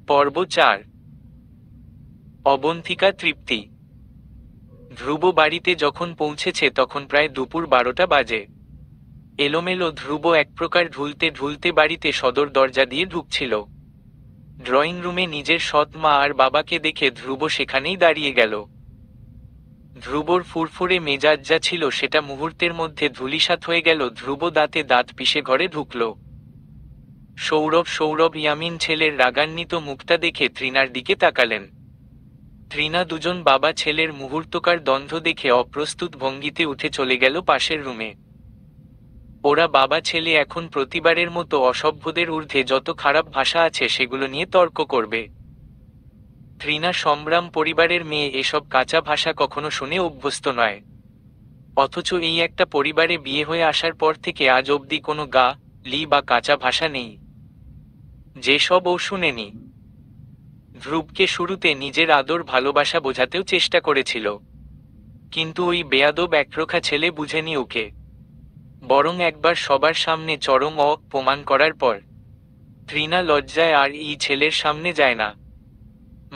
পর্ব 4। অবন্তিকা তৃপ্তি। ধ্রুব বাড়িতে যখন পৌঁছেছে তখন প্রায় দুপুর 12টা বাজে। এলোমেলো ধ্রুব এক প্রকার ঢুলতে ঢুলতে বাড়িতে সদর দরজা দিয়ে ঢুকছিল। ড্রয়িং রুমে নিজের সৎ মা আর বাবাকে দেখে ধ্রুব সেখানেই দাঁড়িয়ে গেল। ধ্রুবর ফুরফুরে মেজাজ যা ছিল সেটা মুহূর্তের মধ্যে ধূলিসাৎ হয়ে গেল। ধ্রুব দাঁতে দাঁত পিষে ঘরে ঢুকল। সৌরভ ইয়ামিন ছেলের রাগান্বিত মুখটা দেখে তৃণার দিকে তাকালেন। তৃণা দুজন বাবা ছেলের মুহূর্তকার দ্বন্দ্ব দেখে অপ্রস্তুত ভঙ্গিতে উঠে চলে গেল পাশের রুমে। ওরা বাবা ছেলে এখন প্রতিবারের মতো অসভ্যদের ঊর্ধ্বে যত খারাপ ভাষা আছে সেগুলো নিয়ে তর্ক করবে। তৃণা সম্ভ্রাম পরিবারের মেয়ে, এসব কাঁচা ভাষা কখনো শুনে অভ্যস্ত নয়। অথচ এই একটা পরিবারে বিয়ে হয়ে আসার পর থেকে আজ অবধি কোনো লি বা কাঁচা ভাষা নেই যেসব ও শুনেনি। ধ্রুবকে শুরুতে নিজের আদর ভালোবাসা বোঝাতেও চেষ্টা করেছিল, কিন্তু ওই বেয়াদব একরোখা ছেলে বুঝেনি ওকে। বরং একবার সবার সামনে চরম অপমান করার পর তৃণা লজ্জায় আর এই ছেলের সামনে যায় না।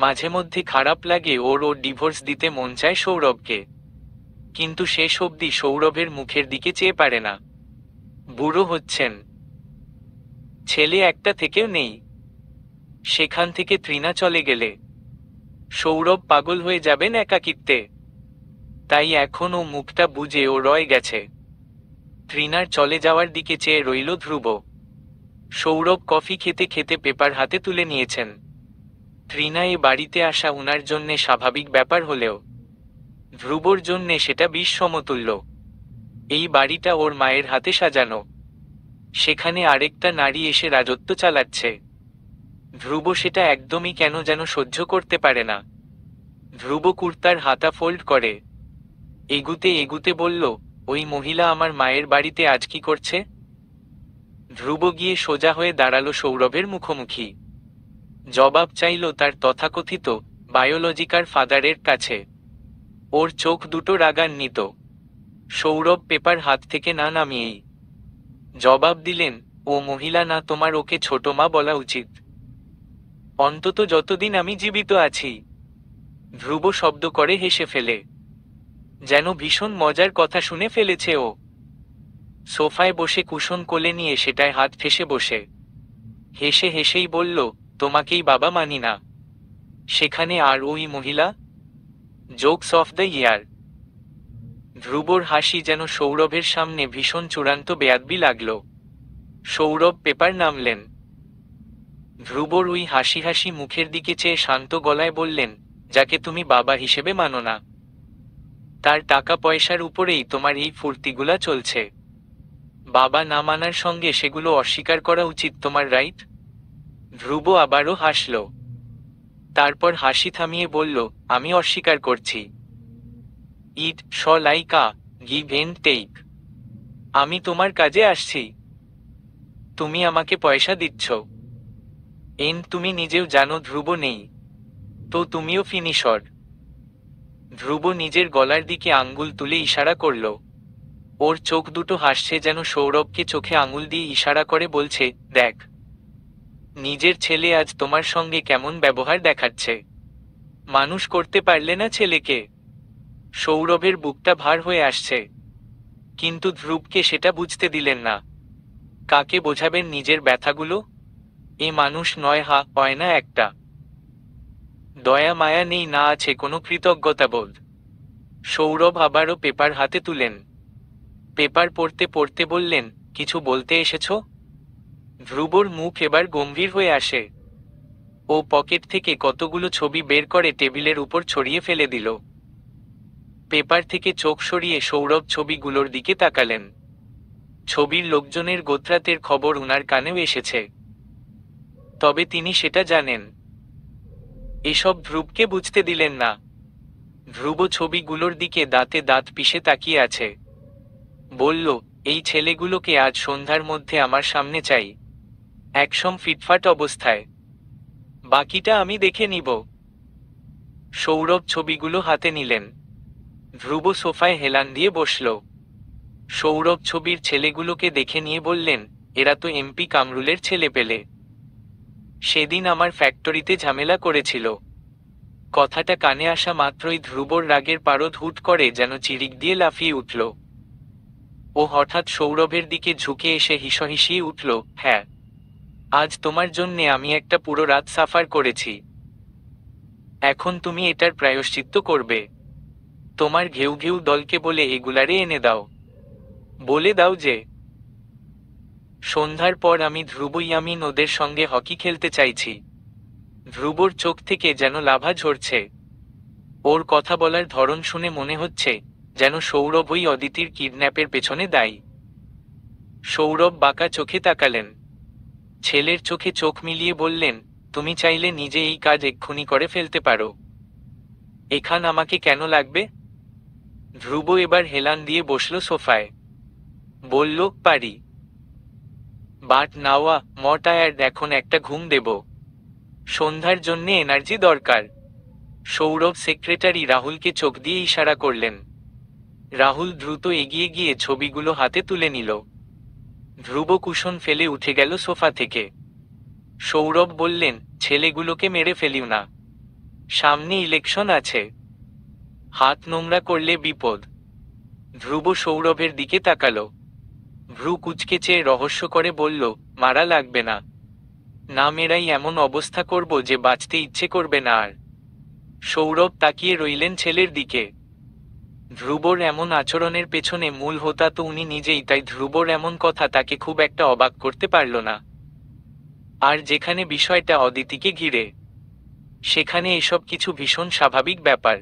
মাঝে মধ্যে খারাপ লাগে ওর ডিভোর্স দিতে মন চায় সৌরভকে, কিন্তু শেষ অবধি সৌরভের মুখের দিকে চেয়ে পারে না। বুড়ো হচ্ছেন, ছেলে একটা থেকেও নেই। সেখান থেকে তৃণা চলে গেলে সৌরভ পাগল হয়ে যাবেন একাকিত্বে। তাই এখন ও মুখটা বুজে ও রয়ে গেছে। তৃণার চলে যাওয়ার দিকে চেয়ে রইল ধ্রুব। সৌরভ কফি খেতে খেতে পেপার হাতে তুলে নিয়েছেন। তৃণা এ বাড়িতে আসা উনার জন্যে স্বাভাবিক ব্যাপার হলেও ধ্রুবর জন্যে সেটা বিষ সমতুল্য। এই বাড়িটা ওর মায়ের হাতে সাজানো, সেখানে আরেকটা নারী এসে রাজত্ব চালাচ্ছে। ধ্রুব সেটা একদমই কেন যেন সহ্য করতে পারে না। ধ্রুব কুর্তার হাতা ফোল্ড করে এগুতে এগুতে বলল, ওই মহিলা আমার মায়ের বাড়িতে আজ কি করছে? ধ্রুব গিয়ে সোজা হয়ে দাঁড়ালো সৌরভের মুখোমুখি। জবাব চাইল তার তথাকথিত বায়োলজিক্যাল ফাদারের কাছে। ওর চোখ দুটো রাগান্বিত। সৌরভ পেপার হাত থেকে না নামিয়েই জবাব দিলেন, ও মহিলা না, তোমার ওকে ছোট মা বলা উচিত, অন্তত যতদিন আমি জীবিত আছি। ধ্রুব শব্দ করে হেসে ফেলে, যেন ভীষণ মজার কথা শুনে ফেলেছে ও। সোফায় বসে কুশন কোলে নিয়ে সেটায় হাত ঠেসে বসে হেসে হেসেই বলল, তোমাকেই বাবা মানি না, সেখানে আর ওই মহিলা? Jokes of the year. ধ্রুবর হাসি যেন সৌরভের সামনে ভীষণ চূড়ান্ত বেয়াদবি লাগল। সৌরভ পেপার নামলেন। ধ্রুবর ওই হাসি হাসি মুখের দিকে চেয়ে শান্ত গলায় বললেন, যাকে তুমি বাবা হিসেবে মানো না, তার টাকা পয়সার উপরেই তোমার এই ফুর্তিগুলা চলছে। বাবা না মানার সঙ্গে সেগুলো অস্বীকার করা উচিত তোমার, রাইট? ধ্রুব আবারও হাসল। তারপর হাসি থামিয়ে বলল, আমি অস্বীকার করছি। It like a give and take. আমি তোমার কাজে আসছি, তুমি আমাকে পয়সা দিচ্ছ। তুমি নিজেও জানো ধ্রুব নেই, তো তুমিও ফিনিশর। ধ্রুব নিজের গলার দিকে আঙ্গুল তুলে ইশারা করল। ওর চোখ দুটো হাসছে, যেন সৌরভকে চোখে আঙুল দিয়ে ইশারা করে বলছে, দেখ নিজের ছেলে আজ তোমার সঙ্গে কেমন ব্যবহার দেখাচ্ছে। মানুষ করতে পারলে না ছেলেকে। সৌরভের বুকটা ভার হয়ে আসছে, কিন্তু ধ্রুবকে সেটা বুঝতে দিলেন না। কাকে বোঝাবেন নিজের ব্যথাগুলো? এ মানুষ নয়, হয় না একটা দয়া মায়া নেই, না আছে কোনো কৃতজ্ঞতাবোধ। সৌরভ আবারও পেপার হাতে তুলেন। পেপার পড়তে পড়তে বললেন, কিছু বলতে এসেছ? ধ্রুবর মুখ এবার গম্ভীর হয়ে আসে। ও পকেট থেকে কতগুলো ছবি বের করে টেবিলের উপর ছড়িয়ে ফেলে দিল। পেপার থেকে চোখ সরিয়ে সৌরভ ছবিগুলোর দিকে তাকালেন। ছবির লোকজনের গোত্রাতের খবর উনার কানেও এসেছে, তবে তিনি সেটা জানেন। এসব ধ্রুবকে বুঝতে দিলেন না। ধ্রুব ছবিগুলোর দিকে দাঁতে দাঁত পিষে তাকিয়ে আছে। বলল, এই ছেলেগুলোকে আজ সন্ধ্যার মধ্যে আমার সামনে চাই, একদম ফিটফাট অবস্থায়। বাকিটা আমি দেখে নিব। সৌরভ ছবিগুলো হাতে নিলেন। ধ্রুব সোফায় হেলান দিয়ে বসল। সৌরভ ছবির ছেলেগুলোকে দেখে নিয়ে বললেন, এরা তো এমপি কামরুলের ছেলে পেলে। সেদিন আমার ফ্যাক্টরিতে ঝামেলা করেছিল। কথাটা কানে আসা মাত্রই ধ্রুবর রাগের পারদ হুট করে যেন চিরিক দিয়ে লাফিয়ে উঠল। ও হঠাৎ সৌরভের দিকে ঝুঁকে এসে হিসহিসিয়ে উঠল, হ্যাঁ, আজ তোমার জন্যে আমি একটা পুরো রাত সাফার করেছি। এখন তুমি এটার প্রায়শ্চিত্ত করবে। তোমার ঘেউ ঘেউ দলকে বলে এগুলারে এনে দাও। বলে দাও যে সন্ধ্যার পর আমি ধ্রুবয়ামিন ওদের সঙ্গে হকি খেলতে চাইছি। ধ্রুবর চোখ থেকে যেন লাভা ঝরছে। ওর কথা বলার ধরন শুনে মনে হচ্ছে যেন সৌরভই অদিতির কিডন্যাপের পেছনে দায়ী। সৌরভ বাঁকা চোখে তাকালেন। ছেলের চোখে চোখ মিলিয়ে বললেন, তুমি চাইলে নিজে এই কাজ এক্ষুনি করে ফেলতে পারো। এখান আমাকে কেন লাগবে? ধ্রুব এবার হেলান দিয়ে বসল সোফায়। বলল, পারি, বাট নাওয়া মটায়ার্ড, এখন একটা ঘুম দেব। সন্ধ্যার জন্যে এনার্জি দরকার। সৌরভ সেক্রেটারি রাহুলকে চোখ দিয়ে ইশারা করলেন। রাহুল দ্রুত এগিয়ে গিয়ে ছবিগুলো হাতে তুলে নিল। ধ্রুব কুশন ফেলে উঠে গেল সোফা থেকে। সৌরভ বললেন, ছেলেগুলোকে মেরে ফেলিও না, সামনে ইলেকশন আছে, হাত নোংরা করলে বিপদ। ধ্রুব সৌরভের দিকে তাকালো। ভ্রু কুঁচকে চেয়ে রহস্য করে বলল, মারা লাগবে না। না মেরাই এমন অবস্থা করব যে বাঁচতে ইচ্ছে করবে না আর। সৌরভ তাকিয়ে রইলেন ছেলের দিকে। ধ্রুবর এমন আচরণের পেছনে মূল হোতা তো উনি নিজেই, তাই ধ্রুবর এমন কথা তাকে খুব একটা অবাক করতে পারল না। আর যেখানে বিষয়টা অদিতিকে ঘিরে, সেখানে এসব কিছু ভীষণ স্বাভাবিক ব্যাপার।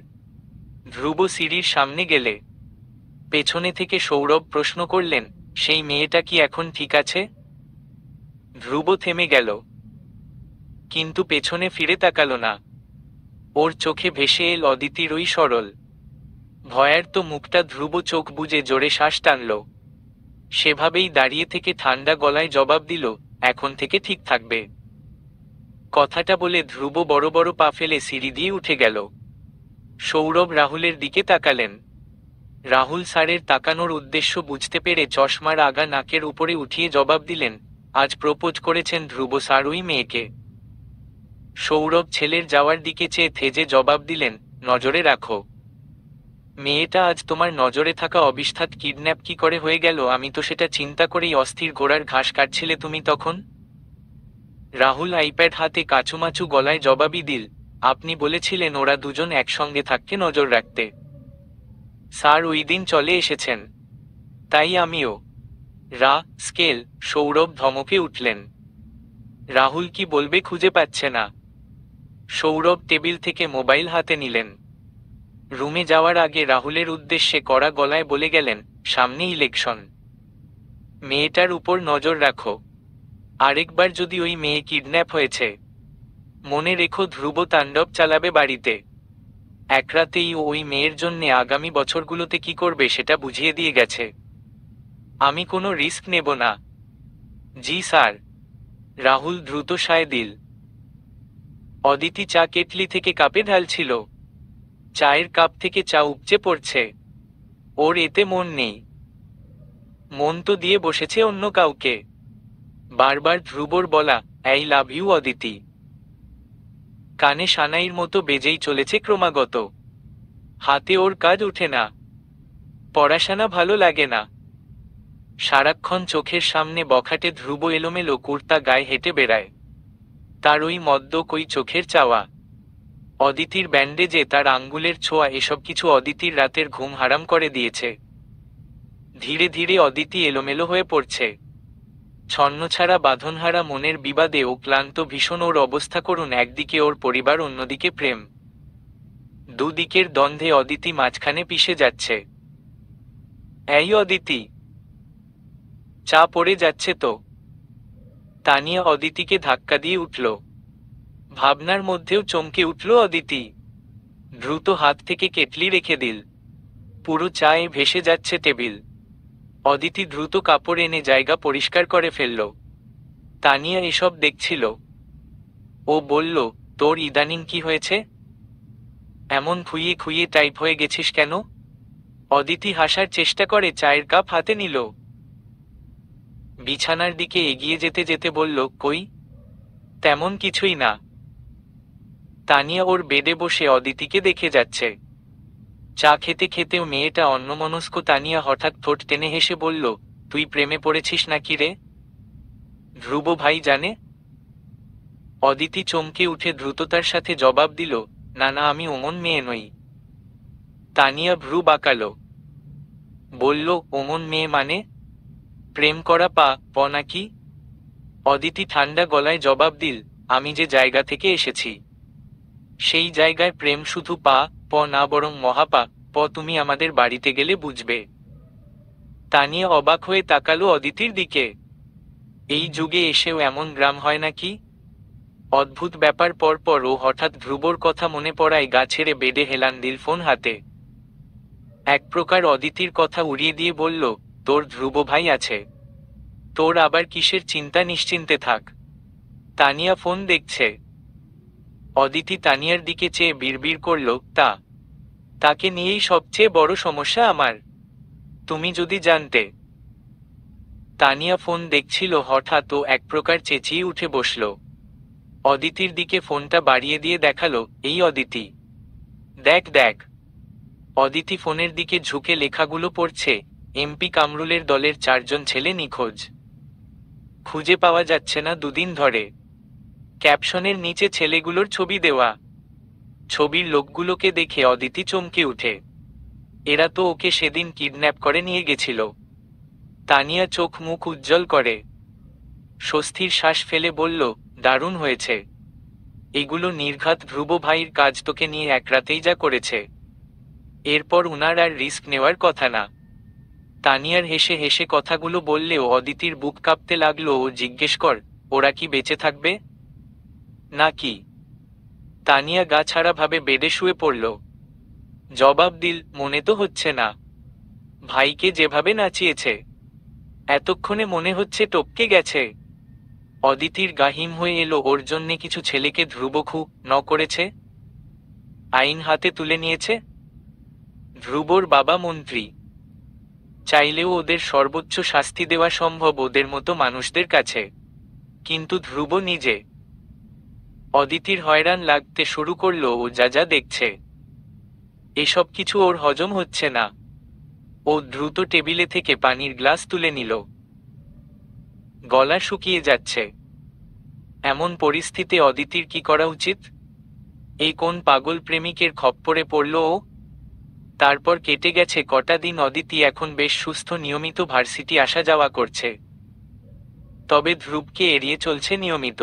ধ্রুব সিঁড়ির সামনে গেলে পেছনে থেকে সৌরভ প্রশ্ন করলেন, সেই মেয়েটা কি এখন ঠিক আছে? ধ্রুব থেমে গেল, কিন্তু পেছনে ফিরে তাকালো না। ওর চোখে ভেসে এল অদিতির ওই সরল ভয়ার্ত মুখটা। ধ্রুব চোখ বুজে জোরে শ্বাস টানল। সেভাবেই দাঁড়িয়ে থেকে ঠান্ডা গলায় জবাব দিল, এখন থেকে ঠিক থাকবে। কথাটা বলে ধ্রুব বড় বড় পা ফেলে সিঁড়ি দিয়ে উঠে গেল। সৌরভ রাহুলের দিকে তাকালেন। রাহুল স্যারের তাকানোর উদ্দেশ্য বুঝতে পেরে চশমার আগা নাকের উপরে উঠিয়ে জবাব দিলেন, আজ প্রপোজ করেছেন ধ্রুব স্যার ওই মেয়েকে। সৌরভ ছেলের যাওয়ার দিকে চেয়ে থেজে জবাব দিলেন, নজরে রাখো। মেয়েটা আজ তোমার নজরে থাকা অবিস্থাত কিডন্যাপ কি করে হয়ে গেল, আমি তো সেটা চিন্তা করেই অস্থির। ঘোড়ার ঘাস কাটছিলে তুমি তখন। রাহুল আইপ্যাড হাতে কাচুমাচু গলায় জবাবই দিল, আপনি বলেছিলেন ওরা দুজন একসঙ্গে থাকতে নজর রাখতে। স্যার ওই দিন চলে এসেছেন, তাই আমিও। স্কেল। সৌরভ ধমকে উঠলেন। রাহুল কি বলবে খুঁজে পাচ্ছে না। সৌরভ টেবিল থেকে মোবাইল হাতে নিলেন। রুমে যাওয়ার আগে রাহুলের উদ্দেশ্যে কড়া গলায় বলে গেলেন, সামনে ইলেকশন, মেয়েটার উপর নজর রাখো। আরেকবার যদি ওই মেয়ে কিডন্যাপ হয়েছে, মনে রেখো ধ্রুব তাণ্ডব চালাবে বাড়িতে। এক রাতেই ওই মেয়ের জন্যে আগামী বছরগুলোতে কি করবে সেটা বুঝিয়ে দিয়ে গেছে। আমি কোনো রিস্ক নেব না। জি স্যার। রাহুল দ্রুত সায় দিল। অদিতি চা কেটলি থেকে কাপে ঢালছিল। চায়ের কাপ থেকে চা উপচে পড়ছে। ওর এতে মন নেই। মন তো দিয়ে বসেছে অন্য কাউকে। বারবার ধ্রুবর বলা, আই লাভ ইউ অদিতি, কানে সানাইর মতো বেজেই চলেছে ক্রমাগত। হাতে ওর কাজ ওঠে না, পড়াশোনা ভালো লাগে না। সারাক্ষণ চোখের সামনে বখাটে ধ্রুব এলোমেলো কুর্তা গায়ে হেঁটে বেড়ায়। তার ওই মদ্য কই চোখের চাওয়া, অদিতির ব্যান্ডেজে তার আঙ্গুলের ছোঁয়া, এসব কিছু অদিতির রাতের ঘুম হারাম করে দিয়েছে। ধীরে ধীরে অদিতি এলোমেলো হয়ে পড়ছে। ছন্নছাড়া বাঁধনহারা মনের বিবাদে ও ক্লান্ত ভীষণ। ওর অবস্থা করুন, একদিকে ওর পরিবার, অন্যদিকে প্রেম। দুদিকের দ্বন্দ্বে অদিতি মাঝখানে পিষে যাচ্ছে। এই অদিতি, চা পড়ে যাচ্ছে তো। তানিয়া অদিতিকে ধাক্কা দিয়ে উঠল। ভাবনার মধ্যেও চমকে উঠল অদিতি। দ্রুত হাত থেকে কেটলি রেখে দিল। পুরো চায়ে ভেসে যাচ্ছে টেবিল। অদিতি দ্রুত কাপড় এনে জায়গা পরিষ্কার করে ফেলল। তানিয়া এসব দেখছিল। ও বলল, তোর ইদানিং কি হয়েছে? এমন খুইয়ে খুইয়ে টাইপ হয়ে গেছিস কেন? অদিতি হাসার চেষ্টা করে চায়ের কাপ হাতে নিল। বিছানার দিকে এগিয়ে যেতে যেতে বলল, কই, তেমন কিছুই না। তানিয়া ওর বেডে বসে অদিতিকে দেখে যাচ্ছে। চা খেতে খেতেও মেয়েটা অন্যমনস্ক। তানিয়া হঠাৎ ঠোঁট টেনে হেসে বলল, তুই প্রেমে পড়েছিস নাকি রে? ধ্রুব ভাই জানে? অদিতি চমকে উঠে দ্রুততার সাথে জবাব দিল, না না, আমি ওমন মেয়ে নই। তানিয়া ভ্রু বাঁকালো, বলল, ওমন মেয়ে মানে? প্রেম করা প নাকি? অদিতি ঠান্ডা গলায় জবাব দিল, আমি যে জায়গা থেকে এসেছি সেই জায়গায় প্রেম শুধু প না, বরং মহাপা প। তুমি আমাদের বাড়িতে গেলে বুঝবে। তানিয়া অবাক হয়ে তাকালো অদিতির দিকে। এই যুগে এসেও এমন গ্রাম হয় নাকি? অদ্ভুত ব্যাপার। পর ও হঠাৎ ধ্রুবর কথা মনে পড়ায় গা ছেড়ে বেডে হেলান দিল ফোন হাতে। এক প্রকার অদিতির কথা উড়িয়ে দিয়ে বলল, তোর ধ্রুব ভাই আছে, তোর আবার কিসের চিন্তা? নিশ্চিন্তে থাক। তানিয়া ফোন দেখছে। অদিতি তানিয়ার দিকে চেয়ে বিড়বিড় করল, তাকে নিয়েই সবচেয়ে বড় সমস্যা আমার। তুমি যদি জানতে। তানিয়া ফোন দেখছিল। হঠাৎ ও এক প্রকার চেঁচিয়ে উঠে বসল। অদিতির দিকে ফোনটা বাড়িয়ে দিয়ে দেখালো, এই অদিতি, দেখ দেখ। অদিতি ফোনের দিকে ঝুঁকে লেখাগুলো পড়ছে। এমপি কামরুলের দলের 4 জন ছেলে নিখোঁজ, খুঁজে পাওয়া যাচ্ছে না 2 দিন ধরে। ক্যাপশনের নিচে ছেলেগুলোর ছবি দেওয়া। ছবির লোকগুলোকে দেখে অদিতি চমকে উঠে। এরা তো ওকে সেদিন কিডন্যাপ করে নিয়ে গেছিল। তানিয়া চোখ মুখ উজ্জ্বল করে স্বস্তির শ্বাস ফেলে বলল, দারুণ হয়েছে। এগুলো নির্ঘাত ধ্রুব ভাইয়ের কাজ। তোকে নিয়ে এক রাতেই যা করেছে, এরপর উনার আর রিস্ক নেওয়ার কথা না। তানিয়ার হেসে হেসে কথাগুলো বললেও অদিতির বুক কাঁপতে লাগলো। ও জিজ্ঞেস কর, ওরা কি বেঁচে থাকবে নাকি? তানিয়া গা ছাড়া ভাবে বেডে শুয়ে পড়ল। জবাব দিল, মনে তো হচ্ছে না। ভাইকে যেভাবে নাচিয়েছে, এতক্ষণে মনে হচ্ছে টপকে গেছে। অদিতির গাহিম হয়ে এলো। ওর জন্যে কিছু ছেলেকে ধ্রুব ন করেছে, আইন হাতে তুলে নিয়েছে। ধ্রুবর বাবা মন্ত্রী, চাইলেও ওদের সর্বোচ্চ শাস্তি দেওয়া সম্ভব ওদের মতো মানুষদের কাছে, কিন্তু ধ্রুব নিজে। অদিতির হয়রান লাগতে শুরু করলো। ও যা যা দেখছে এসব কিছু ওর হজম হচ্ছে না। ও দ্রুত টেবিলে থেকে পানির গ্লাস তুলে নিল। গলা শুকিয়ে যাচ্ছে। এমন পরিস্থিতিতে অদিতির কি করা উচিত? এই কোন পাগল প্রেমিকের খপ্পরে পড়ল ও? তারপর কেটে গেছে কটা দিন। অদিতি এখন বেশ সুস্থ, নিয়মিত ভার্সিটি আসা যাওয়া করছে। তবে ধ্রুবকে এড়িয়ে চলছে নিয়মিত।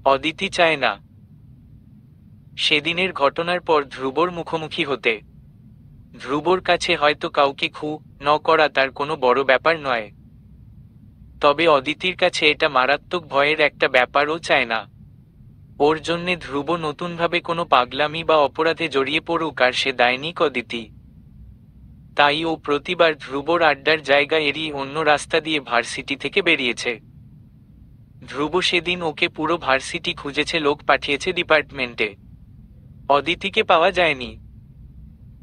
অদিতি চায় না সেদিনের ঘটনার পর ধ্রুবর মুখোমুখি হতে। ধ্রুবর কাছে হয়তো কাউকে ন করা তার কোনো বড় ব্যাপার নয়, তবে অদিতির কাছে এটা মারাত্মক ভয়ের একটা ব্যাপারও। চায় না ওর জন্যে ধ্রুব নতুনভাবে কোনো পাগলামি বা অপরাধে জড়িয়ে পড়ুক, আর সে দায়নিক অদিতি। তাই ও প্রতিবার ধ্রুবর আড্ডার জায়গা এড়িয়ে অন্য রাস্তা দিয়ে ভার্সিটি থেকে বেরিয়েছে। ধ্রুব সেদিন ওকে পুরো ভার্সিটি খুঁজেছে, লোক পাঠিয়েছে ডিপার্টমেন্টে। অদিতিকে পাওয়া যায়নি।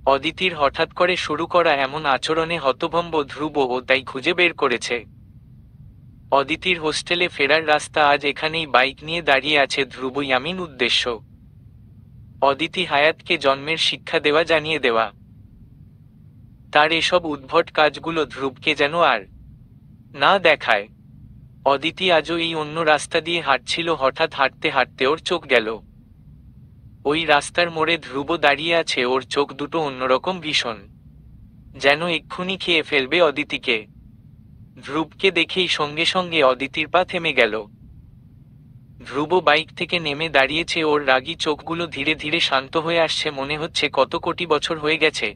অদিতির হঠাৎ করে শুরু করা এমন আচরণে হতভম্ব ধ্রুব। ও তাই খুঁজে বের করেছে। অদিতির হোস্টেলে ফেরার রাস্তা আজ। এখানেই বাইক নিয়ে দাঁড়িয়ে আছে ধ্রুব। ইয়ামিন উদ্দেশ্য অদিতি হায়াতকে জন্মের শিক্ষা দেওয়া, জানিয়ে দেওয়া। তার এসব উদ্ভট কাজগুলো ধ্রুবকে যেন আর না দেখায়। অদিতি আজও এই অন্য রাস্তা দিয়ে হাঁটছিল। হঠাৎ হাঁটতে হাঁটতে ওর চোখ গেল ওই রাস্তার মোড়ে। ধ্রুব দাঁড়িয়ে আছে, ওর চোখ দুটো অন্যরকম, ভীষণ, যেন এক্ষুনি খেয়ে ফেলবে অদিতিকে। ধ্রুবকে দেখেই সঙ্গে সঙ্গে অদিতির পা থেমে গেল। ধ্রুব বাইক থেকে নেমে দাঁড়িয়েছে। ওর রাগী চোখগুলো ধীরে ধীরে শান্ত হয়ে আসছে। মনে হচ্ছে কত কোটি বছর হয়ে গেছে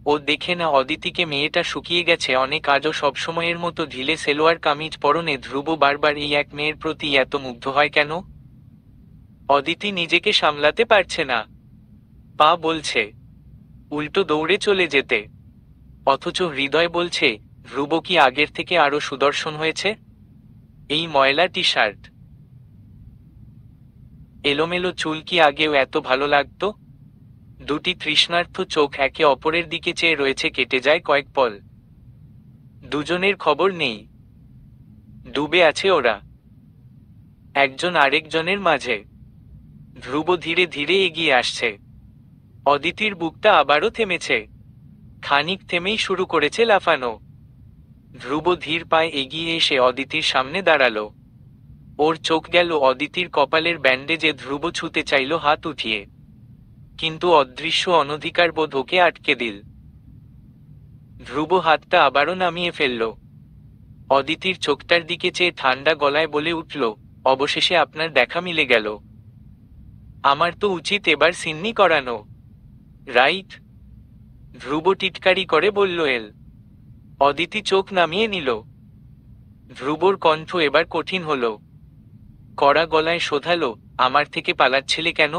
ও দেখে না অদিতিকে। মেয়েটা শুকিয়ে গেছে অনেক। আজও সবসময়ের মতো ঢিলে সেলোয়ার কামিজ পরনে। ধ্রুব বারবার এই এক মেয়ের প্রতি এত মুগ্ধ হয় কেন? অদিতি নিজেকে সামলাতে পারছে না। পা বলছে উল্টো দৌড়ে চলে যেতে, অথচ হৃদয় বলছে, ধ্রুব কি আগের থেকে আরো সুদর্শন হয়েছে? এই ময়লা টি শার্ট, এলোমেলো চুল কি আগেও এত ভালো লাগতো? দুটি তৃষ্ণার্ত চোখ একে অপরের দিকে চেয়ে রয়েছে। কেটে যায় কয়েক পল। দুজনের খবর নেই। ডুবে আছে ওরা একজন আরেকজনের মাঝে। ধ্রুব ধীরে ধীরে এগিয়ে আসছে। অদিতির বুকটা আবারও থেমেছে। খানিক থেমেই শুরু করেছে লাফানো। ধ্রুব ধীর পায়ে এগিয়ে এসে অদিতির সামনে দাঁড়ালো। ওর চোখ গেল অদিতির কপালের ব্যান্ডেজে। ধ্রুব ছুতে চাইল হাত উঠিয়ে, কিন্তু অদৃশ্য অনধিকার বোধ ওকে আটকে দিল। ধ্রুব হাতটা আবারও নামিয়ে ফেলল। অদিতির চোখটার দিকে চেয়ে ঠান্ডা গলায় বলে উঠল, অবশেষে আপনার দেখা মিলে গেল। আমার তো উচিত এবার সিন্নি করানো, রাইট? ধ্রুব টিটকারি করে বলল এল। অদিতি চোখ নামিয়ে নিল। ধ্রুবর কণ্ঠ এবার কঠিন হল। কড়া গলায় শোধালো, আমার থেকে পালাচ্ছিলে কেন?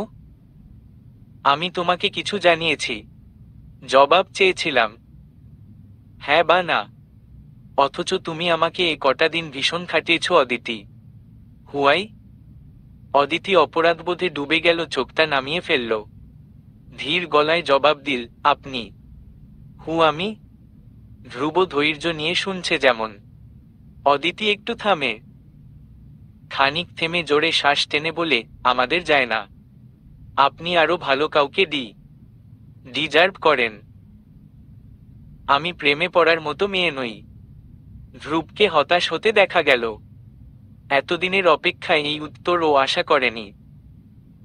আমি তোমাকে কিছু জানিয়েছি, জবাব চেয়েছিলাম, হ্যাঁ বা না। অথচ তুমি আমাকে এ কটা দিন ভীষণ খাটিয়েছ অদিতি। হুয়াই? অদিতি অপরাধবোধে ডুবে গেল, চোখটা নামিয়ে ফেলল। ধীর গলায় জবাব দিল, আপনি। হু আমি? ধ্রুব ধৈর্য নিয়ে শুনছে যেমন। অদিতি একটু থামে। খানিক থেমে জোরে শ্বাস টেনে বলে, আমাদের যায় না। আপনি আরো ভালো কাউকে ডিজার্ভ করেন। আমি প্রেমে পড়ার মতো মেয়ে নই। ধ্রুবকে হতাশ হতে দেখা গেল। এতদিনের অপেক্ষায় এই উত্তর ও আশা করেনি।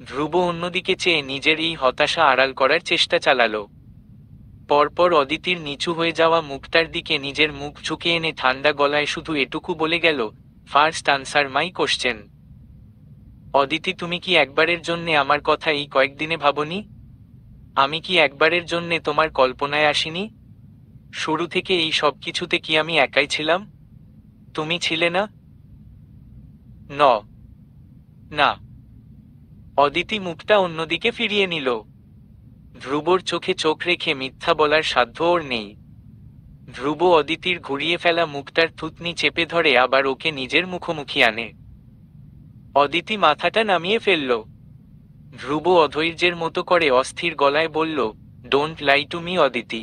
ধ্রুব অন্যদিকে চেয়ে নিজের এই হতাশা আড়াল করার চেষ্টা চালালো। পরপর অদিতির নিচু হয়ে যাওয়া মুখটার দিকে নিজের মুখ ঝুঁকে এনে ঠান্ডা গলায় শুধু এটুকু বলে গেল, ফার্স্ট আনসার মাই কোশ্চেন। অদিতি, তুমি কি একবারের জন্যে আমার কথা এই কয়েকদিনে ভাবনি? আমি কি একবারের জন্যে তোমার কল্পনায় আসিনি? শুরু থেকে এই সব কিছুতে কি আমি একাই ছিলাম? তুমি ছিলে না? না। অদিতি মুখটা অন্যদিকে ফিরিয়ে নিল। ধ্রুবর চোখে চোখ রেখে মিথ্যা বলার সাধ্য ওর নেই। ধ্রুব অদিতির ঘুরিয়ে ফেলা মুখটার থুতনি চেপে ধরে আবার ওকে নিজের মুখোমুখি আনে। অদিতি মাথাটা নামিয়ে ফেলল। ধ্রুব অধৈর্যের মতো করে অস্থির গলায় বলল, don't lie to me Aditi.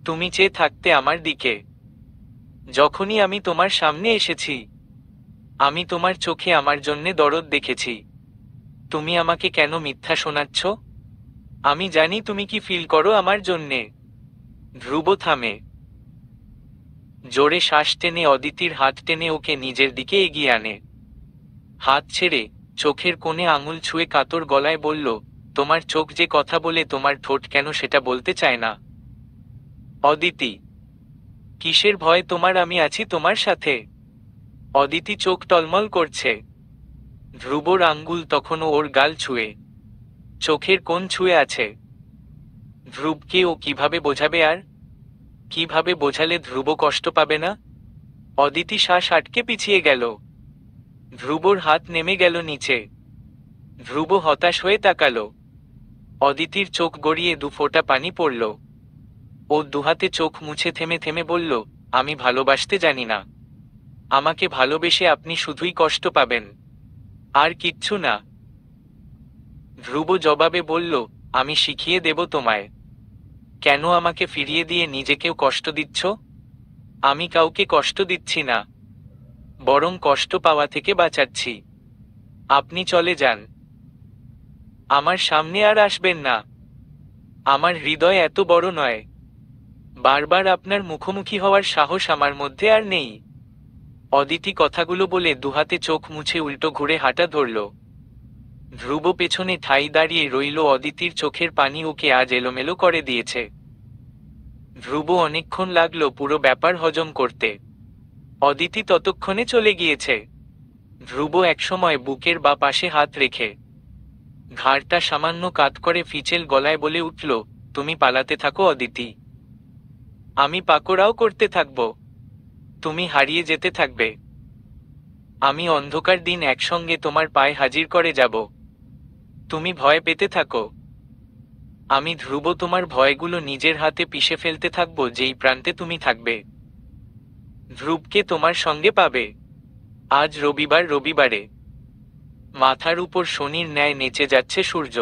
তুমি চেয়ে থাকতে আমার দিকে। যখনই আমি তোমার সামনে এসেছি, আমি তোমার চোখে আমার জন্যে দরদ দেখেছি। তুমি আমাকে কেন মিথ্যা শোনাচ্ছ? আমি জানি তুমি কি ফিল করো আমার জন্যে। ধ্রুব থামে। জোরে শ্বাস টেনে অদিতির হাত টেনে ওকে নিজের দিকে এগিয়ে আনে। হাত ছেড়ে চোখের কোণে আঙুল ছুঁয়ে কাতর গলায় বলল, তোমার চোখ যে কথা বলে, তোমার ঠোঁট কেন সেটা বলতে চায় না? অদিতি, কিসের ভয় তোমার? আমি আছি তোমার সাথে। অদিতি চোখ টলমল করছে। ধ্রুবর আঙ্গুল তখনও ওর গাল ছুঁয়ে, চোখের কোণ ছুঁয়ে আছে। ধ্রুবকে ও কিভাবে বোঝাবে? আর কিভাবে বোঝালে ধ্রুব কষ্ট পাবে না? অদিতি শ্বাস আটকে পিছিয়ে গেল। ধ্রুবর হাত নেমে গেল নিচে। ধ্রুব হতাশ হয়ে তাকালো। অদিতির চোখ গড়িয়ে দু ফোঁটা পানি পড়ল। ও দুহাতে চোখ মুছে থেমে থেমে বলল, আমি ভালোবাসতে জানি না। আমাকে ভালোবেসে আপনি শুধুই কষ্ট পাবেন, আর কিচ্ছু না। ধ্রুব জবাবে বলল, আমি শিখিয়ে দেব তোমায়। কেন আমাকে ফিরিয়ে দিয়ে নিজেকেও কষ্ট দিচ্ছ? আমি কাউকে কষ্ট দিচ্ছি না, বরং কষ্ট পাওয়া থেকে বাঁচাচ্ছি। আপনি চলে যান। আমার সামনে আর আসবেন না। আমার হৃদয় এত বড় নয়, বারবার আপনার মুখোমুখি হওয়ার সাহস আমার মধ্যে আর নেই। অদিতি কথাগুলো বলে দুহাতে চোখ মুছে উল্টো ঘুরে হাঁটা ধরল। ধ্রুব পেছনে ঠাই দাঁড়িয়ে রইল। অদিতির চোখের পানি ওকে আজ এলোমেলো করে দিয়েছে। ধ্রুব অনেকক্ষণ লাগলো পুরো ব্যাপার হজম করতে। অদিতি ততক্ষণে চলে গিয়েছে। ধ্রুব একসময় বুকের বা পাশে হাত রেখে ঘাড়টা সামান্য কাত করে ফিচেল গলায় বলে উঠল, তুমি পালাতে থাকো অদিতি, আমি পাকোড়াও করতে থাকব। তুমি হারিয়ে যেতে থাকবে, আমি অন্ধকার দিন একসঙ্গে তোমার পায়ে হাজির করে যাব। তুমি ভয় পেতে থাকো, আমি ধ্রুব তোমার ভয়গুলো নিজের হাতে পিষে ফেলতে থাকবো যেই প্রান্তে তুমি থাকবে। ধ্রুবকে তোমার সঙ্গে পাবে। আজ রবিবারে মাথার উপর শনির ন্যায় নেচে যাচ্ছে সূর্য।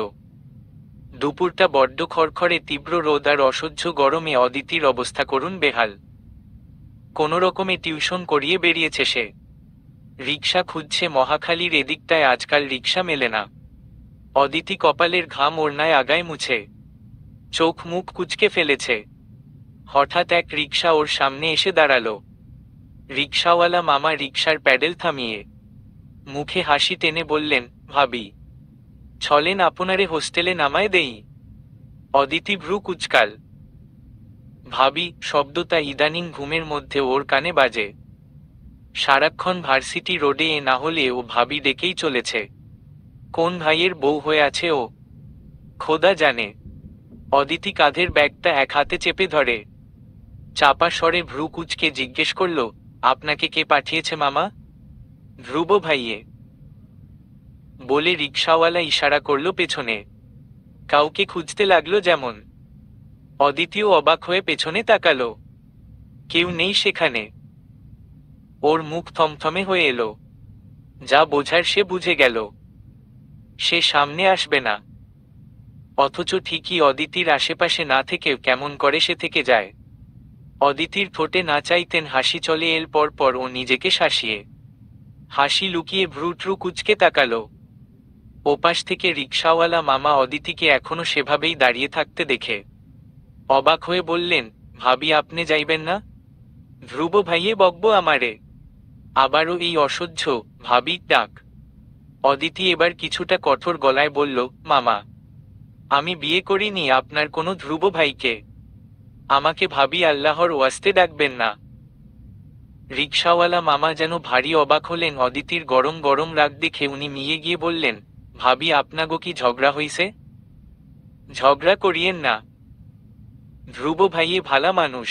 দুপুরটা বড্ড খড়খড়ে, তীব্র রোদ আর অসহ্য গরমে অদিতির অবস্থা করুণ বেহাল। কোনো রকমে টিউশন করিয়ে বেরিয়েছে সে। রিকশা খুঁজছে মহাখালীর এদিকটায়, আজকাল রিকশা মেলে না। অদিতি কপালের ঘাম ওড়নায় আগায় মুছে, চোখ মুখ কুঁচকে ফেলেছে। হঠাৎ এক রিকশা ওর সামনে এসে দাঁড়ালো। রিকশাওয়ালা মামা রিকশার প্যাডেল থামিয়ে মুখে হাসি টেনে বললেন, ভাবি, চলেন আপনারে হোস্টেলে নামায় দেই। অদিতি ভ্রু কুচকাল। ভাবি শব্দটা ইদানিং ঘুমের মধ্যে ওর কানে বাজে। সারাক্ষণ ভার্সিটি রোডে এ না হলে ও ভাবি ডেকেই চলেছে। কোন ভাইয়ের বউ হয়ে আছে ও, খোদা জানে। অদিতি কাঁধের ব্যাগটা এক হাতে চেপে ধরে চাপা স্বরে ভ্রু কুচকে জিজ্ঞেস করল, আপনাকে কে পাঠিয়েছে মামা? ধ্রুব ভাইয়ে, বলে রিকশাওয়ালা ইশারা করল পেছনে। কাউকে খুঁজতে লাগলো যেমন। অদিতিও অবাক হয়ে পেছনে তাকালো, কেউ নেই সেখানে। ওর মুখ থমথমে হয়ে এলো। যা বোঝার সে বুঝে গেল, সে সামনে আসবে না। অথচ ঠিকই অদিতির আশেপাশে না থেকেও কেমন করে সে থেকে যায়। অদিতির ঠোঁটে না চাইতেন হাসি চলে এল পর পর ও নিজেকে শাসিয়ে। হাসি লুকিয়ে ভ্রু ট্রু কুচকে তাকালো। ওপাশ থেকে রিকশাওয়ালা মামা অদিতিকে এখনো সেভাবেই দাঁড়িয়ে থাকতে দেখে অবাক হয়ে বললেন, ভাবি আপনি যাইবেন না? ধ্রুব ভাইয়ে বকবো আমারে। আবারও এই অসহ্য ভাবি ডাক। অদিতি এবার কিছুটা কঠোর গলায় বলল, মামা, আমি বিয়ে করিনি আপনার কোনো ধ্রুব ভাইকে। আমাকে ভাবি আল্লাহর ওয়াস্তে ডাকবেন না। রিকশাওয়ালা মামা যেন ভারী অবাক হলেন অদিতির গরম গরম রাগ দেখে। উনি মিয়ে গিয়ে বললেন, ভাবি আপনাগো কি ঝগড়া হইছে? ঝগড়া করিয়েন না। ধ্রুব ভাইয়ে ভালা মানুষ,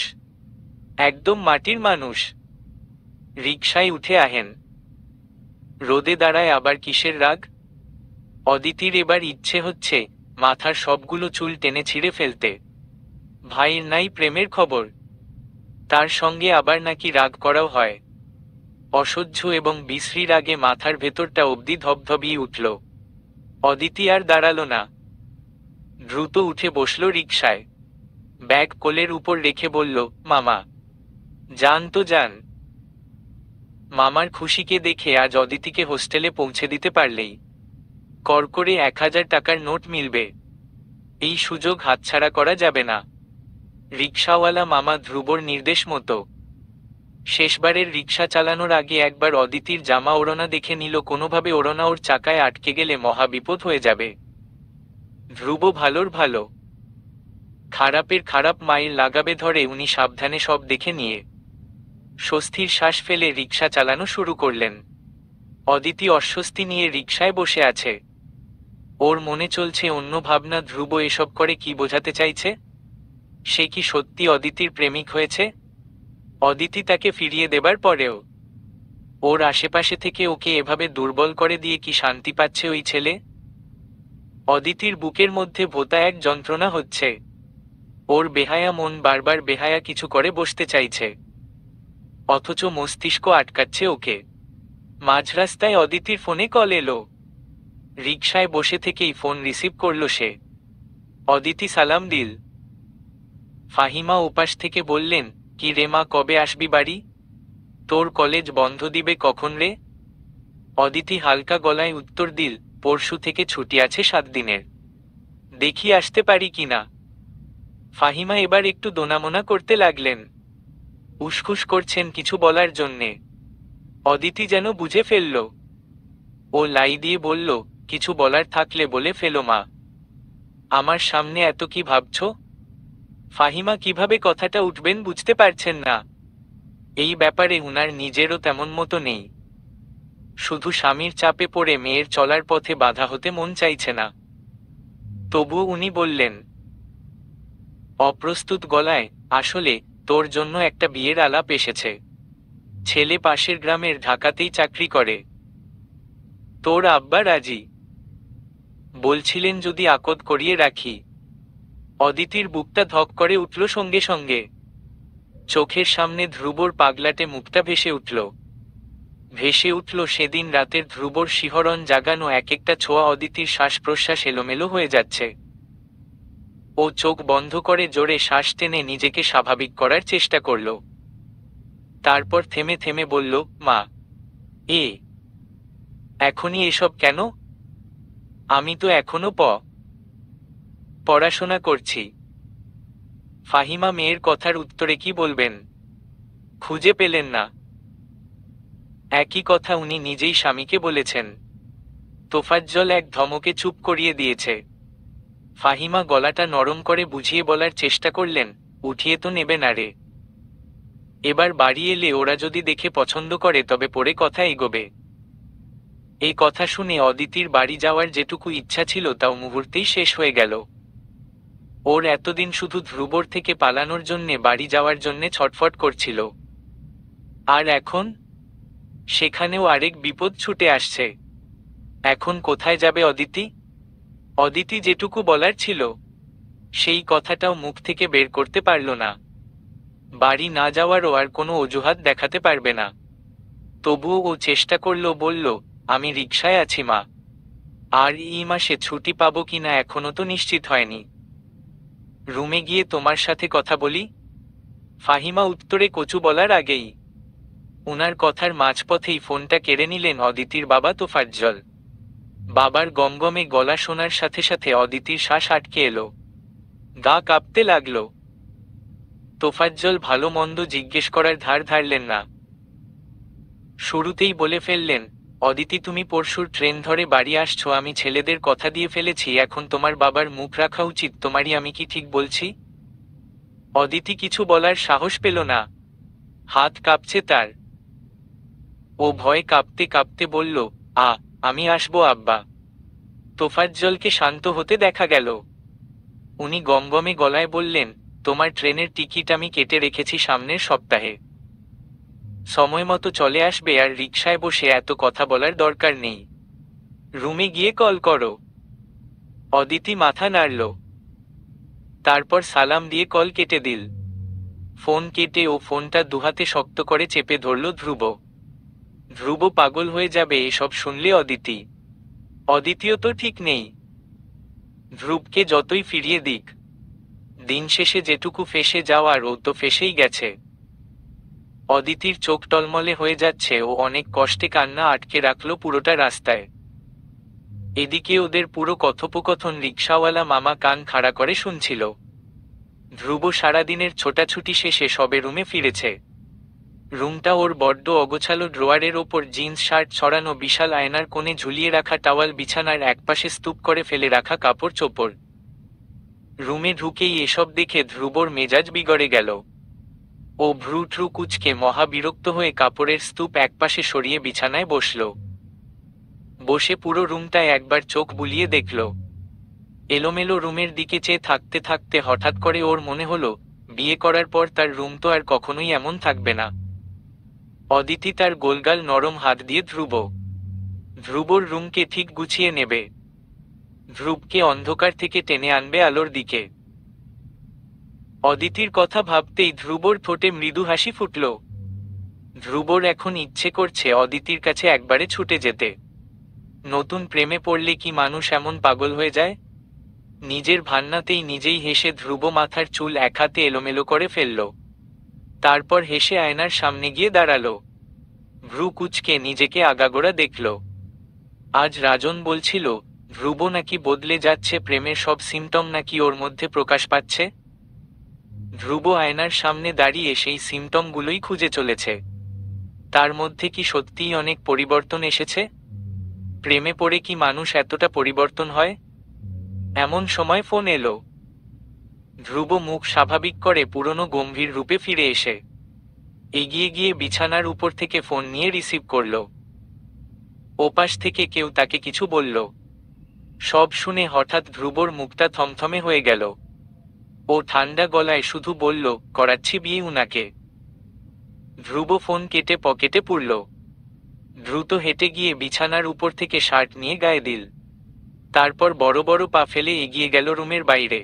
একদম মাটির মানুষ। রিকশায় উঠে আহেন। রোদে দাঁড়ায় আবার কিসের রাগ? অদিতির এবার ইচ্ছে হচ্ছে মাথার সবগুলো চুল টেনে ছিঁড়ে ফেলতে। ভাইয়ের নাই প্রেমের খবর, তার সঙ্গে আবার নাকি রাগ করাও হয়। অসহ্য এবং বিশ্রী রাগে মাথার ভেতরটা অবধি ধবধবিয়ে উঠল। অদিতি আর দাঁড়ালো না, দ্রুত উঠে বসল রিকশায়। ব্যাগ কোলের উপর রেখে বলল, মামা যান তো যান। মামার খুশিকে দেখে আজ অদিতিকে হোস্টেলে পৌঁছে দিতে পারলেই করকরে 1000 টাকার নোট মিলবে। এই সুযোগ হাতছাড়া করা যাবে না। রিকশাওয়ালা মামা ধ্রুবর নির্দেশ মতো শেষবারের রিকশা চালানোর আগে একবার অদিতির জামা ওড়না দেখে নিল। কোনোভাবে ওড়না ওর চাকায় আটকে গেলে মহা বিপদ হয়ে যাবে। ধ্রুব ভালোর ভালো, খারাপের খারাপ মাইল লাগাবে ধরে উনি সাবধানে সব দেখে নিয়ে স্বস্তির শ্বাস ফেলে রিকশা চালানো শুরু করলেন। অদিতি অস্বস্তি নিয়ে রিকশায় বসে আছে। ওর মনে চলছে অন্য ভাবনা। ধ্রুব এসব করে কি বোঝাতে চাইছে? সে কি সত্যি অদিতির প্রেমিক হয়েছে? অদিতি তাকে ফিরিয়ে দেবার পরেও ওর আশেপাশে থেকে ওকে এভাবে দুর্বল করে দিয়ে কি শান্তি পাচ্ছে ওই ছেলে? অদিতির বুকের মধ্যে ভোঁতা এক যন্ত্রণা হচ্ছে। ওর বেহায়া মন বারবার বেহায়া কিছু করে বসতে চাইছে, অথচ মস্তিষ্ক আটকাচ্ছে ওকে। মাঝ রাস্তায় অদিতির ফোনে কল এলো। রিকশায় বসে থেকেই ফোন রিসিভ করল সে। অদিতি সালাম দিল। ফাহিমা ওপাশ থেকে বললেন, কি রে মা, কবে আসবি বাড়ি? তোর কলেজ বন্ধ দিবে কখন রে? অদিতি হালকা গলায় উত্তর দিল, পরশু থেকে ছুটি আছে 7 দিনের, দেখি আসতে পারি কিনা। ফাহিমা এবার একটু দোনামোনা করতে লাগলেন, উসখুস করছেন কিছু বলার জন্যে। অদিতি যেন বুঝে ফেলল। ও লাই দিয়ে বলল, কিছু বলার থাকলে বলে ফেলো মা, আমার সামনে এত কি ভাবছ? ফাহিমা কিভাবে কথাটা উঠবেন বুঝতে পারছেন না। এই ব্যাপারে উনার নিজেরও তেমন মতো নেই। শুধু স্বামীর চাপে পড়ে মেয়ের চলার পথে বাধা হতে মন চাইছে না। তবুও উনি বললেন অপ্রস্তুত গলায়, আসলে তোর জন্য একটা বিয়ের আলাপ এসেছে। ছেলে পাশের গ্রামের ঢাকাতেই চাকরি করে। তোর আব্বা রাজি বলছিলেন যদি আকদ করিয়ে রাখি। অদিতির বুকটা ধক করে উঠল সঙ্গে সঙ্গে। চোখের সামনে ধ্রুবর পাগলাটে মুখটা ভেসে উঠল সেদিন রাতের ধ্রুবর শিহরণ জাগানো এক একটা ছোঁয়া। অদিতির শ্বাস প্রশ্বাস এলোমেলো হয়ে যাচ্ছে। ও চোখ বন্ধ করে জোরে শ্বাস টেনে নিজেকে স্বাভাবিক করার চেষ্টা করল। তারপর থেমে থেমে বলল, মা, এ এখনই এসব কেন? আমি তো এখনো পড়াশোনা করছি। ফাহিমা মেয়ের কথার উত্তরে কি বলবেন? খুঁজে পেলেন না। একই কথা উনি নিজেই স্বামীকে বলেছেন। তোফাজ্জল এক ধমকে চুপ করিয়ে দিয়েছে। ফাহিমা গলাটা নরম করে বুঝিয়ে বলার চেষ্টা করলেন, উঠিয়ে তো নেবে না রে। এবার বাড়ি এলে ওরা যদি দেখে পছন্দ করে তবে পরে কথা এগোবে। এই কথা শুনে অদিতির বাড়ি যাওয়ার যেটুকু ইচ্ছা ছিল তাও মুহূর্তেই শেষ হয়ে গেল। ওর এতদিন শুধু ধ্রুবর থেকে পালানোর জন্যে বাড়ি যাওয়ার জন্যে ছটফট করছিল। আর এখন সেখানেও আরেক বিপদ ছুটে আসছে। এখন কোথায় যাবে অদিতি? অদিতি যেটুকু বলার ছিল সেই কথাটাও মুখ থেকে বের করতে পারল না। বাড়ি না যাওয়ারও আর কোনো অজুহাত দেখাতে পারবে না। তবুও ও চেষ্টা করল, বলল, আমি রিকশায় আছি মা। আর এই মাসে ছুটি পাবো কিনা এখনো তো নিশ্চিত হয়নি। রুমে গিয়ে তোমার সাথে কথা বলি। ফাহিমা উত্তরে কচু বলার আগেই উনার কথার মাঝপথেই ফোনটা কেড়ে নিলেন অদিতির বাবা তোফাজ্জল। বাবার গমগমে গলা শোনার সাথে সাথে অদিতির শ্বাস আটকে এলো, গা কাঁপতে লাগলো। তোফাজ্জল ভালো মন্দ জিজ্ঞেস করার ধার ধারলেন না। শুরুতেই বলে ফেললেন, অদিতি তুমি পরশুর ট্রেন ধরে বাড়ি আসছো, আমি ছেলেদের কথা দিয়ে ফেলেছি, এখন তোমার বাবার মুখ রাখা উচিত তোমারই। আমি কি ঠিক বলছি? অদিতি কিছু বলার সাহস পেল না। হাত কাঁপছে তার। ও ভয়ে কাঁপতে কাঁপতে বলল, আমি আসবো আব্বা। তোফাজ্জলকে শান্ত হতে দেখা গেল। উনি গমগমে গলায় বললেন, তোমার ট্রেনের টিকিট আমি কেটে রেখেছি সামনের সপ্তাহে। সময় মতো চলে আসবে, আর রিকশায় বসে এত কথা বলার দরকার নেই। রুমে গিয়ে কল করো। অদিতি মাথা নাড়ল। তারপর সালাম দিয়ে কল কেটে দিল। ফোন কেটে ও ফোনটা দুহাতে শক্ত করে চেপে ধরল ধ্রুব। ধ্রুব পাগল হয়ে যাবে এসব শুনলে অদিতি। অদিতিও তো ঠিক নেই। ধ্রুবকে যতই ফিরিয়ে দিক, দিন শেষে যেটুকু ফেসে যাওয়ার ও তো ফেসেই গেছে। অদিতির চোখ টলমলে হয়ে যাচ্ছে, ও অনেক কষ্টে কান্না আটকে রাখল পুরোটা রাস্তায়। এদিকে ওদের পুরো কথোপকথন রিকশাওয়ালা মামা কান খাড়া করে শুনছিল। ধ্রুব সারাদিনের ছোটাছুটি শেষে সবে রুমে ফিরেছে। রুমটা ওর বড্ড অগোছালো, ড্রোয়ারের ওপর জিন্স শার্ট ছড়ানো, বিশাল আয়নার কোণে ঝুলিয়ে রাখা টাওয়াল, বিছানার একপাশে স্তূপ করে ফেলে রাখা কাপড় চোপড়। রুমে ঢুকেই এসব দেখে ধ্রুবর মেজাজ বিগড়ে গেল। ও ভ্রু ট্রু কুচকে মহা বিরক্ত হয়ে কাপড়ের স্তূপ একপাশে সরিয়ে বিছানায় বসল। বসে পুরো রুমটায় একবার চোখ বুলিয়ে দেখল। এলোমেলো রুমের দিকে চেয়ে থাকতে থাকতে হঠাৎ করে ওর মনে হলো, বিয়ে করার পর তার রুম তো আর কখনোই এমন থাকবে না। অদিতি তার গোলগাল নরম হাত দিয়ে ধ্রুবর রুমকে ঠিক গুছিয়ে নেবে। ধ্রুবকে অন্ধকার থেকে টেনে আনবে আলোর দিকে। অদিতির কথা ভাবতেই ধ্রুবর ঠোঁটে মৃদু হাসি ফুটল। ধ্রুবর এখন ইচ্ছে করছে অদিতির কাছে একবারে ছুটে যেতে। নতুন প্রেমে পড়লে কি মানুষ এমন পাগল হয়ে যায়? নিজের ভান্নাতেই নিজেই হেসে ধ্রুব মাথার চুল এক হাতে এলোমেলো করে ফেলল। তারপর হেসে আয়নার সামনে গিয়ে দাঁড়ালো। ভ্রু কুচকে নিজেকে আগাগোড়া দেখল। আজ রাজন বলছিল, ধ্রুব নাকি বদলে যাচ্ছে, প্রেমের সব সিমটম নাকি ওর মধ্যে প্রকাশ পাচ্ছে। ধ্রুব আয়নার সামনে দাঁড়িয়ে সেই সিমটমগুলোই খুঁজে চলেছে। তার মধ্যে কি সত্যিই অনেক পরিবর্তন এসেছে? প্রেমে পড়ে কি মানুষ এতটা পরিবর্তন হয়? এমন সময় ফোন এলো। ধ্রুব মুখ স্বাভাবিক করে পুরনো গম্ভীর রূপে ফিরে এসে এগিয়ে গিয়ে বিছানার উপর থেকে ফোন নিয়ে রিসিভ করল। ওপাশ থেকে কেউ তাকে কিছু বলল। সব শুনে হঠাৎ ধ্রুবর মুখটা থমথমে হয়ে গেল। ও ঠান্ডা গলায় শুধু বলল, করাচ্ছি বিয়ে উনাকে। ধ্রুব ফোন কেটে পকেটে পুরল। দ্রুত হেঁটে গিয়ে বিছানার উপর থেকে শার্ট নিয়ে গায়ে দিল। তারপর বড় বড় পা ফেলে এগিয়ে গেল রুমের বাইরে।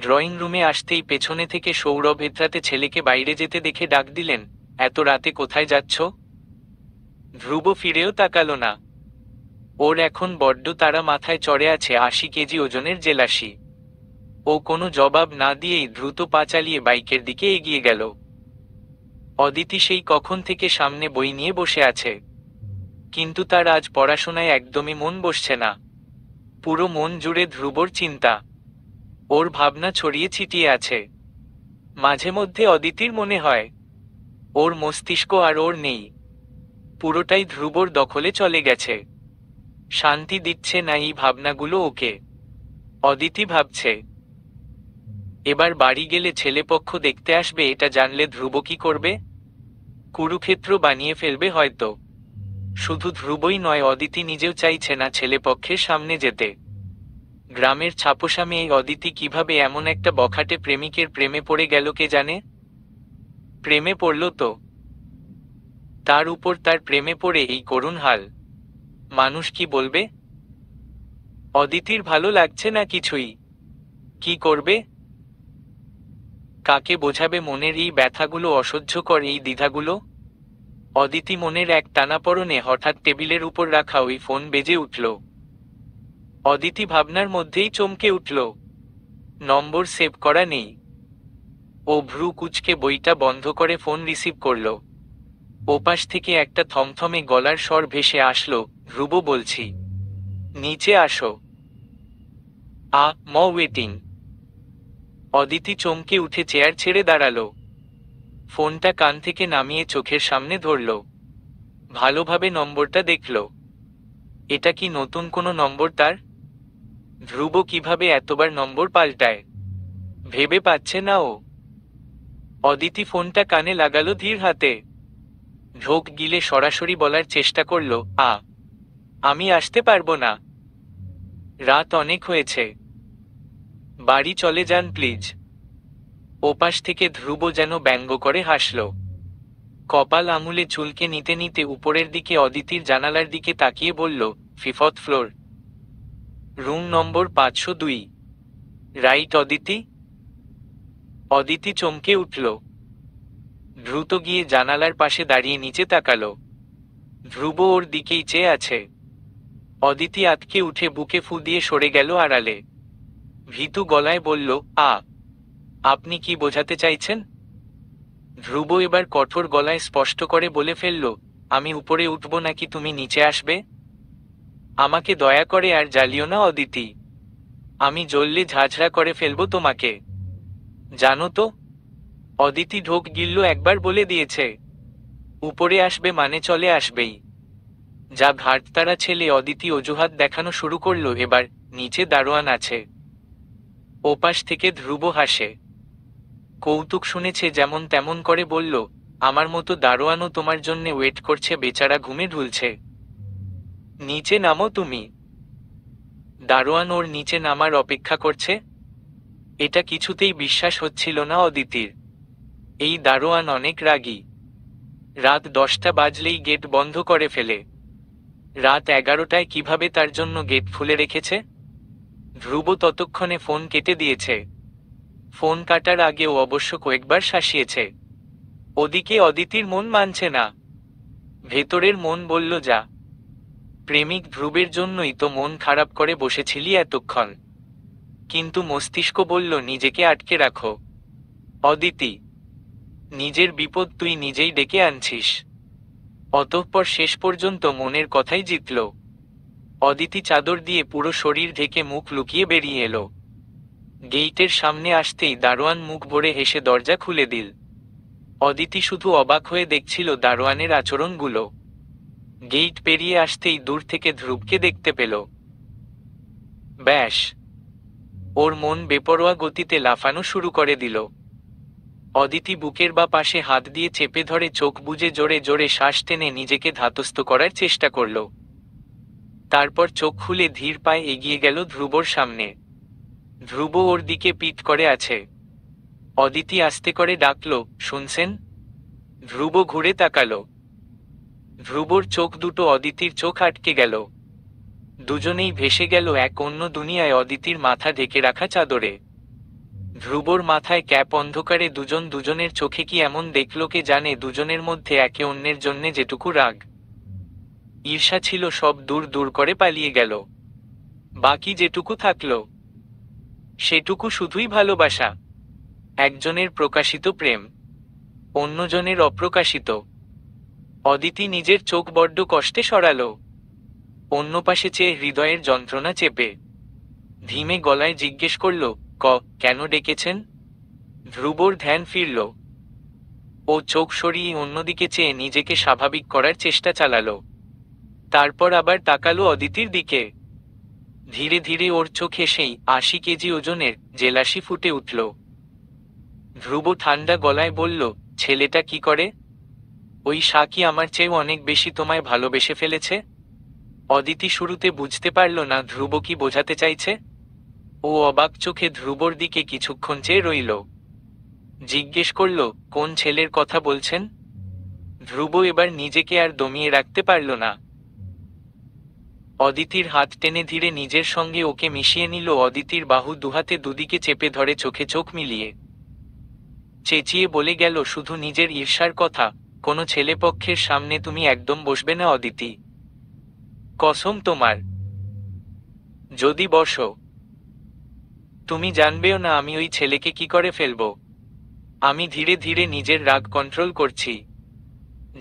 ড্রয়িং রুমে আসতেই পেছনে থেকে সৌরভ হেতরাতে ছেলেকে বাইরে যেতে দেখে ডাক দিলেন, এত রাতে কোথায় যাচ্ছ? ধ্রুব ফিরেও তাকালো না। ওর এখন বড্ড তারা মাথায় চড়ে আছে ৮০ কেজি ওজনের জেলাসি। ও কোনো জবাব না দিয়েই দ্রুত পা চালিয়ে বাইকের দিকে এগিয়ে গেল। অদিতি সেই কখন থেকে সামনে বই নিয়ে বসে আছে, কিন্তু তার আজ পড়াশোনায় একদমই মন বসছে না। পুরো মন জুড়ে ধ্রুবর চিন্তা, ওর ভাবনা ছড়িয়ে ছিটিয়ে আছে। মাঝে মধ্যে অদিতির মনে হয় ওর মস্তিষ্ক আর ওর নেই, পুরোটাই ধ্রুবর দখলে চলে গেছে। শান্তি দিচ্ছে না এই ভাবনাগুলো ওকে। অদিতি ভাবছে, এবার বাড়ি গেলে ছেলেপক্ষ দেখতে আসবে, এটা জানলে ধ্রুব কি করবে? কুরুক্ষেত্র বানিয়ে ফেলবে হয়তো। শুধু ধ্রুবই নয়, অদিতি নিজেও চাইছে না ছেলেপক্ষের সামনে যেতে। গ্রামের ছাপোষা মেয়ে অদিতি কিভাবে এমন একটা বখাটে প্রেমিকের প্রেমে পড়ে গেল কে জানে। প্রেমে পড়ল তো, তার উপর তার প্রেমে পড়ে এই করুণ হাল। মানুষ কি বলবে? অদিতির ভালো লাগছে না কিছুই। কি করবে? কাকে বোঝাবে মনের এই ব্যথাগুলো, অসহ্যকর এই দ্বিধাগুলো? অদিতি মনের এক টানাপড়নে হঠাৎ টেবিলের উপর রাখা ওই ফোন বেজে উঠল। অদিতি ভাবনার মধ্যেই চমকে উঠল। নম্বর সেভ করা নেই। ও ভ্রু কুঁচকে বইটা বন্ধ করে ফোন রিসিভ করল। ওপাশ থেকে একটা থমথমে গলার স্বর ভেসে আসলো, ধ্রুব বলছি, নিচে আসো। ওয়েটিং। অদিতি চমকে উঠে চেয়ার ছেড়ে দাঁড়ালো। ফোনটা কান থেকে নামিয়ে চোখের সামনে ধরল। ভালোভাবে নম্বরটা দেখল। এটা কি নতুন কোনো নম্বর তার? ধ্রুব কিভাবে এতবার নম্বর পাল্টায় ভেবে পাচ্ছে না ও। অদিতি ফোনটা কানে লাগালো ধীর হাতে। ঢোক গিলে সরাসরি বলার চেষ্টা করল, আমি আসতে পারবো না। রাত অনেক হয়েছে, বাড়ি চলে যান প্লিজ। ওপাশ থেকে ধ্রুব যেন ব্যঙ্গ করে হাসল। কপাল আঙুলে চুলকে নিতে নিতে উপরের দিকে অদিতির জানালার দিকে তাকিয়ে বলল, fifth floor, room number 502। Right Aditi? Aditi চমকে উঠল। দ্রুত গিয়ে জানালার পাশে দাঁড়িয়ে নিচে তাকালো। ধ্রুব ওর দিকেই চেয়ে আছে। অদিতি আতকে উঠে বুকে ফু দিয়ে সরে গেল আড়ালে। ভীতু গলায় বলল, আপনি কি বোঝাতে চাইছেন? ধ্রুব এবার কঠোর গলায় স্পষ্ট করে বলে ফেলল, আমি উপরে উঠব নাকি তুমি নিচে আসবে? আমাকে দয়া করে আর জ্বালিও না অদিতি, আমি জ্বললে ঝাঁঝরা করে ফেলবো তোমাকে, জানো তো। অদিতি ঢোক গিলল একবার বলে দিয়েছে, উপরে আসবে মানে চলে আসবেই। যা ঘাটতারা ছেলে। অদিতি অজুহাত দেখানো শুরু করল, এবার নিচে দারোয়ান আছে। ওপাশ থেকে ধ্রুব হাসে। কৌতুক শুনেছে যেমন তেমন করে বলল, আমার মতো দারোয়ানও তোমার জন্যে ওয়েট করছে, বেচারা ঘুমে ঢুলছে। নিচে নামো তুমি। দারোয়ান ওর নিচে নামার অপেক্ষা করছে? এটা কিছুতেই বিশ্বাস হচ্ছিল না অদিতির। এই দারোয়ান অনেক রাগী। রাত 10টা বাজলেই গেট বন্ধ করে ফেলে। রাত 11টায় কিভাবে তার জন্য গেট খুলে রেখেছে? ধ্রুব ততক্ষণে ফোন কেটে দিয়েছে। ফোন কাটার আগেও অবশ্য কয়েকবার শাসিয়েছে। ওদিকে অদিতির মন মানছে না। ভেতরের মন বলল, যা, প্রেমিক ধ্রুবের জন্যই তো মন খারাপ করে বসেছিলি এতক্ষণ। কিন্তু মস্তিষ্ক বলল, নিজেকে আটকে রাখো অদিতি, নিজের বিপদ তুই নিজেই ডেকে আনছিস। অতঃপর শেষ পর্যন্ত মনের কথাই জিতল। অদিতি চাদর দিয়ে পুরো শরীর ঢেকে মুখ লুকিয়ে বেরিয়ে এলো। গেইটের সামনে আসতেই দারোয়ান মুখ ভরে হেসে দরজা খুলে দিল। অদিতি শুধু অবাক হয়ে দেখছিল দারোয়ানের আচরণগুলো। গেইট পেরিয়ে আসতেই দূর থেকে ধ্রুবকে দেখতে পেল। ব্যাস, ওর মন বেপরোয়া গতিতে লাফানো শুরু করে দিল। অদিতি বুকের বা পাশে হাত দিয়ে চেপে ধরে চোখ বুজে জোরে জোরে শ্বাস টেনে নিজেকে ধাতস্থ করার চেষ্টা করল। তারপর চোখ খুলে ধীর পায়ে এগিয়ে গেল ধ্রুবর সামনে। ধ্রুব ওর দিকে পিঠ করে আছে। অদিতি আস্তে করে ডাকল, শুনছেন? ধ্রুব ঘুরে তাকালো। ধ্রুবর চোখ দুটো অদিতির চোখ আটকে গেল। দুজনেই ভেসে গেল এক অন্য দুনিয়ায়, অদিতির মাথা ঢেকে রাখা চাদরে। ধ্রুবর মাথায় ক্যাপ। অন্ধকারে দুজন দুজনের চোখে কি এমন দেখল কে জানে। দুজনের মধ্যে একে অন্যের জন্যে যেটুকু রাগ, ঈর্ষা ছিল সব দূর দূর করে পালিয়ে গেল। বাকি যেটুকু থাকল সেটুকু শুধুই ভালোবাসা, একজনের প্রকাশিত প্রেম। অন্যজনের অপ্রকাশিত। অদিতি নিজের চোখ বড্ড কষ্টে সরালো। অন্য পাশে চেয়ে হৃদয়ের যন্ত্রণা চেপে ধীমে গলায় জিজ্ঞেস করল, কেন ডেকেছেন? ধ্রুবর ধ্যান ফিরল। ও চোখ সরিয়ে অন্যদিকে চেয়ে নিজেকে স্বাভাবিক করার চেষ্টা চালালো। তারপর আবার তাকালো অদিতির দিকে। ধীরে ধীরে ওর চোখে সেই ৮০ কেজি ওজনের জেলাসি ফুটে উঠল। ধ্রুব ঠান্ডা গলায় বলল, ছেলেটা কি করে? ওই সাকি আমার চেয়েও অনেক বেশি তোমায় ভালোবেসে ফেলেছে? অদিতি শুরুতে বুঝতে পারল না ধ্রুব কি বোঝাতে চাইছে। ও অবাক চোখে ধ্রুবর দিকে কিছুক্ষণ চেয়ে রইল। জিজ্ঞেস করল, কোন ছেলের কথা বলছেন? ধ্রুব এবার নিজেকে আর দমিয়ে রাখতে পারল না। অদিতির হাত টেনে ধীরে নিজের সঙ্গে ওকে মিশিয়ে নিল। অদিতির বাহু দুহাতে দুদিকে চেপে ধরে চোখে চোখ মিলিয়ে চেঁচিয়ে বলে গেল, শুধু নিজের ঈর্ষার কথা, কোনো ছেলেপক্ষের সামনে তুমি একদম বসবে না অদিতি। কসম তোমার। যদি বসো, তুমি জানবেও না আমি ওই ছেলেকে কি করে ফেলব। আমি ধীরে ধীরে নিজের রাগ কন্ট্রোল করছি।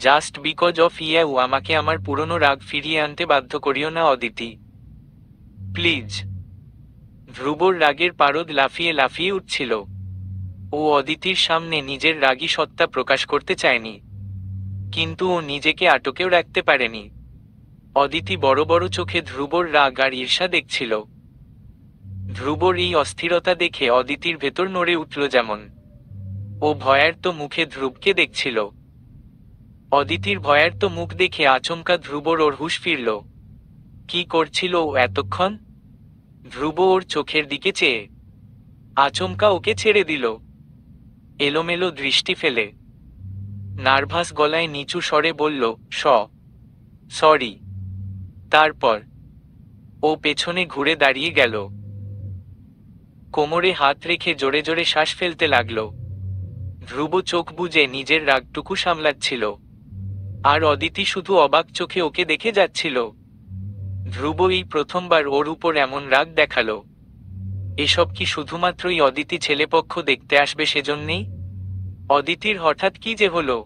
জাস্ট বিকজ অফ ইউ আমাকে আমার পুরনো রাগ ফিরিয়ে আনতে বাধ্য করিও না অদিতি, প্লিজ। ধ্রুবর রাগের পারদ লাফিয়ে লাফিয়ে উঠছিল। ও অদিতির সামনে নিজের রাগী সত্তা প্রকাশ করতে চায়নি, কিন্তু ও নিজেকে আটকেও রাখতে পারেনি। অদিতি বড় বড় চোখে ধ্রুবর রাগ আর ঈর্ষা দেখছিল। ধ্রুবর এই অস্থিরতা দেখে অদিতির ভেতর নড়ে উঠল যেমন। ও ভয়ার্ত মুখে ধ্রুবকে দেখছিল। অদিতির ভয়ার্ত মুখ দেখে আচমকা ধ্রুবর ওর হুঁশ ফিরল। কি করছিল ও এতক্ষণ? ধ্রুব ওর চোখের দিকে চেয়ে আচমকা ওকে ছেড়ে দিল, এলোমেলো দৃষ্টি ফেলে। নার্ভাস গলায় নিচু স্বরে বলল, সরি। তারপর ও পেছনে ঘুরে দাঁড়িয়ে গেল। কোমরে হাত রেখে জোরে জোরে শ্বাস ফেলতে লাগল। ধ্রুব চোখ বুজে নিজের রাগটুকু সামলাচ্ছিল, আর অদিতি শুধু অবাক চোখে ওকে দেখে যাচ্ছিল। ধ্রুব এই প্রথমবার ওর উপর এমন রাগ দেখালো। এসব কি শুধুমাত্রই অদিতি ছেলেপক্ষ দেখতে আসবে সেজন্যেই? অদিতির হঠাৎ কি যে হলো?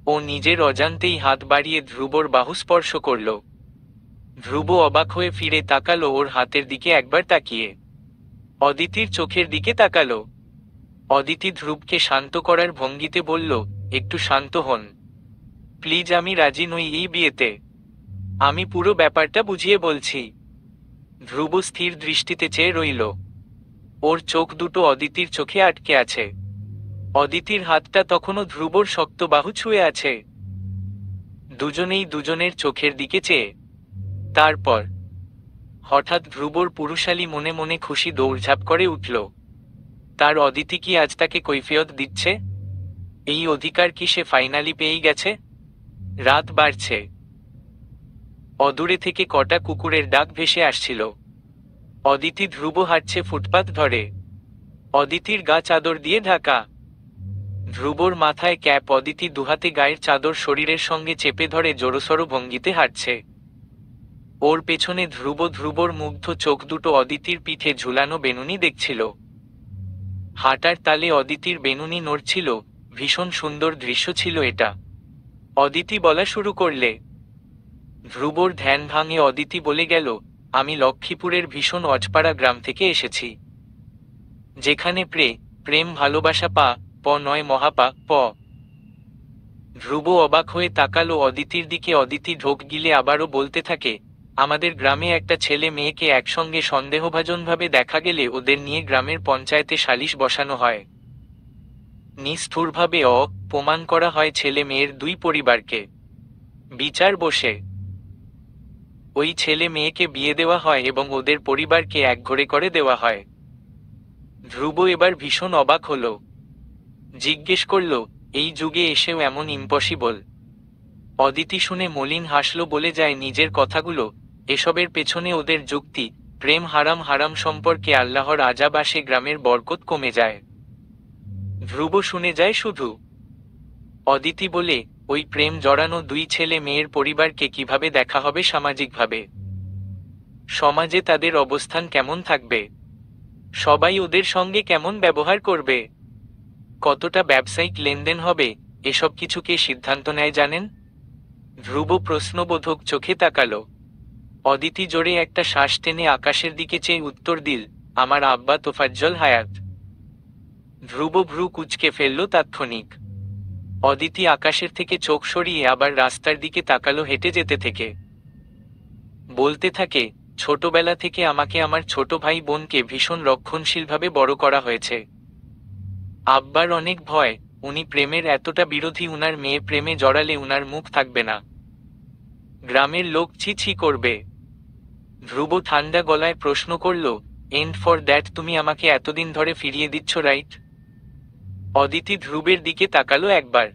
ও নিজের অজান্তেই হাত বাড়িয়ে ধ্রুবর বাহু স্পর্শ করল। ধ্রুব অবাক হয়ে ফিরে তাকালো ওর হাতের দিকে একবার তাকিয়ে অদিতির চোখের দিকে তাকালো। অদিতি ধ্রুবকে শান্ত করার ভঙ্গিতে বলল, একটু শান্ত হন প্লিজ, আমি রাজি নই এই বিয়েতে। আমি পুরো ব্যাপারটা বুঝিয়ে বলছি। ধ্রুব স্থির দৃষ্টিতে চেয়ে রইল। ওর চোখ দুটো অদিতির চোখে আটকে আছে। অদিতির হাতটা তখনও ধ্রুবর শক্ত বাহু ছুঁয়ে আছে। দুজনেই দুজনের চোখের দিকে চেয়ে। তারপর হঠাৎ ধ্রুবর পুরুষালী মনে মনে খুশি দৌড়ঝাঁপ করে উঠল। তার অদিতি কি আজ তাকে কৈফিয়ত দিচ্ছে? এই অধিকার কি সে ফাইনালি পেয়েই গেছে? রাত বাড়ছে। অদূরে থেকে কটা কুকুরের ডাক ভেসে আসছিল। অদিতি ধ্রুব হাঁটছে ফুটপাত ধরে। অদিতির গা চাদর দিয়ে ঢাকা। ধ্রুবর মাথায় ক্যাপ। অদিতি দুহাতে গায়ের চাদর শরীরের সঙ্গে চেপে ধরে জোরসড় ভঙ্গিতে হাঁটছে। ওর পেছনে ধ্রুবর মুগ্ধ চোখ দুটো অদিতির পিঠে ঝুলানো বেনুনি দেখছিল। হাঁটার তালে অদিতির বেনুনি নড়ছিল। ভীষণ সুন্দর দৃশ্য ছিল এটা। অদিতি বলা শুরু করলে। ধ্রুবর ধ্যান ভাঙে। অদিতি বলে গেল, আমি লক্ষ্মীপুরের ভীষণ অজপাড়া গ্রাম থেকে এসেছি, যেখানে প্রেম ভালোবাসা নয় মহাপা প। ধ্রুব অবাক হয়ে তাকালো অদিতির দিকে। অদিতি ঢোক গিলে আবারও বলতে থাকে, আমাদের গ্রামে একটা ছেলে মেয়েকে একসঙ্গে সন্দেহভাজনভাবে দেখা গেলে ওদের নিয়ে গ্রামের পঞ্চায়েতে সালিশ বসানো হয়। নিষ্ঠুরভাবে অপমান করা হয় ছেলে মেয়ের দুই পরিবারকে। বিচার বসে ওই ছেলে মেয়েকে বিয়ে দেওয়া হয় এবং ওদের পরিবারকে একঘরে করে দেওয়া হয়। ধ্রুব এবার ভীষণ অবাক হল। জিজ্ঞেস করল, এই যুগে এসেও এমন ইম্পসিবল? অদিতি শুনে মলিন হাসল। বলে যায় নিজের কথাগুলো, এসবের পেছনে ওদের যুক্তি, প্রেম হারাম সম্পর্কে আল্লাহর আজাব আসে, গ্রামের বরকত কমে যায়। ধ্রুব শুনে যায় শুধু। অদিতি বলে, ওই প্রেম জড়ানো দুই ছেলে মেয়ের পরিবারকে কিভাবে দেখা হবে সামাজিকভাবে? সমাজে তাদের অবস্থান কেমন থাকবে? সবাই ওদের সঙ্গে কেমন ব্যবহার করবে? কতটা ব্যবসায়িক লেনদেন হবে, এসব কিছু কে সিদ্ধান্ত নেয় জানেন? ধ্রুব প্রশ্নবোধক চোখে তাকালো। অদিতি জোরে একটা শ্বাস টেনে আকাশের দিকে চেয়ে উত্তর দিল, আমার আব্বা তোফাজ্জল হায়াত। ধ্রুব ভ্রু কুঁচকে ফেলল তাৎক্ষণিক। অদিতি আকাশের থেকে চোখ সরিয়ে আবার রাস্তার দিকে তাকালো হেঁটে যেতে থেকে। বলতে থাকে, ছোটবেলা থেকে আমাকে আমার ছোট ভাই বোনকে ভীষণ রক্ষণশীলভাবে বড় করা হয়েছে। আব্বার অনেক ভয়, উনি প্রেমের এতটা বিরোধী, উনার মেয়ে প্রেমে জড়ালে উনার মুখ থাকবে না, গ্রামের লোক ছি ছি করবে। ধ্রুব ঠান্ডা গলায় প্রশ্ন করল, এন্ড ফর দ্যাট তুমি আমাকে এতদিন ধরে ফিরিয়ে দিচ্ছ, রাইট? অদিতি ধ্রুবের দিকে তাকালো একবার,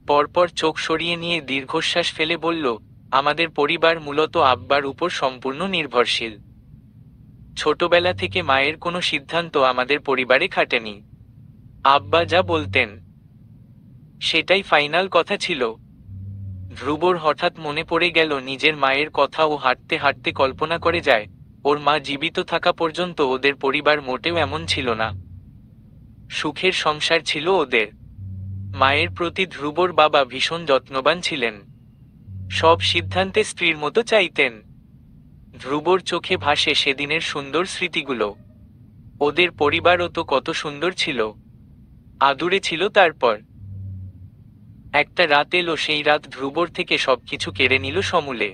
পরপর চোখ সরিয়ে নিয়ে দীর্ঘশ্বাস ফেলে বলল, আমাদের পরিবার মূলত আব্বার উপর সম্পূর্ণ নির্ভরশীল। ছোটবেলা থেকে মায়ের কোনো সিদ্ধান্ত আমাদের পরিবারে খাটেনি। আব্বা যা বলতেন সেটাই ফাইনাল কথা ছিল। ধ্রুবর হঠাৎ মনে পড়ে গেল নিজের মায়ের কথা, ও হাঁটতে হাঁটতে কল্পনা করে যায়, ওর মা জীবিত থাকা পর্যন্ত ওদের পরিবার মোটেও এমন ছিল না। সুখের সংসার ছিল ওদের। মায়ের প্রতি ধ্রুবর বাবা ভীষণ যত্নবান ছিলেন, সব সিদ্ধান্তে স্ত্রীর মতো চাইতেন। ধ্রুবর চোখে ভাসে সেদিনের সুন্দর স্মৃতিগুলো। ওদের পরিবারও তো কত সুন্দর ছিল, আদুরে ছিল। তারপর একটা রাত এলো, সেই রাত ধ্রুবর থেকে সবকিছু কেড়ে নিল সমূলে।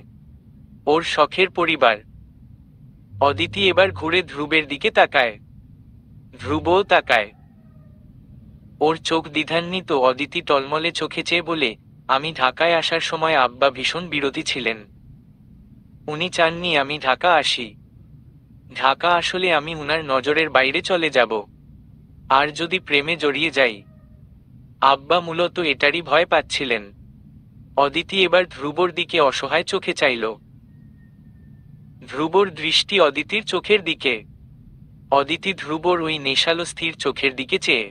ওর শখের পরিবার। অদিতি এবার ঘুরে ধ্রুবের দিকে তাকায়, ধ্রুবও তাকায়। ওর চোখ দ্বিধান্বিত। অদিতি টলমলে চোখে চেয়ে বলে, আমি ঢাকায় আসার সময় আব্বা ভীষণ বিরোধী ছিলেন। উনি চাননি আমি ঢাকা আসি। ঢাকা আসলে আমি উনার নজরের বাইরে চলে যাব, আর যদি প্রেমে জড়িয়ে যাই। আব্বা মূলত এটারই ভয় পাচ্ছিলেন। অদিতি এবার ধ্রুবর দিকে অসহায় চোখে চাইল। ধ্রুবর দৃষ্টি অদিতির চোখের দিকে। অদিতি ধ্রুবর ওই নেশালো স্থির চোখের দিকে চেয়ে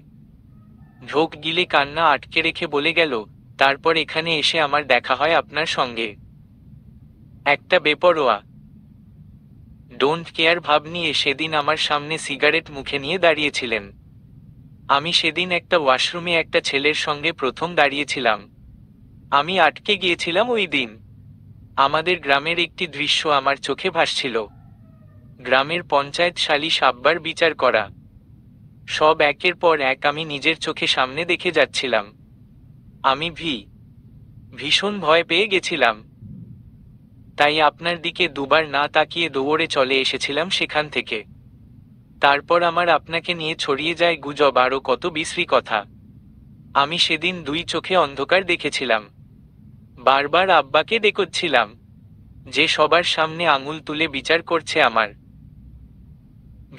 ঢোক গিলে কান্না আটকে রেখে বলে গেল, তারপর এখানে এসে আমার দেখা হয় আপনার সঙ্গে। একটা বেপরোয়া ডোন্ট কেয়ার ভাব নিয়ে সেদিন আমার সামনে সিগারেট মুখে নিয়ে দাঁড়িয়েছিলেন। আমি সেদিন একটা ওয়াশরুমে একটা ছেলের সঙ্গে প্রথম দাঁড়িয়েছিলাম। আমি আটকে গিয়েছিলাম ওই দিন। আমাদের গ্রামের একটি দৃশ্য আমার চোখে ভাসছিল। গ্রামের পঞ্চায়েত সালিশ, আব্বার বিচার করা, সব একের পর এক আমি নিজের চোখে সামনে দেখে যাচ্ছিলাম। আমি ভীষণ ভয় পেয়ে গেছিলাম। তাই আপনার দিকে দুবার না তাকিয়ে দৌড়ে চলে এসেছিলাম সেখান থেকে। তারপর আমার আপনাকে নিয়ে ছড়িয়ে যায় গুজব, আরও কত বিশ্রী কথা। আমি সেদিন দুই চোখে অন্ধকার দেখেছিলাম। বারবার আব্বাকে ডেকেছিলাম, যে সবার সামনে আঙুল তুলে বিচার করছে আমার।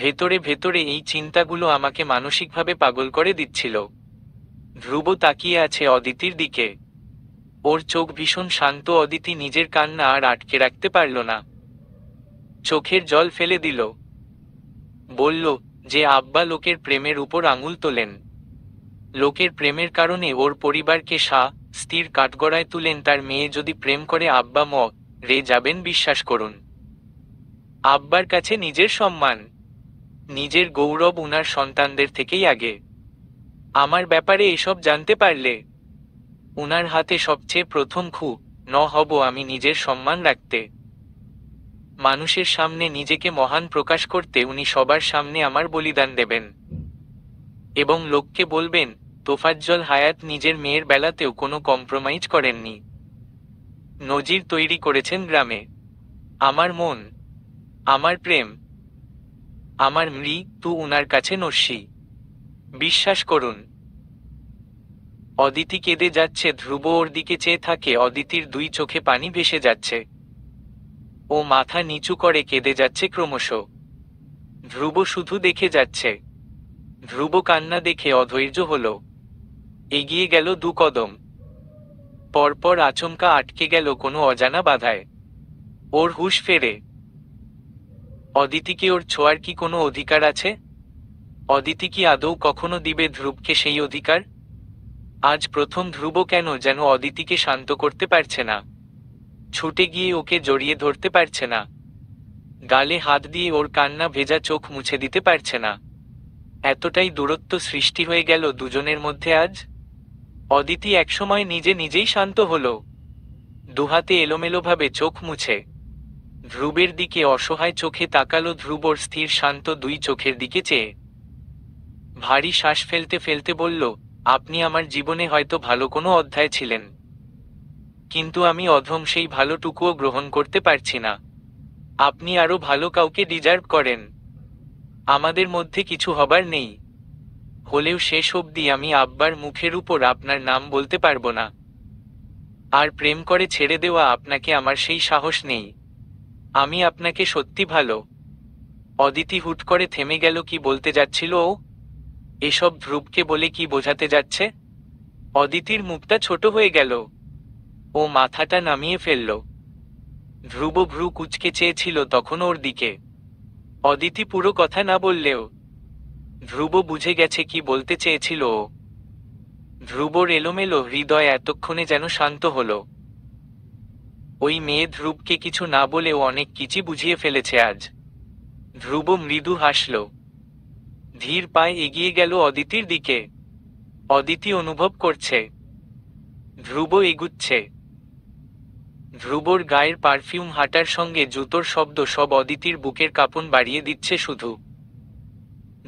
ভেতরে ভেতরে এই চিন্তাগুলো আমাকে মানসিকভাবে পাগল করে দিচ্ছিল। ধ্রুব তাকিয়ে আছে অদিতির দিকে। ওর চোখ ভীষণ শান্ত। অদিতি নিজের কান্না আর আটকে রাখতে পারল না, চোখের জল ফেলে দিল। বলল, যে আব্বা লোকের প্রেমের উপর আঙুল তোলেন, লোকের প্রেমের কারণে ওর পরিবারকে স্থির কাঠগড়ায় তুলেন, তার মেয়ে যদি প্রেম করে আব্বা রে যাবেন। বিশ্বাস করুন, আব্বার কাছে নিজের সম্মান, নিজের গৌরব উনার সন্তানদের থেকেই আগে। আমার ব্যাপারে এসব জানতে পারলে উনার হাতে সবচেয়ে প্রথম হব আমি নিজের সম্মান রাখতে। মানুষের সামনে নিজেকে মহান প্রকাশ করতে উনি সবার সামনে আমার বলিদান দেবেন, এবং লোককে বলবেন, তোফাজ্জল হায়াত নিজের মেয়ের বেলাতেও কোনো কম্প্রোমাইজ করেননি। নজির তৈরি করেছেন গ্রামে। আমার মন, আমার প্রেম, আমার মৃত্যু উনার কাছে নস্যি। বিশ্বাস করুন। অদিতি কেঁদে যাচ্ছে। ধ্রুব ওর দিকে চেয়ে থাকে। অদিতির দুই চোখে পানি ভেসে যাচ্ছে। ও মাথা নিচু করে কেঁদে যাচ্ছে ক্রমশ। ধ্রুব শুধু দেখে যাচ্ছে। ধ্রুব কান্না দেখে অধৈর্য হল, এগিয়ে গেল 2 কদম। পরপর আচমকা আটকে গেল কোনো অজানা বাধায়। ওর হুঁশ ফেরে। অদিতিকে ওর ছোঁয়ার কি কোনো অধিকার আছে? অদিতি কি আদৌ কখনো দিবে ধ্রুবকে সেই অধিকার? আজ প্রথম ধ্রুব কেন যেন অদিতিকে শান্ত করতে পারছে না, ছুটে গিয়ে ওকে জড়িয়ে ধরতে পারছে না, গালে হাত দিয়ে ওর কান্না ভেজা চোখ মুছে দিতে পারছে না। এতটাই দূরত্ব সৃষ্টি হয়ে গেল দুজনের মধ্যে আজ। অদিতি একসময় নিজে নিজেই শান্ত হলো, দুহাতে এলোমেলোভাবে চোখ মুছে ধ্রুবের দিকে অসহায় চোখে তাকালো। ধ্রুবর স্থির শান্ত দুই চোখের দিকে চেয়ে ভারী শ্বাস ফেলতে ফেলতে বলল, আপনি আমার জীবনে হয়তো ভালো কোনো অধ্যায় ছিলেন, কিন্তু আমি অধম সেই ভালোটুকুও গ্রহণ করতে পারছি না। আপনি আরো ভালো কাউকে ডিজার্ভ করেন। আমাদের মধ্যে কিছু হবার নেই, হলেও শেষ অবধি আমি আব্বার মুখের উপর আপনার নাম বলতে পারবো না। আর প্রেম করে ছেড়ে দেওয়া আপনাকে আমার সেই সাহস নেই। আমি আপনাকে সত্যি ভালো। অদিতি হুট করে থেমে গেল। কি বলতে যাচ্ছিল ও? এসব ধ্রুবকে বলে কি বোঝাতে যাচ্ছে? অদিতির মুখটা ছোট হয়ে গেল, ও মাথাটা নামিয়ে ফেলল। ধ্রুব ভ্রু কুঁচকে চেয়েছিল তখন ওর দিকে। অদিতি পুরো কথা না বললেও ধ্রুব বুঝে গেছে কি বলতে চেয়েছিল ও। ধ্রুবর এলোমেলো হৃদয় এতক্ষণে যেন শান্ত হলো। ওই মেয়ে ধ্রুবকে কিছু না বলেও অনেক কিছু বুঝিয়ে ফেলেছে আজ। ধ্রুব মৃদু হাসল, ধীর পায়ে এগিয়ে গেল অদিতির দিকে। অদিতি অনুভব করছে ধ্রুব এগুচ্ছে। ধ্রুবর গায়ের পারফিউম, হাঁটার সঙ্গে জুতোর শব্দ সব অদিতির বুকের কাঁপন বাড়িয়ে দিচ্ছে শুধু।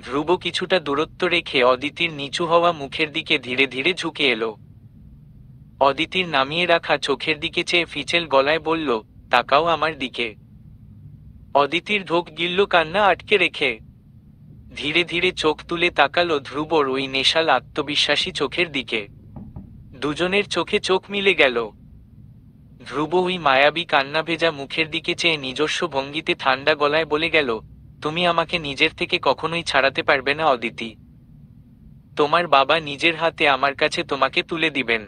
ধ্রুব কিছুটা দূরত্ব রেখে অদিতির নিচু হওয়া মুখের দিকে ধীরে ধীরে ঝুঁকে এলো। অদিতির নামিয়ে রাখা চোখের দিকে চেয়ে ফিচেল গলায় বলল, তাকাও আমার দিকে। অদিতির ঢোক গিলল কান্না আটকে রেখে। ধীরে ধীরে চোখ তুলে তাকালো ধ্রুবর ওই নেশাল আত্মবিশ্বাসী চোখের দিকে। দুজনের চোখে চোখ মিলে গেল। ধ্রুব ওই মায়াবী কান্না ভেজা মুখের দিকে চেয়ে নিজস্ব ভঙ্গিতে ঠান্ডা গলায় বলে গেল, তুমি আমাকে নিজের থেকে কখনোই ছাড়াতে পারবে না অদিতি। তোমার বাবা নিজের হাতে আমার কাছে তোমাকে তুলে দিবেন।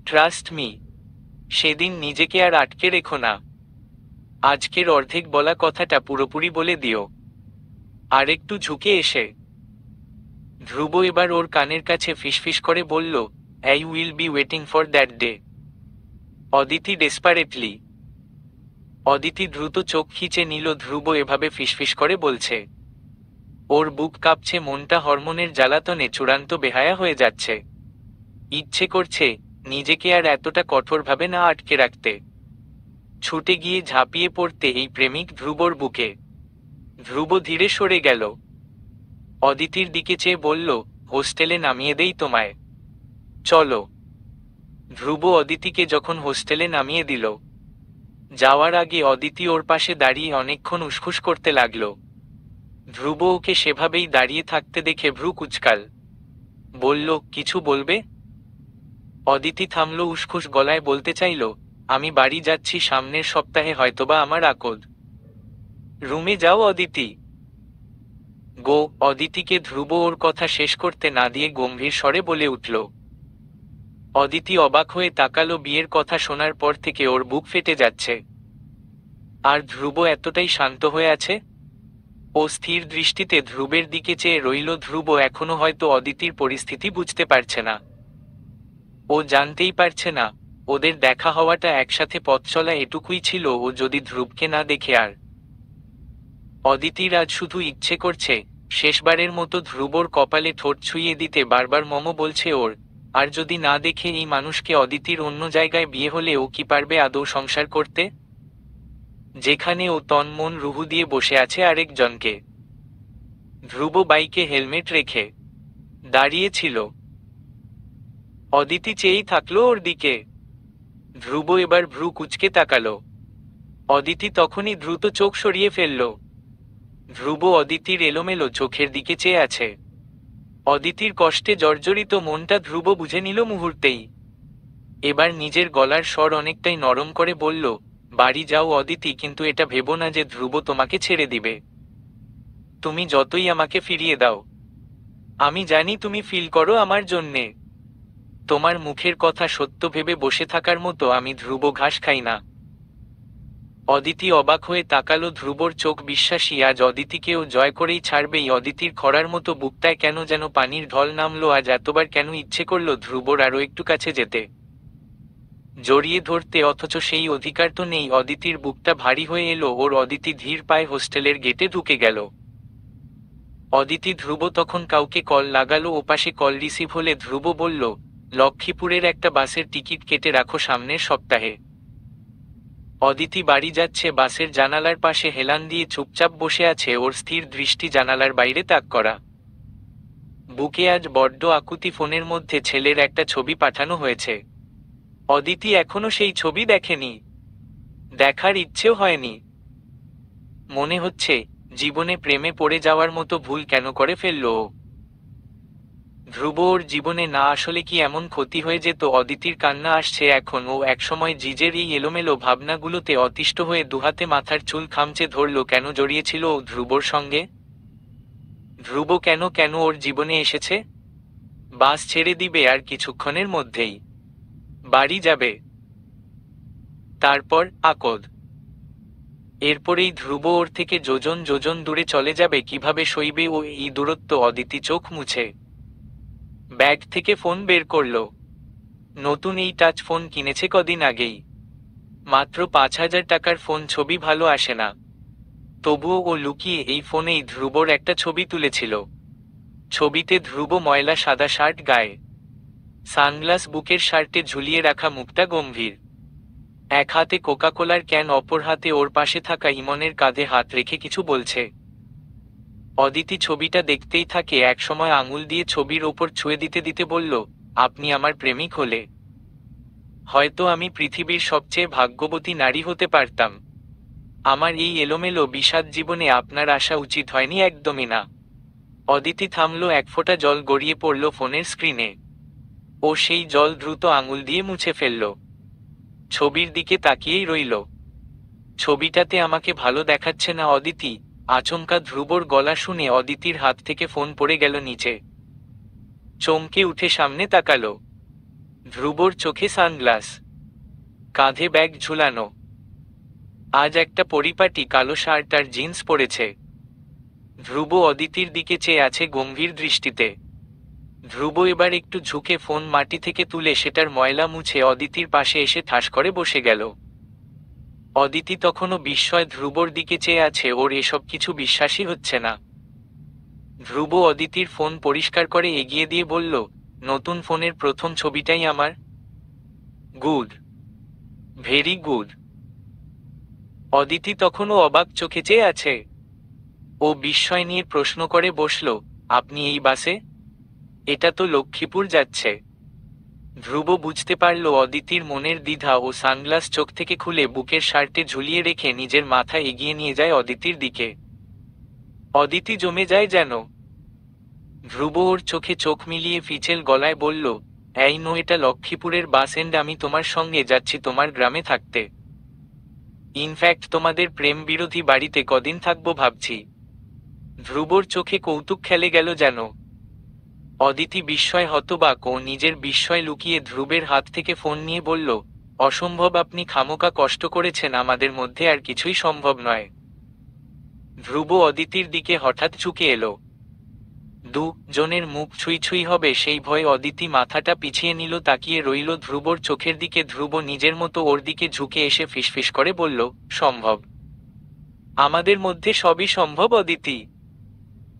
Trust me. সেদিন নিজেকে আর আটকে রেখো না। আজকের অর্ধেক বলা কথাটা পুরোপুরি বলে দিও। আর একটু ঝুঁকে এসে ধ্রুব এবার ওর কানের কাছে ফিসফিস করে বলল, I will be waiting for that day. Aditi desperately. Aditi দ্রুত চোখ খিচে নিল। ধ্রুব এভাবে ফিসফিস করে বলছে, ওর বুক কাঁপছে, মনটা হরমোনের জ্বালাতনে চূড়ান্ত বেহায়া হয়ে যাচ্ছে। ইচ্ছে করছে নিজেকে আর এতটা কঠোরভাবে না আটকে রাখতে, ছুটে গিয়ে ঝাঁপিয়ে পড়তে এই প্রেমিক ধ্রুবর বুকে। ধ্রুব ধীরে সরে গেল। অদিতির দিকে চেয়ে বলল, হোস্টেলে নামিয়ে দেই তোমায়, চলো। ধ্রুব অদিতিকে যখন হোস্টেলে নামিয়ে দিল, যাওয়ার আগে অদিতি ওর পাশে দাঁড়িয়ে অনেকক্ষণ উসখুস করতে লাগলো। ধ্রুব ওকে সেভাবেই দাঁড়িয়ে থাকতে দেখে ভ্রু কুঁচকাল। বলল, কিছু বলবে? অদিতি থামল, উসখুস গলায় বলতে চাইল, আমি বাড়ি যাচ্ছি সামনের সপ্তাহে, হয়তোবা আমার আকদ। রুমে যাও অদিতি। গো। অদিতিকে ধ্রুব ওর কথা শেষ করতে না দিয়ে গম্ভীর স্বরে বলে উঠল। অদিতি অবাক হয়ে তাকালো। বিয়ের কথা শোনার পর থেকে ওর বুক ফেটে যাচ্ছে। আর ধ্রুব এতটাই শান্ত হয়ে আছে। ও স্থির দৃষ্টিতে ধ্রুবের দিকে চেয়ে রইল। ধ্রুব এখনো হয়তো অদিতির পরিস্থিতি বুঝতে পারছে না। ও জানতেই পারছে না ওদের দেখা হওয়াটা, একসাথে পথ চলা এটুকুই ছিল। ও যদি ধ্রুবকে না দেখে আর অদিতির আজ শুধু ইচ্ছে করছে শেষবারের মতো ধ্রুবর কপালে ঠোঁট ছুঁয়ে দিতে। বারবার মম বলছে ওর, আর যদি না দেখে এই মানুষকে, অদিতির অন্য জায়গায় বিয়ে হলে ও কি পারবে আদৌ সংসার করতে, যেখানে ও তন মন রুহু দিয়ে বসে আছে আরেকজনকে। ধ্রুব বাইকে হেলমেট রেখে দাঁড়িয়েছিল। অদিতি চেয়েই থাকলো ওর দিকে। ধ্রুব এবার ভ্রু কুঁচকে তাকালো। অদিতি তখনই দ্রুত চোখ সরিয়ে ফেলল। ধ্রুব অদিতির এলোমেলো চোখের দিকে চেয়ে আছে। অদিতির কষ্টে জর্জরিত মনটা ধ্রুব বুঝে নিল মুহূর্তেই। এবার নিজের গলার স্বর অনেকটাই নরম করে বলল, বাড়ি যাও অদিতি, কিন্তু এটা ভেবো না যে ধ্রুব তোমাকে ছেড়ে দিবে। তুমি যতই আমাকে ফিরিয়ে দাও, আমি জানি তুমি ফিল করো আমার জন্যে। তোমার মুখের কথা সত্য ভেবে বসে থাকার মতো আমি ধ্রুব ঘাস খাই না। অদিতি অবাক হয়ে তাকালো। ধ্রুবর চোখ বিশ্বাসী, আজ অদিতিকেও জয় করেই ছাড়বেই। অদিতির খরার মতো বুকটায় কেন যেন পানির ঢল নামলো। আজ এতবার কেন ইচ্ছে করলো ধ্রুবর আরো একটু কাছে যেতে, জড়িয়ে ধরতে, অথচ সেই অধিকার তো নেই। অদিতির বুকটা ভারী হয়ে এলো ওর। অদিতি ধীর পায়ে হোস্টেলের গেটে ঢুকে গেল। অদিতি ধ্রুব তখন কাউকে কল লাগালো, ওপাশে কল রিসিভ হলে ধ্রুব বলল, লক্ষ্মীপুরের একটা বাসের টিকিট কেটে রাখো সামনের সপ্তাহে। অদিতি বাড়ি যাচ্ছে, বাসের জানালার পাশে হেলান দিয়ে চুপচাপ বসে আছে, ওর স্থির দৃষ্টি জানালার বাইরে তাক করা। বুকে আজ বড্ড আকুতি। ফোনের মধ্যে ছেলের একটা ছবি পাঠানো হয়েছে। অদিতি এখনো সেই ছবি দেখেনি, দেখার ইচ্ছেও হয়নি। মনে হচ্ছে জীবনে প্রেমে পড়ে যাওয়ার মতো ভুল কেন করে ফেলল ও। ধ্রুব ওর জীবনে না আসলে কি এমন ক্ষতি হয়ে যেত? অদিতির কান্না আসছে এখন। ও একসময় জিজের এই এলোমেলো ভাবনাগুলোতে অতিষ্ঠ হয়ে দুহাতে মাথার চুল খামচে ধরল। কেন জড়িয়েছিল ও ধ্রুবর সঙ্গে? ধ্রুব কেন কেন ওর জীবনে এসেছে? বাস ছেড়ে দিবে আর কিছুক্ষণের মধ্যেই বাড়ি যাবে, তারপর আকদ। এরপরেই ধ্রুব ওর থেকে যোজন যোজন দূরে চলে যাবে। কিভাবে সইবে ও এই দূরত্ব? অদিতি চোখ মুছে ব্যাগ থেকে ফোন বের করল। নতুন এই টাচ ফোন কিনেছে কদিন আগেই, মাত্র 5,000 টাকার ফোন। ছবি ভালো আসে না, তবুও ও লুকিয়ে এই ফোনেই ধ্রুবর একটা ছবি তুলেছিল। ছবিতে ধ্রুব ময়লা সাদা শার্ট গায়ে, সানগ্লাস, বুকের শার্টে ঝুলিয়ে রাখা মুখটা গম্ভীর। এক হাতে কোকাকোলার ক্যান, অপর হাতে ওর পাশে থাকা ইমনের কাঁধে হাত রেখে কিছু বলছে। অদিতি ছবিটা দেখতেই থাকে, একসময় আঙুল দিয়ে ছবির ওপর ছুঁয়ে দিতে দিতে বলল, আপনি আমার প্রেমিক হলে হয়তো আমি পৃথিবীর সবচেয়ে ভাগ্যবতী নারী হতে পারতাম। আমার এই এলোমেলো বিষাদ জীবনে আপনার আসা উচিত হয়নি, একদমই না। অদিতি থামল, এক ফোঁটা জল গড়িয়ে পড়ল ফোনের স্ক্রিনে। ও সেই জল দ্রুত আঙুল দিয়ে মুছে ফেলল, ছবির দিকে তাকিয়েই রইল। ছবিটাতে আমাকে ভালো দেখাচ্ছে না অদিতি। আচমকা ধ্রুবর গলা শুনে অদিতির হাত থেকে ফোন পড়ে গেল নিচে। চমকে উঠে সামনে তাকালো। ধ্রুবর চোখে সানগ্লাস, কাঁধে ব্যাগ ঝুলানো। আজ একটা পরিপাটি কালো শার্ট আর জিন্স পরেছে। ধ্রুব অদিতির দিকে চেয়ে আছে গম্ভীর দৃষ্টিতে। ধ্রুব এবার একটু ঝুঁকে ফোন মাটি থেকে তুলে সেটার ময়লা মুছে অদিতির পাশে এসে ঠাস করে বসে গেল। অদিতি তখনও বিস্ময় ধ্রুবর দিকে চেয়ে আছে। ওর এসব কিছু বিশ্বাসই হচ্ছে না। ধ্রুব অদিতির ফোন পরিষ্কার করে এগিয়ে দিয়ে বলল, নতুন ফোনের প্রথম ছবিটাই আমার? Good, very good. অদিতি তখনও অবাক চোখে চেয়ে আছে। ও বিস্ময় নিয়ে প্রশ্ন করে বসল, আপনি এই বাসে? এটা তো লক্ষ্মীপুর যাচ্ছে। ধ্রুব বুঝতে পারল অদিতির মনের দ্বিধা। ও সানগ্লাস চোখ থেকে খুলে বুকের শার্টে ঝুলিয়ে রেখে নিজের মাথা এগিয়ে নিয়ে যায় অদিতির দিকে। অদিতি জমে যায় যেন। ধ্রুব ওর চোখে চোখ মিলিয়ে ফিচেল গলায় বলল, এই নো, এটা লক্ষ্মীপুরের বাস এন্ড আমি তোমার সঙ্গে যাচ্ছি তোমার গ্রামে থাকতে। ইনফ্যাক্ট তোমাদের প্রেম বিরোধী বাড়িতে কদিন থাকবো ভাবছি। ধ্রুবর চোখে কৌতুক খেলে গেল যেন। অদিতি বিস্ময় হতবাক। ও নিজের বিস্ময় লুকিয়ে ধ্রুবের হাত থেকে ফোন নিয়ে বলল, অসম্ভব, আপনি খামোকা কষ্ট করেছেন, আমাদের মধ্যে আর কিছুই সম্ভব নয়। ধ্রুব অদিতির দিকে হঠাৎ ঝুঁকে এলো। জনের মুখ ছুঁই ছুঁই হবে সেই ভয়ে অদিতি মাথাটা পিছিয়ে নিল, তাকিয়ে রইল ধ্রুবর চোখের দিকে। ধ্রুব নিজের মতো ওর দিকে ঝুঁকে এসে ফিসফিস করে বলল, সম্ভব, আমাদের মধ্যে সবই সম্ভব অদিতি।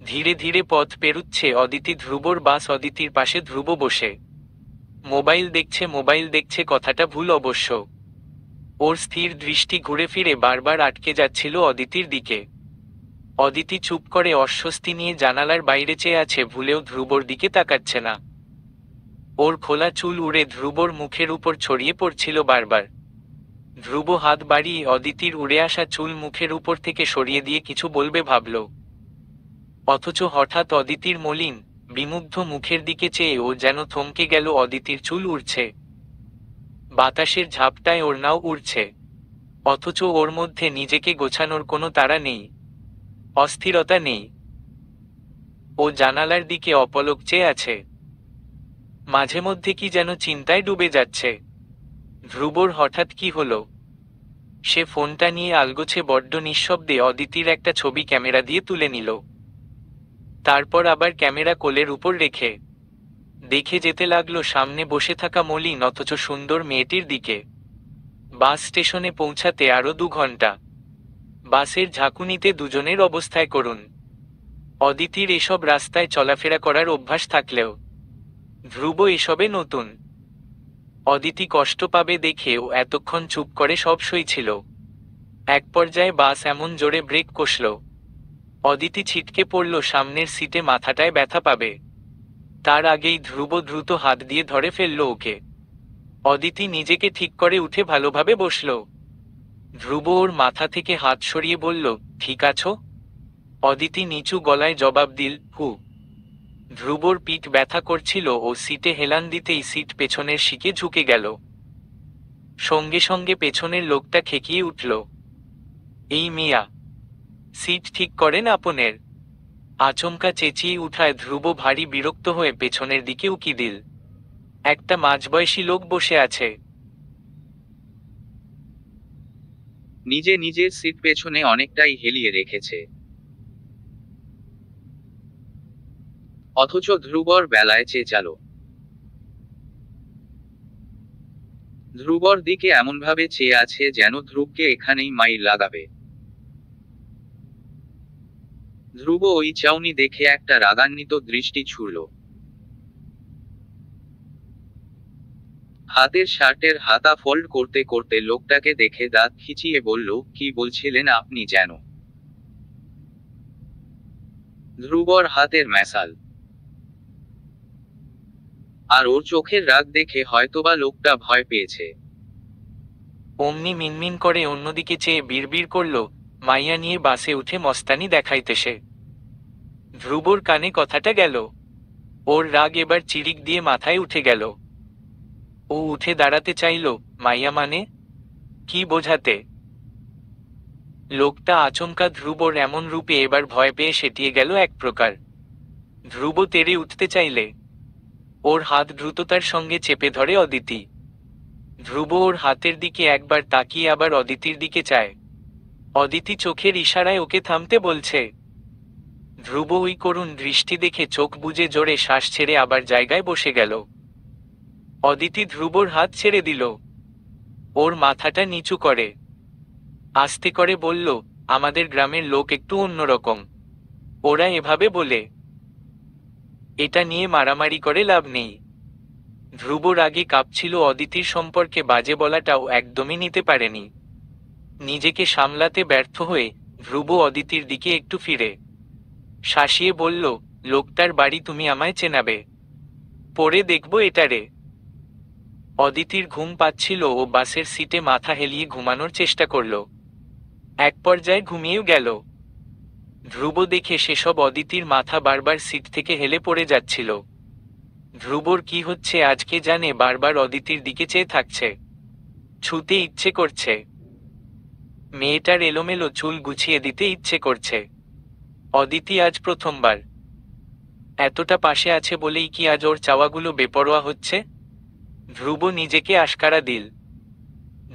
ধীরে ধীরে পথ পেরুচ্ছে অদিতি ধ্রুবর বাস। অদিতির পাশে ধ্রুব বসে মোবাইল দেখছে। কথাটা ভুল অবশ্য। ওর স্থির দৃষ্টি ঘুরে ফিরে বারবার আটকে যাচ্ছিল অদিতির দিকে। অদিতি চুপ করে অস্বস্তি নিয়ে জানালার বাইরে চেয়ে আছে, ভুলেও ধ্রুবর দিকে তাকাচ্ছে না। ওর খোলা চুল উড়ে ধ্রুবর মুখের উপর ছড়িয়ে পড়ছিল বারবার। ধ্রুব হাত বাড়িয়ে অদিতির উড়ে আসা চুল মুখের উপর থেকে সরিয়ে দিয়ে কিছু বলবে ভাবল। অথচ হঠাৎ অদিতির মলিন বিমুগ্ধ মুখের দিকে চেয়ে ও যেন থমকে গেল। অদিতির চুল উড়ছে, বাতাসের ঝাপটায় ওড়নাও উড়ছে, অথচ ওর মধ্যে নিজেকে গোছানোর কোনো তাড়া নেই, অস্থিরতা নেই। ও জানালার দিকে অপলক চেয়ে আছে, মাঝে মধ্যে কি যেন চিন্তায় ডুবে যাচ্ছে। ধ্রুবর হঠাৎ কি হলো? সে ফোনটা নিয়ে আলগোছে বড্ড নিঃশব্দে অদিতির একটা ছবি ক্যামেরা দিয়ে তুলে নিল। তারপর আবার ক্যামেরা কোলের উপর রেখে দেখে যেতে লাগলো সামনে বসে থাকা মলিন অথচ সুন্দর মেয়েটির দিকে। বাস স্টেশনে পৌঁছাতে আরো 2 ঘন্টা। বাসের ঝাঁকুনিতে দুজনের অবস্থায় করুন। অদিতির এসব রাস্তায় চলাফেরা করার অভ্যাস থাকলেও ধ্রুব এসবে নতুন। অদিতি কষ্ট পাবে দেখেও এতক্ষণ চুপ করে সব সইছিল। এক পর্যায়ে বাস এমন জোরে ব্রেক কষল, অদিতি ছিটকে পড়ল সামনের সিটে, মাথাটায় ব্যথা পাবে। তার আগেই ধ্রুব দ্রুত হাত দিয়ে ধরে ফেলল ওকে। অদিতি নিজেকে ঠিক করে উঠে ভালোভাবে বসল। ধ্রুব ওর মাথা থেকে হাত সরিয়ে বলল, ঠিক আছো? অদিতি নিচু গলায় জবাব দিল, হু। ধ্রুবর পিঠ ব্যথা করছিল ও সিটে হেলান দিতেই সিট পেছনের শিকে ঝুঁকে গেল। সঙ্গে সঙ্গে পেছনের লোকটা খেকিয়ে উঠল, এই মিয়া, সিট ঠিক করেন আপনের। আচমকা চেঁচিয়ে উঠায় ধ্রুব ভারী বিরক্ত হয়ে পেছনের দিকে উকি দিল। একটা মাঝবয়সী লোক বসে আছে। নিজে নিজের সিট পেছনে অনেকটাই হেলিয়ে রেখেছে, অথচ ধ্রুবর বেলায় চেঁচালো। ধ্রুবর দিকে এমনভাবে চেয়ে আছে যেন ধ্রুবকে এখানেই মাইর লাগাবে। ধ্রুব ওই চাউনি দেখে একটা রাগান্বিত দৃষ্টি ছুড়ল। হাতের শার্টের হাতা ফোল্ড করতে করতে লোকটাকে দেখে দাঁত খিচিয়ে বলল, কি বলছিলেন আপনি যেন? ধ্রুবর হাতের ম্যাসাল আর ওর চোখের রাগ দেখে হয়তোবা লোকটা ভয় পেয়েছে। অমনি মিনমিন করে অন্যদিকে চেয়ে বিড়বিড় করল, মাইয়া নিয়ে বাসে উঠে মস্তানি দেখাইতেছে। ধ্রুবর কানে কথাটা গেল। ওর রাগ এবার চিরিক দিয়ে মাথায় উঠে গেল। ও উঠে দাঁড়াতে চাইল, মাইয়া মানে কি বোঝাতে? লোকটা আচমকা ধ্রুবর এমন রূপে এবার ভয় পেয়ে সেটিয়ে গেল এক প্রকার। ধ্রুব তেড়ে উঠতে চাইলে ওর হাত দ্রুততার সঙ্গে চেপে ধরে অদিতি। ধ্রুব ওর হাতের দিকে একবার তাকিয়ে আবার অদিতির দিকে চায়। অদিতি চোখের ইশারায় ওকে থামতে বলছে। ধ্রুব ওই করুণ দৃষ্টি দেখে চোখ বুজে জোরে শ্বাস ছেড়ে আবার জায়গায় বসে গেল। অদিতি ধ্রুবর হাত ছেড়ে দিল। ওর মাথাটা নিচু করে আস্তে করে বলল, আমাদের গ্রামের লোক একটু অন্যরকম। ওরা এভাবে বলে। এটা নিয়ে মারামারি করে লাভ নেই। ধ্রুবর আগে কাঁপছিল, অদিতির সম্পর্কে বাজে বলাটাও একদমই নিতে পারেনি। নিজেকে সামলাতে ব্যর্থ হয়ে ধ্রুব অদিতির দিকে একটু ফিরে শাসিয়ে বলল, লোকটার বাড়ি তুমি আমায় চেনাবে? পরে দেখব এটারে। অদিতির ঘুম পাচ্ছিল ও বাসের সিটে মাথা হেলিয়ে ঘুমানোর চেষ্টা করল। এক পর্যায়ে ঘুমিয়েও গেল। ধ্রুব দেখে সেসব অদিতির মাথা বারবার সিট থেকে হেলে পড়ে যাচ্ছিল। ধ্রুবর কি হচ্ছে আজকে জানে, বারবার অদিতির দিকে চেয়ে থাকছে, ছুতে ইচ্ছে করছে, মেয়েটার এলোমেলো চুল গুছিয়ে দিতে ইচ্ছে করছে। অদিতি আজ প্রথমবার এতটা পাশে আছে বলেই কি আজ ওর চাওয়াগুলো বেপরোয়া হচ্ছে? ধ্রুব নিজেকে আশকারা দিল।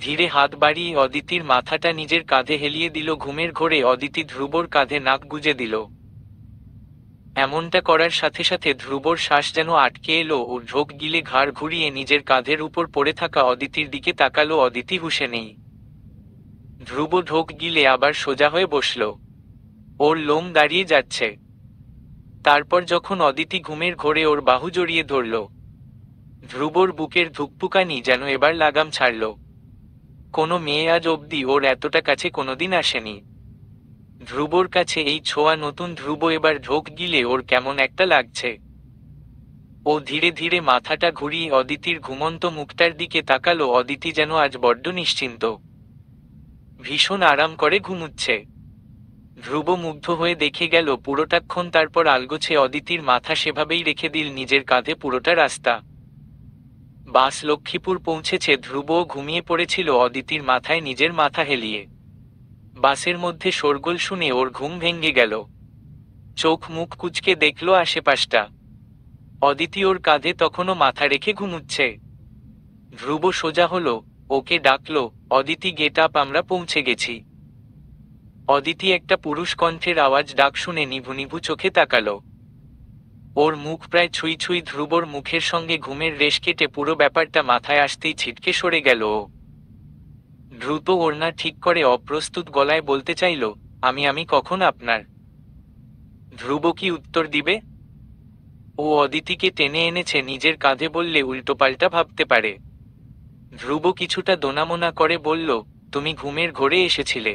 ধীরে হাত বাড়িয়ে অদিতির মাথাটা নিজের কাঁধে হেলিয়ে দিল। ঘুমের ঘোরে অদিতি ধ্রুবর কাঁধে নাক গুজে দিল। এমনটা করার সাথে সাথে ধ্রুবর শ্বাস যেন আটকে এলো। ওর ঢোক গিলে ঘাড় ঘুরিয়ে নিজের কাঁধের উপর পড়ে থাকা অদিতির দিকে তাকালো। অদিতি হুঁশে নেই। ধ্রুব ঢোক গিলে আবার সোজা হয়ে বসল। ওর লোম দাঁড়িয়ে যাচ্ছে। তারপর যখন অদিতি ঘুমের ঘোরে ওর বাহু জড়িয়ে ধরল, ধ্রুবর বুকের ধুকপুকানি যেন এবার লাগাম ছাড়ল। কোনো মেয়ে আজ অবধি ওর এতটা কাছে কোনোদিন আসেনি। ধ্রুবর কাছে এই ছোঁয়া নতুন। ধ্রুব এবার ঢোক গিলে ওর কেমন একটা লাগছে। ও ধীরে ধীরে মাথাটা ঘুরিয়ে অদিতির ঘুমন্ত মুখটার দিকে তাকালো। অদিতি যেন আজ বড্ড নিশ্চিন্ত, ভীষণ আরাম করে ঘুমুচ্ছে। ধ্রুব মুগ্ধ হয়ে দেখে গেল পুরোটাক্ষণ। তারপর আলগোছে অদিতির মাথা সেভাবেই রেখে দিল নিজের কাঁধে পুরোটা রাস্তা। বাস লক্ষ্মীপুর পৌঁছেছে। ধ্রুবও ঘুমিয়ে পড়েছিল অদিতির মাথায় নিজের মাথা হেলিয়ে। বাসের মধ্যে শোরগোল শুনে ওর ঘুম ভেঙে গেল। চোখ মুখ কুঁচকে দেখল আশেপাশটা। অদিতি ওর কাঁধে তখনও মাথা রেখে ঘুমুচ্ছে। ধ্রুব সোজা হলো, ওকে ডাকলো, অদিতি গেট আপ, আমরা পৌঁছে গেছি। অদিতি একটা পুরুষ কণ্ঠের আওয়াজ ডাক শুনে নিভু নিভু চোখে তাকালো। ওর মুখ প্রায় ছুঁই ছুঁই। ধ্রুবর মুখের সঙ্গে ঘুমের রেশ কেটে পুরো ব্যাপারটা মাথায় আসতেই ছিটকে সরে গেল ও। দ্রুত ওড়না ঠিক করে অপ্রস্তুত গলায় বলতে চাইল, আমি কখন আপনার? ধ্রুব কি উত্তর দিবে? ও অদিতিকে টেনে এনেছে নিজের কাঁধে বললে উল্টোপাল্টা ভাবতে পারে। ধ্রুব কিছুটা দোনামোনা করে বলল, তুমি ঘুমের ঘোরে এসেছিলে,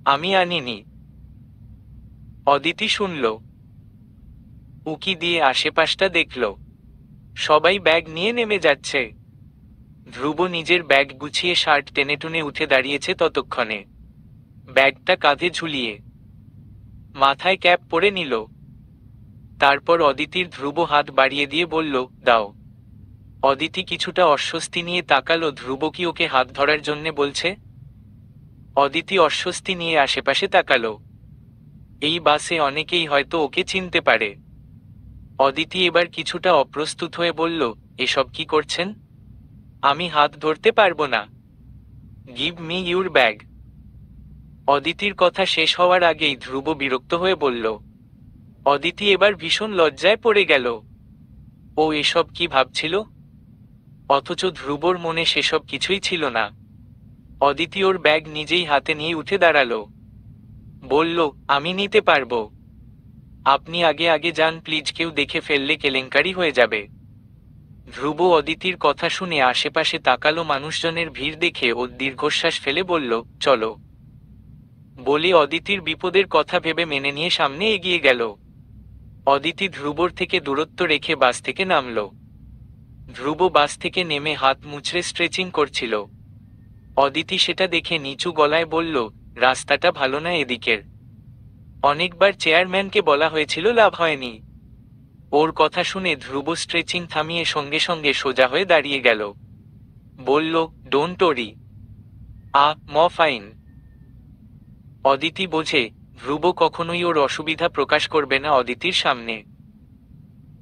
আমি আনিনি। অদিতি শুনল, উকি দিয়ে আশেপাশটা দেখল, সবাই ব্যাগ নিয়ে নেমে যাচ্ছে। ধ্রুব নিজের ব্যাগ গুছিয়ে শার্ট টেনেটুনে উঠে দাঁড়িয়েছে ততক্ষণে, ব্যাগটা কাঁধে ঝুলিয়ে, মাথায় ক্যাপ পরে নিল। তারপর অদিতির ধ্রুব হাত বাড়িয়ে দিয়ে বলল, দাও। অদিতি কিছুটা অস্বস্তি নিয়ে তাকালো, ধ্রুব কি ওকে হাত ধরার জন্যে বলছে? অদিতি অস্বস্তি নিয়ে আশেপাশে তাকালো, এই বাসে অনেকেই হয়তো ওকে চিনতে পারে। অদিতি এবার কিছুটা অপ্রস্তুত হয়ে বলল, এসব কি করছেন? আমি হাত ধরতে পারবো না, গিভ মি ইউর ব্যাগ। অদিতির কথা শেষ হওয়ার আগেই ধ্রুব বিরক্ত হয়ে বলল। অদিতি এবার ভীষণ লজ্জায় পড়ে গেল। ও এসব কি ভাবছিল? অথচ ধ্রুবর মনে সেসব কিছুই ছিল না। অদিতি ওর ব্যাগ নিজেই হাতে নিয়ে উঠে দাঁড়ালো, বলল, আমি নিতে পারবো। আপনি আগে আগে যান প্লিজ, কেউ দেখে ফেললে কেলেঙ্কারি হয়ে যাবে। ধ্রুব অদিতির কথা শুনে আশেপাশে তাকালো, মানুষজনের ভিড় দেখে ও দীর্ঘশ্বাস ফেলে বলল, চলো। বলে অদিতির বিপদের কথা ভেবে মেনে নিয়ে সামনে এগিয়ে গেল। অদিতি ধ্রুবর থেকে দূরত্ব রেখে বাস থেকে নামল। ধ্রুব বাস থেকে নেমে হাত মুচড়ে স্ট্রেচিং করছিল। অদিতি সেটা দেখে নিচু গলায় বলল, রাস্তাটা ভালো না এদিকের, অনেকবার চেয়ারম্যানকে বলা হয়েছিল, লাভ হয়নি। ওর কথা শুনে ধ্রুব স্ট্রেচিং থামিয়ে সঙ্গে সঙ্গে সোজা হয়ে দাঁড়িয়ে গেল, বলল, ডোন্ট ওরি, ফাইন। অদিতি বোঝে ধ্রুব কখনোই ওর অসুবিধা প্রকাশ করবে না অদিতির সামনে।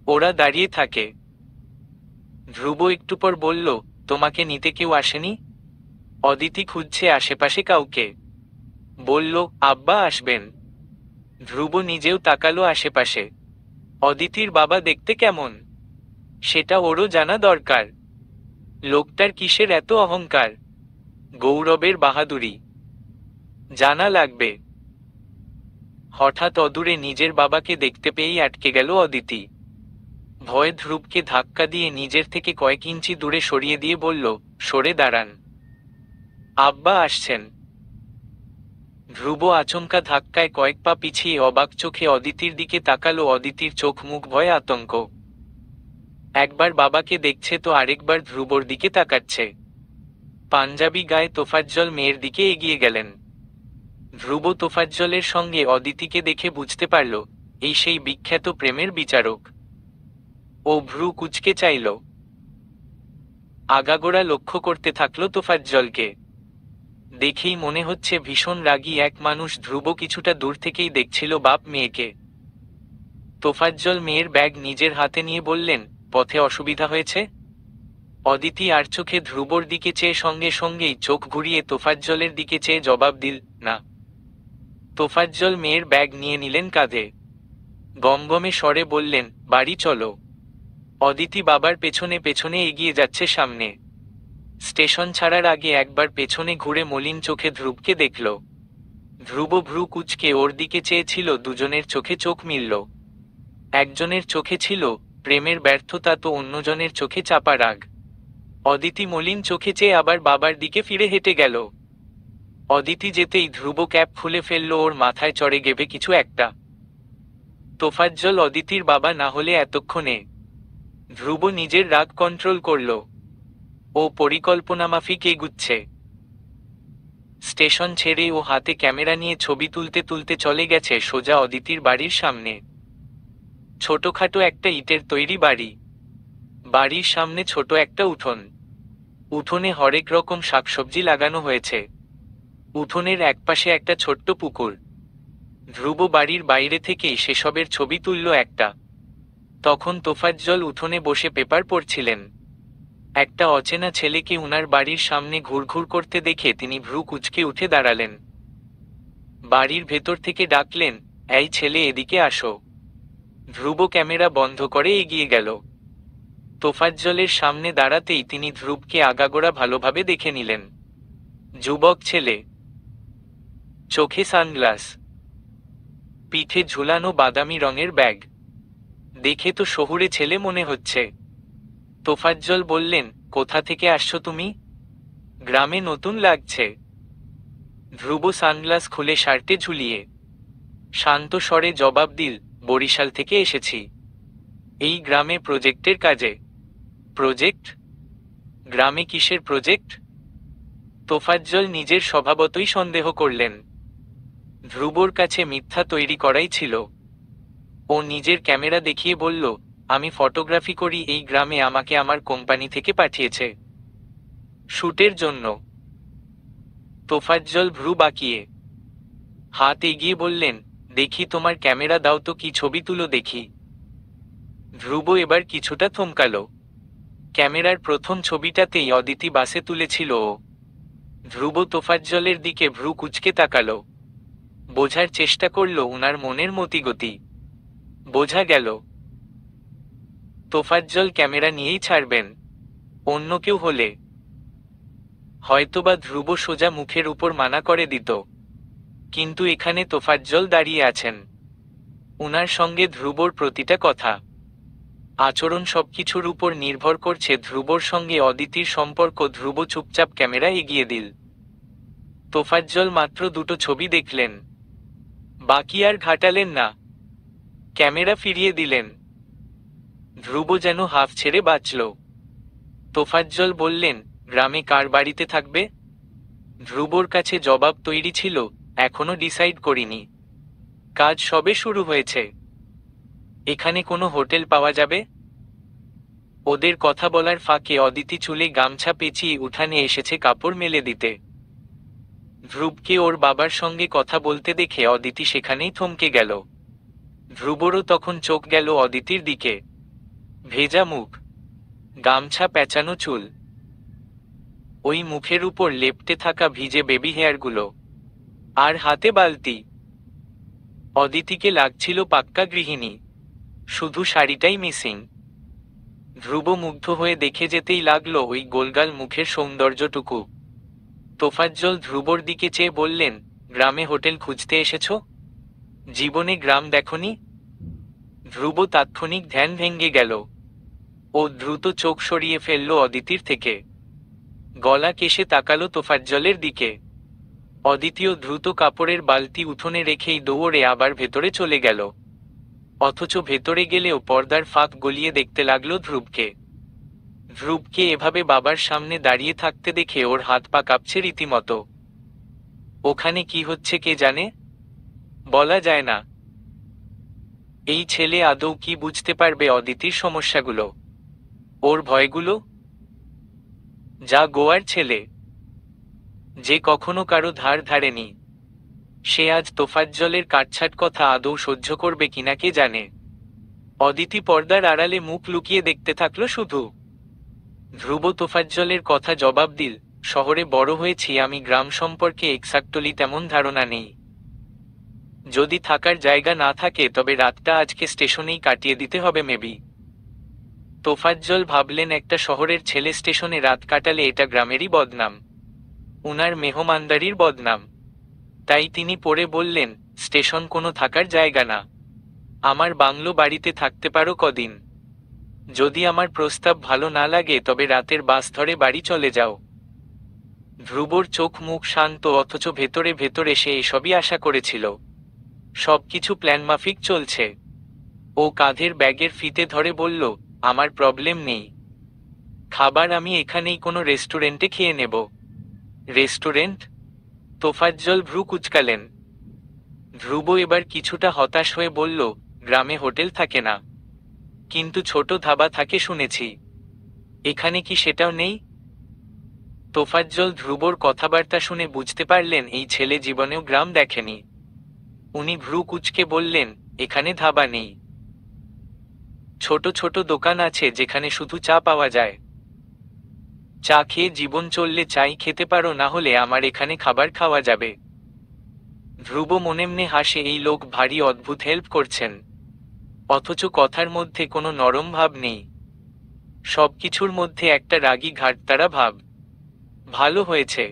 ওরা দাঁড়িয়ে থাকে। ধ্রুব একটু পর বলল, তোমাকে নিতে কেউ আসেনি? অদিতি খুঁজছে আশেপাশে কাউকে, বলল, আব্বা আসবেন। ধ্রুব নিজেও তাকালো আশেপাশে। অদিতির বাবা দেখতে কেমন সেটা ওরও জানা দরকার। লোকটার কিসের এত অহংকার, গৌরবের বাহাদুরি জানা লাগবে। হঠাৎ অদূরে নিজের বাবাকে দেখতে পেয়েই আটকে গেল অদিতি। ভয়ে ধ্রুবকে ধাক্কা দিয়ে নিজের থেকে কয়েক ইঞ্চি দূরে সরিয়ে দিয়ে বলল, সরে দাঁড়ান, আব্বা আসছেন। ধ্রুব আচমকা ধাক্কায় কয়েক পা পিছিয়ে অবাক চোখে অদিতির দিকে তাকালো। অদিতির চোখ মুখ ভয়ে আতঙ্ক, একবার বাবাকে দেখছে তো আরেকবার ধ্রুবর দিকে তাকাচ্ছে। পাঞ্জাবি গায়ে তোফাজ্জল মেয়ের দিকে এগিয়ে গেলেন। ধ্রুব তোফাজ্জলের সঙ্গে অদিতিকে দেখে বুঝতে পারল, এই সেই বিখ্যাত প্রেমের বিচারক। ও ভ্রু কুঁচকে চাইল, আগাগোড়া লক্ষ্য করতে থাকল তোফাজ্জলকে। দেখেই মনে হচ্ছে ভীষণ রাগী এক মানুষ। ধ্রুব কিছুটা দূর থেকেই দেখছিল বাপ মেয়েকে। তোফাজ্জল মেয়ের ব্যাগ নিজের হাতে নিয়ে বললেন, পথে অসুবিধা হয়েছে? অদিতি আর চোখে ধ্রুবর দিকে চেয়ে সঙ্গে সঙ্গেই চোখ ঘুরিয়ে তোফাজ্জলের দিকে চেয়ে জবাব দিল, না। তোফাজ্জল মেয়ের ব্যাগ নিয়ে নিলেন কাঁধে, গমগমে স্বরে বললেন, বাড়ি চলো। অদিতি বাবার পেছনে পেছনে এগিয়ে যাচ্ছে সামনে। স্টেশন ছাড়ার আগে একবার পেছনে ঘুরে মলিন চোখে ধ্রুবকে দেখল। ধ্রুব ভ্রু কুঁচকে ওর দিকে চেয়েছিল। দুজনের চোখে চোখ মিলল। একজনের চোখে ছিল প্রেমের ব্যর্থতা, তো অন্যজনের চোখে চাপা রাগ। অদিতি মলিন চোখে চেয়ে আবার বাবার দিকে ফিরে হেঁটে গেল। অদিতি যেতেই ধ্রুব ক্যাপ খুলে ফেলল, ওর মাথায় চড়ে গেবে কিছু একটা। তোফাজ্জল অদিতির বাবা না হলে এতক্ষণে। ধ্রুব নিজের রাগ কন্ট্রোল করল। ও পরিকল্পনামাফিক এগুচ্ছে। স্টেশন ছেড়ে ও হাতে ক্যামেরা নিয়ে ছবি তুলতে তুলতে চলে গেছে সোজা অদিতির বাড়ির সামনে। ছোটখাটো একটা ইটের তৈরি বাড়ি। বাড়ির সামনে ছোট একটা উঠোন। উঠোনে হরেক রকম শাকসবজি লাগানো হয়েছে। উঠোনের একপাশে একটা ছোট্ট পুকুর। ধ্রুব বাড়ির বাইরে থেকেই সেসবের ছবি তুলল একটা। তখন তোফাজ্জল উঠোনে বসে পেপার পড়ছিলেন। একটা অচেনা ছেলেকে উনার বাড়ির সামনে ঘুরঘুর করতে দেখে তিনি ভ্রু কুঁচকে উঠে দাঁড়ালেন। বাড়ির ভেতর থেকে ডাকলেন, এই ছেলে, এদিকে আসো। ধ্রুব ক্যামেরা বন্ধ করে এগিয়ে গেল। তোফাজ্জলের সামনে দাঁড়াতেই তিনি ধ্রুবকে আগাগোড়া ভালোভাবে দেখে নিলেন। যুবক ছেলে, চোখে সানগ্লাস, পিঠে ঝুলানো বাদামি রঙের ব্যাগ। দেখে তো শহুরে ছেলে মনে হচ্ছে। তোফাজ্জল বললেন, কোথা থেকে আসছো তুমি? গ্রামে নতুন লাগছে। ধ্রুব সানগ্লাস খুলে শার্টে ঝুলিয়ে শান্ত স্বরে জবাব দিল, বরিশাল থেকে এসেছি। এই গ্রামে প্রজেক্টের কাজে। প্রজেক্ট? গ্রামে কিসের প্রজেক্ট? তোফাজ্জল নিজের স্বভাবতই সন্দেহ করলেন। ধ্রুবর কাছে মিথ্যা তৈরি করাই ছিল। ও নিজের ক্যামেরা দেখিয়ে বলল, আমি ফটোগ্রাফি করি, এই গ্রামে আমাকে আমার কোম্পানি থেকে পাঠিয়েছে শুটের জন্য। তোফাজ্জল ভ্রু বাঁকিয়ে হাত এগিয়ে বললেন, দেখি তোমার ক্যামেরা দাও তো, কি ছবি তুলো দেখি। ধ্রুব এবার কিছুটা থমকালো। ক্যামেরার প্রথম ছবিটাতেই অদিতি বাসে তুলেছিল ও। ধ্রুব তোফাজ্জলের দিকে ভ্রু কুঁচকে তাকালো। বোঝার চেষ্টা করল উনার মনের মতিগতি। বোঝা গেল তোফাজ্জল ক্যামেরা নিয়েই ছাড়বেন। অন্য কেউ হলে হয়তোবা ধ্রুব সোজা মুখের উপর মানা করে দিত, কিন্তু এখানে তোফাজ্জল দাঁড়িয়ে আছেন। উনার সঙ্গে ধ্রুবর প্রতিটা কথা, আচরণ সবকিছুর উপর নির্ভর করছে ধ্রুবর সঙ্গে অদিতির সম্পর্ক। ধ্রুব চুপচাপ ক্যামেরা এগিয়ে দিল। তোফাজ্জল মাত্র দুটো ছবি দেখলেন, বাকি আর ঘাটালেন না। ক্যামেরা ফিরিয়ে দিলেন। ধ্রুব যেন হাফ ছেড়ে বাঁচল। তোফাজ্জল বললেন, গ্রামে কার বাড়িতে থাকবে? ধ্রুবর কাছে জবাব তৈরি ছিল, এখনো ডিসাইড করিনি, কাজ সবে শুরু হয়েছে। এখানে কোনো হোটেল পাওয়া যাবে? ওদের কথা বলার ফাঁকে অদিতি চুলে গামছা পেঁচিয়ে উঠানে এসেছে কাপড় মেলে দিতে। ধ্রুবকে ওর বাবার সঙ্গে কথা বলতে দেখে অদিতি সেখানেই থমকে গেল। ধ্রুবরও তখন চোখ গেল অদিতির দিকে। ভেজা মুখ, গামছা পেঁচানো চুল, ওই মুখের উপর লেপ্টে থাকা ভিজে বেবি হেয়ারগুলো, আর হাতে বালতি। অদিতিকে লাগছিল পাক্কা গৃহিণী, শুধু শাড়িটাই মিসিং। ধ্রুব মুগ্ধ হয়ে দেখে যেতেই লাগলো ওই গোলগাল মুখের সৌন্দর্যটুকু। তোফাজ্জল ধ্রুবর দিকে চেয়ে বললেন, গ্রামে হোটেল খুঁজতে এসেছ? জীবনে গ্রাম দেখনি? ধ্রুব তাৎক্ষণিক ধ্যান ভেঙে গেল। ও দ্রুত চোখ সরিয়ে ফেলল অদিতির থেকে। গলা কেশে তাকালো তোফাজ্জলের দিকে। অদিতিও দ্রুত কাপড়ের বালতি উঠোনে রেখেই দৌড়ে আবার ভেতরে চলে গেল। অথচ ভেতরে গেলেও পর্দার ফাঁক গলিয়ে দেখতে লাগলো ধ্রুবকে। ধ্রুবকে এভাবে বাবার সামনে দাঁড়িয়ে থাকতে দেখে ওর হাত পা কাঁপছে রীতিমতো। ওখানে কি হচ্ছে কে জানে, বলা যায় না। এই ছেলে আদৌ কি বুঝতে পারবে অদিতির সমস্যাগুলো, ওর ভয়গুলো? যা গোয়ার ছেলে, যে কখনো কারো ধার ধারেনি, সে আজ তোফাজ্জলের কাটছাট কথা আদৌ সহ্য করবে কিনা কে জানে। অদিতি পর্দার আড়ালে মুখ লুকিয়ে দেখতে থাকলো শুধু। ধ্রুব তোফাজ্জলের কথা জবাব দিল, শহরে বড় হয়েছি আমি, গ্রাম সম্পর্কে এক্সাক্টলি তেমন ধারণা নেই। যদি থাকার জায়গা না থাকে তবে রাতটা আজকে স্টেশনেই কাটিয়ে দিতে হবে মেবি। তোফাজ্জল ভাবলেন, একটা শহরের ছেলে স্টেশনে রাত কাটালে এটা গ্রামেরই বদনাম, উনার মেহমানদারির বদনাম। তাই তিনি পড়ে বললেন, স্টেশন কোনো থাকার জায়গা না, আমার বাংলো বাড়িতে থাকতে পারো কদিন। যদি আমার প্রস্তাব ভালো না লাগে তবে রাতের বাস ধরে বাড়ি চলে যাও। ধ্রুবর চোখ মুখ শান্ত, অথচ ভেতরে ভেতরে সে এসবই আশা করেছিল। সবকিছু প্ল্যান মাফিক চলছে। ও কাঁধের ব্যাগের ফিতে ধরে বলল, আমার প্রবলেম নেই, খাবার আমি এখানেই কোনো রেস্টুরেন্টে খেয়ে নেব। রেস্টুরেন্ট? তোফাজ্জল ভ্রু কুঁচকালেন। ধ্রুব এবার কিছুটা হতাশ হয়ে বলল, গ্রামে হোটেল থাকে না, কিন্তু ছোট ধাবা থাকে শুনেছি, এখানে কি সেটাও নেই? তোফাজ্জল ধ্রুবর কথাবার্তা শুনে বুঝতে পারলেন এই ছেলে জীবনেও গ্রাম দেখেনি। উনি ভ্রু কুঁচকে বললেন, এখানে ধাবা নেই, ছোট ছোট দোকান আছে যেখানে শুধু চা পাওয়া যায়। চা খেয়ে জীবন চললে চাই খেতে পারো, না হলে আমার এখানে খাবার খাওয়া যাবে। ধ্রুব মনেমনে হাসে, এই লোক ভারী অদ্ভুত হেল্প করছেন, অথচ কথার মধ্যে কোনো নরম ভাব নেই, সবকিছুর মধ্যে একটা রাগী ঘাটতারা ভাব। ভালো হয়েছে,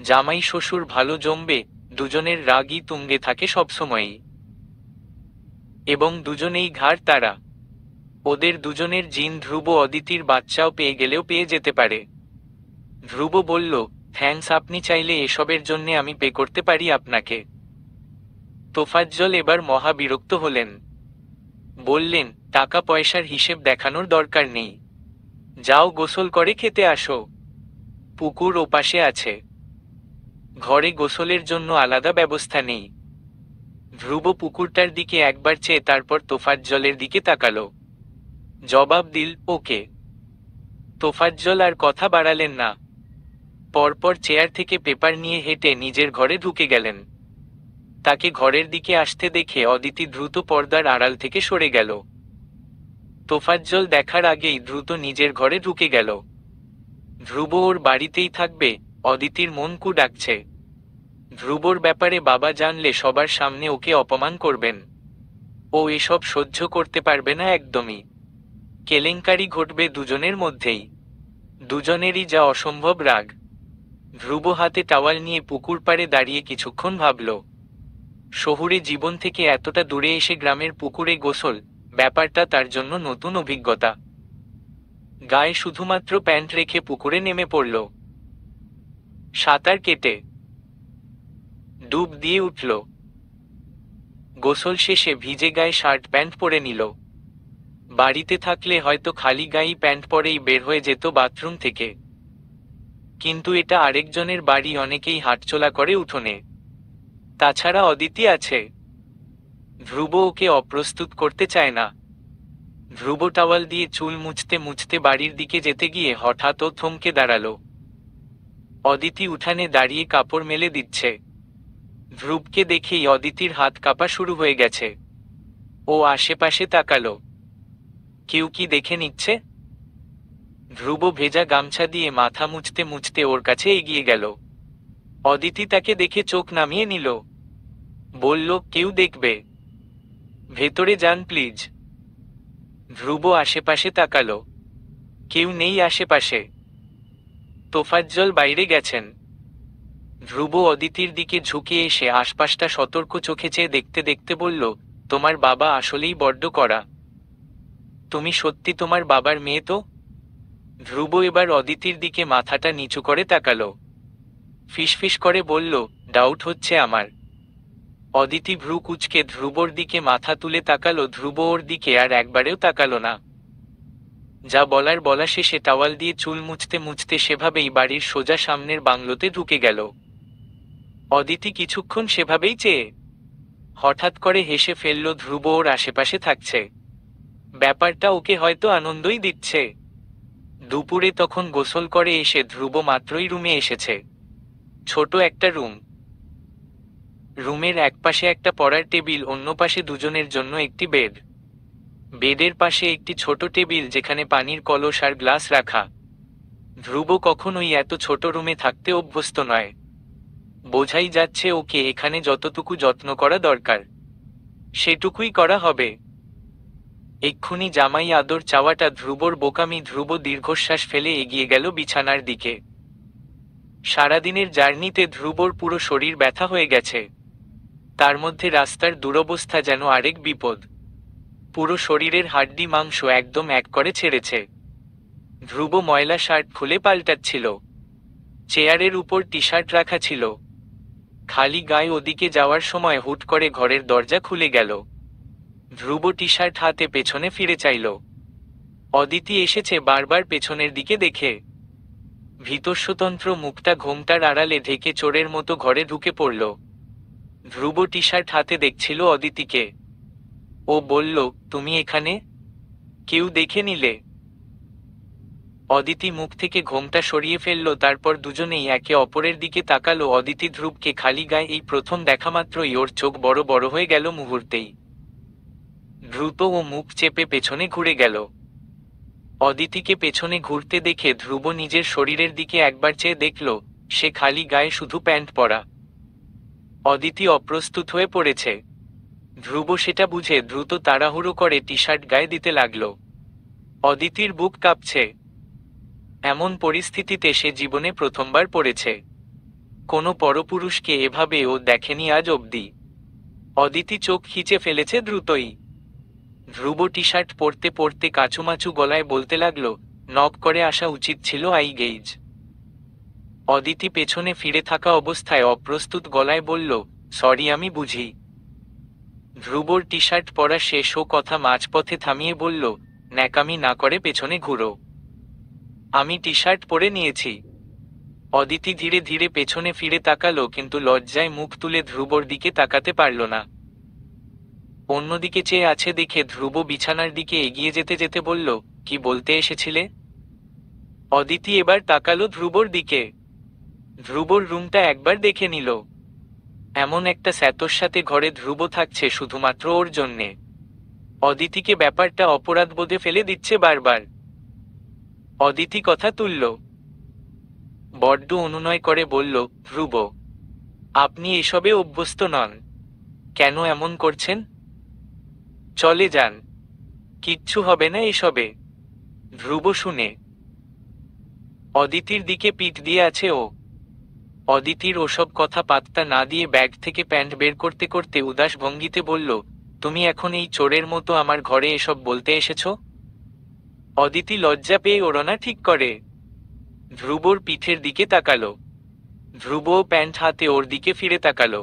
জামাই শ্বশুর ভালো জমবে, দুজনের রাগই তুঙ্গে থাকে সবসময়ই, এবং দুজনেই ঘাড় তারা। ওদের দুজনের জিন ধ্রুব অদিতির বাচ্চাও পেয়ে গেলেও পেয়ে যেতে পারে। ধ্রুব বলল, থ্যাঙ্কস, আপনি চাইলে এসবের জন্যে আমি পে করতে পারি আপনাকে। তোফাজ্জল এবার মহা বিরক্ত হলেন। বললেন, টাকা পয়সার হিসেব দেখানোর দরকার নেই, যাও গোসল করে খেতে আসো, পুকুর ওপাশে আছে, ঘরে গোসলের জন্য আলাদা ব্যবস্থা নেই। ধ্রুব পুকুরটার দিকে একবার চেয়ে তারপর তোফাজ্জলের দিকে তাকালো। জবাব দিল, ওকে। তোফাজ্জল আর কথা বাড়ালেন না। পরপর চেয়ার থেকে পেপার নিয়ে হেঁটে নিজের ঘরে ঢুকে গেলেন। তাকে ঘরের দিকে আসতে দেখে অদিতি দ্রুত পর্দার আড়াল থেকে সরে গেল। তোফাজ্জল দেখার আগেই দ্রুত নিজের ঘরে ঢুকে গেল। ধ্রুব ওর বাড়িতেই থাকবে, অদিতির মন কু ডাকছে। ধ্রুবর ব্যাপারে বাবা জানলে সবার সামনে ওকে অপমান করবেন। ও এসব সহ্য করতে পারবে না একদমই। কেলেঙ্কারি ঘটবে দুজনের মধ্যেই। দুজনেরই যা অসম্ভব রাগ। ধ্রুব হাতে টাওয়াল নিয়ে পুকুর পাড়ে দাঁড়িয়ে কিছুক্ষণ ভাবল। শহুরে জীবন থেকে এতটা দূরে এসে গ্রামের পুকুরে গোসল, ব্যাপারটা তার জন্য নতুন অভিজ্ঞতা। গায়ে শুধুমাত্র প্যান্ট রেখে পুকুরে নেমে পড়ল। সাঁতার কেটে ডুব দিয়ে উঠল। গোসল শেষে ভিজে গায়ে শার্ট প্যান্ট পরে নিল। বাড়িতে থাকলে হয়তো খালি গায়েই প্যান্ট পরেই বের হয়ে যেত বাথরুম থেকে, কিন্তু এটা আরেকজনের বাড়ি, অনেকেই হাঁটচলা করে উঠোনে। তাছাড়া অদিতি আছে। ধ্রুব ওকে অপ্রস্তুত করতে চায় না। ধ্রুব টাওয়াল দিয়ে চুল মুছতে মুছতে বাড়ির দিকে যেতে গিয়ে হঠাৎ ও থমকে দাঁড়ালো। অদিতি উঠানে দাঁড়িয়ে কাপড় মেলে দিচ্ছে। ধ্রুবকে দেখেই অদিতির হাত কাঁপা শুরু হয়ে গেছে। ও আশেপাশে তাকালো, কেউ কি দেখে নিচ্ছে? ধ্রুব ভেজা গামছা দিয়ে মাথা মুছতে মুছতে ওর কাছে এগিয়ে গেল। অদিতি তাকে দেখে চোখ নামিয়ে নিল। বলল, কেউ দেখবে, ভেতরে যান প্লিজ। ধ্রুব আশেপাশে তাকালো, কেউ নেই আশেপাশে। তোফাজ্জল বাইরে গেছেন। ধ্রুব অদিতির দিকে ঝুঁকে এসে আশপাশটা সতর্ক চোখে চেয়ে দেখতে দেখতে বলল, তোমার বাবা আসলেই বড্ড কড়া। তুমি সত্যি তোমার বাবার মেয়ে তো? ধ্রুব এবার অদিতির দিকে মাথাটা নিচু করে তাকালো। ফিসফিস করে বলল, ডাউট হচ্ছে আমার। অদিতি ভ্রু কুঁচকে ধ্রুবর দিকে মাথা তুলে তাকালো। ধ্রুব ওর দিকে আর একবারেও তাকালো না। যা বলার বলা শেষে টাওয়াল দিয়ে চুল মুছতে মুছতে সেভাবেই বাড়ির সোজা সামনের বাংলোতে ঢুকে গেল। অদিতি কিছুক্ষণ সেভাবেই চেয়ে হঠাৎ করে হেসে ফেলল। ধ্রুব ওর আশেপাশে থাকছে, ব্যাপারটা ওকে হয়তো আনন্দই দিচ্ছে। দুপুরে তখন গোসল করে এসে ধ্রুব মাত্রই রুমে এসেছে। ছোট একটা রুম। রুমের একপাশে একটা পড়ার টেবিল, অন্য পাশে দুজনের জন্য একটি বেড। বেডের পাশে একটি ছোট টেবিল যেখানে পানির কলস আর গ্লাস রাখা। ধ্রুব কখনোই এত ছোট রুমে থাকতে অভ্যস্ত নয়। বোঝাই যাচ্ছে ওকে এখানে যতটুকু যত্ন করা দরকার সেটুকুই করা হবে। এক্ষুনি জামাই আদর চাওয়াটা ধ্রুবর বোকামি। ধ্রুব দীর্ঘশ্বাস ফেলে এগিয়ে গেল বিছানার দিকে। সারাদিনের জার্নিতে ধ্রুবর পুরো শরীর ব্যথা হয়ে গেছে। তার মধ্যে রাস্তার দুরবস্থা যেন আরেক বিপদ। পুরো শরীরের হাড্ডি মাংস একদম এক করে ছেড়েছে। ধ্রুব ময়লা শার্ট খুলে পাল্টাচ্ছিল। চেয়ারের উপর টি শার্ট রাখা ছিল। খালি গায়ে ওদিকে যাওয়ার সময় হুট করে ঘরের দরজা খুলে গেল। ধ্রুব টি শার্ট হাতে পেছনে ফিরে চাইল। অদিতি এসেছে বারবার পেছনের দিকে দেখে। ভীতস্বতন্ত্র মুখটা ঘোমটার আড়ালে ঢেকে চোরের মতো ঘরে ঢুকে পড়ল। ধ্রুব টি শার্ট হাতে দেখছিল অদিতিকে। ও বলল, তুমি এখানে? কেউ দেখে নিলে? অদিতি মুখ থেকে ঘোমটা সরিয়ে ফেলল। তারপর দুজনেই একে অপরের দিকে তাকালো। অদিতি ধ্রুবকে খালি গায়ে এই প্রথম দেখা মাত্রই ওর চোখ বড় বড় হয়ে গেল মুহূর্তেই। দ্রুত ও মুখ চেপে পেছনে ঘুরে গেল। অদিতিকে পেছনে ঘুরতে দেখে ধ্রুব নিজের শরীরের দিকে একবার চেয়ে দেখল, সে খালি গায়ে শুধু প্যান্ট পরা। অদিতি অপ্রস্তুত হয়ে পড়েছে। ধ্রুব সেটা বুঝে দ্রুত তাড়াহুড়ো করে টি শার্ট গায়ে দিতে লাগল। অদিতির বুক কাঁপছে। এমন পরিস্থিতিতে সে জীবনে প্রথমবার পড়েছে। কোনো পরপুরুষকে এভাবে ও দেখেনি আজ অবধি। অদিতি চোখ খিচে ফেলেছে দ্রুতই। ধ্রুব টি শার্ট পরতে পরতে কাচুমাচু গলায় বলতে লাগলো, নক করে আসা উচিত ছিল আই গেইজ। অদিতি পেছনে ফিরে থাকা অবস্থায় অপ্রস্তুত গলায় বলল, সরি আমি বুঝি। ধ্রুবর টি শার্ট পরা শেষ ও কথা মাঝপথে থামিয়ে বলল, ন্যাকামি না করে পেছনে ঘুরো। আমি টি শার্ট পরে নিয়েছি। অদিতি ধীরে ধীরে পেছনে ফিরে তাকালো, কিন্তু লজ্জায় মুখ তুলে ধ্রুবর দিকে তাকাতে পারল না। অন্যদিকে চেয়ে আছে দেখে ধ্রুব বিছানার দিকে এগিয়ে যেতে যেতে বলল, কি বলতে এসেছিলে? অদিতি এবার তাকালো ধ্রুবর দিকে। ধ্রুবর রুমটা একবার দেখে নিল। এমন একটা স্যাতোর ঘরে ধ্রুব থাকছে শুধুমাত্র ওর জন্যে। অদিতিকে ব্যাপারটা অপরাধবোধে ফেলে দিচ্ছে বারবার। অদিতি কথা তুলল, বড্ড অনুনয় করে বলল, ধ্রুব, আপনি এসবে অভ্যস্ত নন, কেন এমন করছেন? চলে যান, কিচ্ছু হবে না এসবে। ধ্রুব শুনে অদিতির দিকে পিঠ দিয়ে আছে ও। অদিতির ওসব কথা পাত্তা না দিয়ে ব্যাগ থেকে প্যান্ট বের করতে করতে উদাস ভঙ্গিতে বলল, তুমি এখন এই চোরের মতো আমার ঘরে এসব বলতে এসেছ? অদিতি লজ্জা পেয়ে ওড়না ঠিক করে। ধ্রুবর পিঠের দিকে তাকালো। ধ্রুবও প্যান্ট হাতে ওর দিকে ফিরে তাকালো।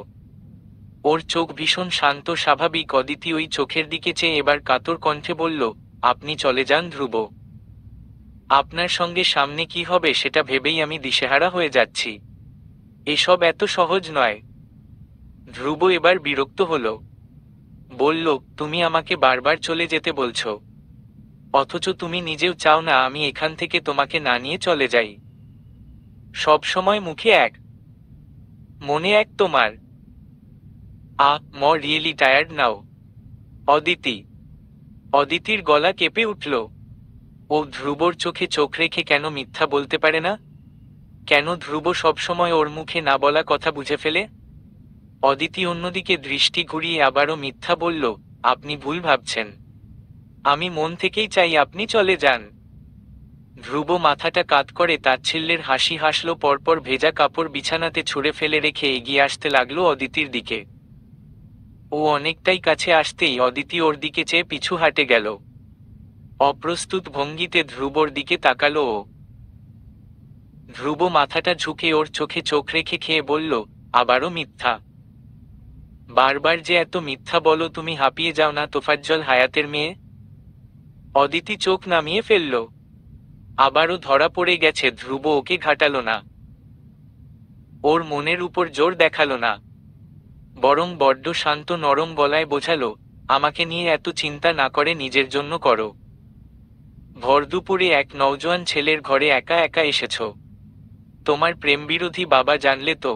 ওর চোখ ভীষণ শান্ত স্বাভাবিক। অদিতি ওই চোখের দিকে চেয়ে এবার কাতর কণ্ঠে বলল, আপনি চলে যান ধ্রুব, আপনার সঙ্গে সামনে কি হবে সেটা ভেবেই আমি দিশেহারা হয়ে যাচ্ছি। এসব এত সহজ নয়। ধ্রুব এবার বিরক্ত হলো, বলল, তুমি আমাকে বারবার চলে যেতে বলছো, অথচ তুমি নিজেও চাও না আমি এখান থেকে তোমাকে না নিয়ে চলে যাই। সব সময় মুখে এক, মনে এক তোমার। Really tired now. অদিতি। অদিতির গলা কেঁপে উঠল। ও ধ্রুবর চোখে চোখ রেখে কেন মিথ্যা বলতে পারে না? কেন ধ্রুব সবসময় ওর মুখে না বলা কথা বুঝে ফেলে? অদিতি অন্যদিকে দৃষ্টি ঘুরিয়ে আবারও মিথ্যা বলল, আপনি ভুল ভাবছেন, আমি মন থেকেই চাই আপনি চলে যান। ধ্রুব মাথাটা কাত করে তাচ্ছিল্যের হাসি হাসল, পরপর ভেজা কাপড় বিছানাতে ছুঁড়ে ফেলে রেখে এগিয়ে আসতে লাগলো অদিতির দিকে। ও অনেকটাই কাছে আসতেই অদিতি ওর দিকে চেয়ে পিছু হাঁটে গেল। অপ্রস্তুত ভঙ্গিতে ধ্রুবর দিকে তাকালো ও। ধ্রুব মাথাটা ঝুঁকে ওর চোখে চোখ রেখে খেয়ে বলল, আবারও মিথ্যা? বারবার যে এত মিথ্যা বলো তুমি, হাঁপিয়ে যাও না তোফাজ্জল হায়াতের মেয়ে? অদিতি চোখ নামিয়ে ফেলল। আবারও ধরা পড়ে গেছে। ধ্রুব ওকে ঘাটালো না, ওর মনের উপর জোর দেখালো না, বরং বড্ড শান্ত নরম গলায় বোঝালো, আমাকে নিয়ে এত চিন্তা না করে নিজের জন্য করো। ভরদুপুরে এক নওজোয়ান ছেলের ঘরে একা একা এসেছ, তোমার প্রেমবিরোধী বাবা জানলে তো?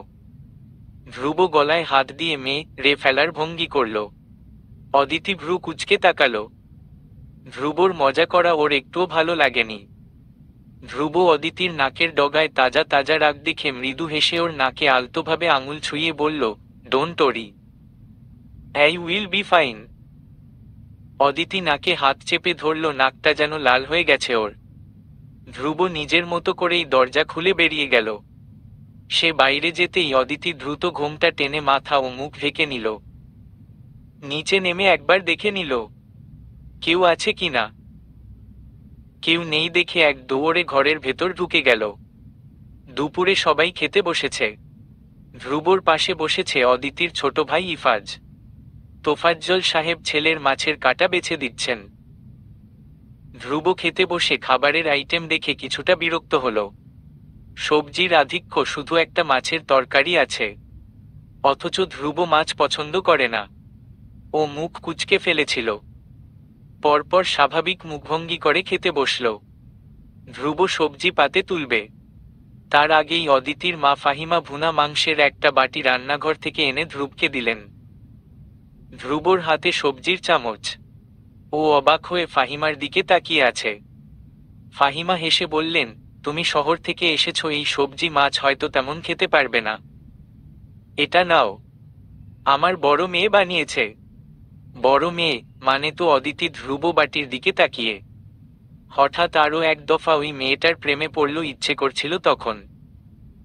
ধ্রুব গলায় হাত দিয়ে রে ফেলার ভঙ্গি করল। অদিতি ভ্রু কুঁচকে তাকালো। ধ্রুবর মজা করা ওর একটুও ভালো লাগেনি। ধ্রুব অদিতির নাকের ডগায় তাজা তাজা রাগ দেখে মৃদু হেসে ওর নাকে আলতোভাবে আঙুল ছুঁয়ে বলল, don't worry, I will be fine. Aditi নাকে হাত চেপে ধরল, নাকটা যেন লাল হয়ে গেছে ওর। ধ্রুব নিজের মতো করেই দরজা খুলে বেরিয়ে গেল। সে বাইরে যেতেই অদিতি দ্রুত ঘোমটা টেনে মাথা ও মুখ ঢেকে নিল। নিচে নেমে একবার দেখে নিল কেউ আছে কিনা। কেউ নেই দেখে এক দৌড়ে ঘরের ভেতর ঢুকে গেল। দুপুরে সবাই খেতে বসেছে। ধ্রুবর পাশে বসেছে অদিতির ছোট ভাই ইফাজ। তোফাজ্জল সাহেব ছেলের মাছের কাটা বেছে দিচ্ছেন। ধ্রুব খেতে বসে খাবারের আইটেম দেখে কিছুটা বিরক্ত হল। সবজির আধিক্য, শুধু একটা মাছের তরকারি আছে, অথচ ধ্রুব মাছ পছন্দ করে না। ও মুখ কুঁচকে ফেলেছিল। পরপর স্বাভাবিক মুখভঙ্গি করে খেতে বসল। ধ্রুব সবজি পাতে তুলবে, তার আগেই অদিতির মা ফাহিমা ভুনা মাংসের একটা বাটি রান্নাঘর থেকে এনে ধ্রুবকে দিলেন। ধ্রুবর হাতে সবজির চামচ। ও অবাক হয়ে ফাহিমার দিকে তাকিয়ে আছে। ফাহিমা হেসে বললেন, তুমি শহর থেকে এসেছো, এই সবজি মাছ হয়তো তেমন খেতে পারবে না, এটা নাও, আমার বড় মেয়ে বানিয়েছে। বড় মেয়ে মানে তো? অদিতি ধ্রুব বাটির দিকে তাকিয়ে। হঠাৎ আরও এক দফা ওই মেয়েটার প্রেমে পড়ল ইচ্ছে করছিল তখন।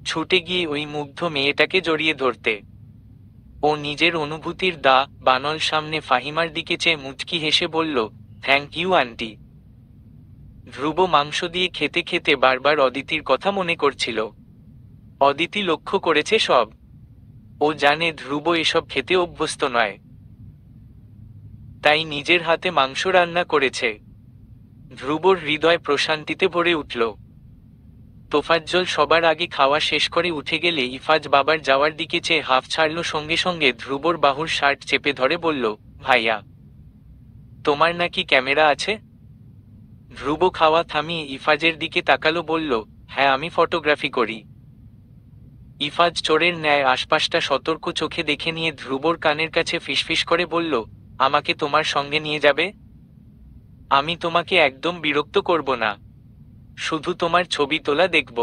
ছুটে গিয়ে ওই মুগ্ধ মেয়েটাকে জড়িয়ে ধরতে। ও নিজের অনুভূতির বানল সামনে ফাহিমার দিকে চেয়ে মুচকি হেসে বলল, থ্যাংক ইউ আন্টি। ধ্রুব মাংস দিয়ে খেতে খেতে বারবার অদিতির কথা মনে করছিল। অদিতি লক্ষ্য করেছে সব। ও জানে ধ্রুব এসব খেতে অভ্যস্ত নয়, তাই নিজের হাতে মাংস রান্না করেছে। ধ্রুবর হৃদয় প্রশান্তিতে ভরে উঠল। তোফাজ্জল সবার আগে খাওয়া শেষ করে উঠে গেলে ইফাজ বাবার যাওয়ার দিকে চেয়ে হাফ ছাড়ল, সঙ্গে সঙ্গে ধ্রুবর বাহুর শার্ট চেপে ধরে বলল, ভাইয়া, তোমার নাকি ক্যামেরা আছে? ধ্রুব খাওয়া থামিয়ে ইফাজের দিকে তাকালো, বলল, হ্যাঁ, আমি ফটোগ্রাফি করি। ইফাজ চোরের ন্যায় আশপাশটা সতর্ক চোখে দেখে নিয়ে ধ্রুবর কানের কাছে ফিসফিস করে বলল, আমাকে তোমার সঙ্গে নিয়ে যাবে? আমি তোমাকে একদম বিরক্ত করব না, শুধু তোমার ছবি তোলা দেখব।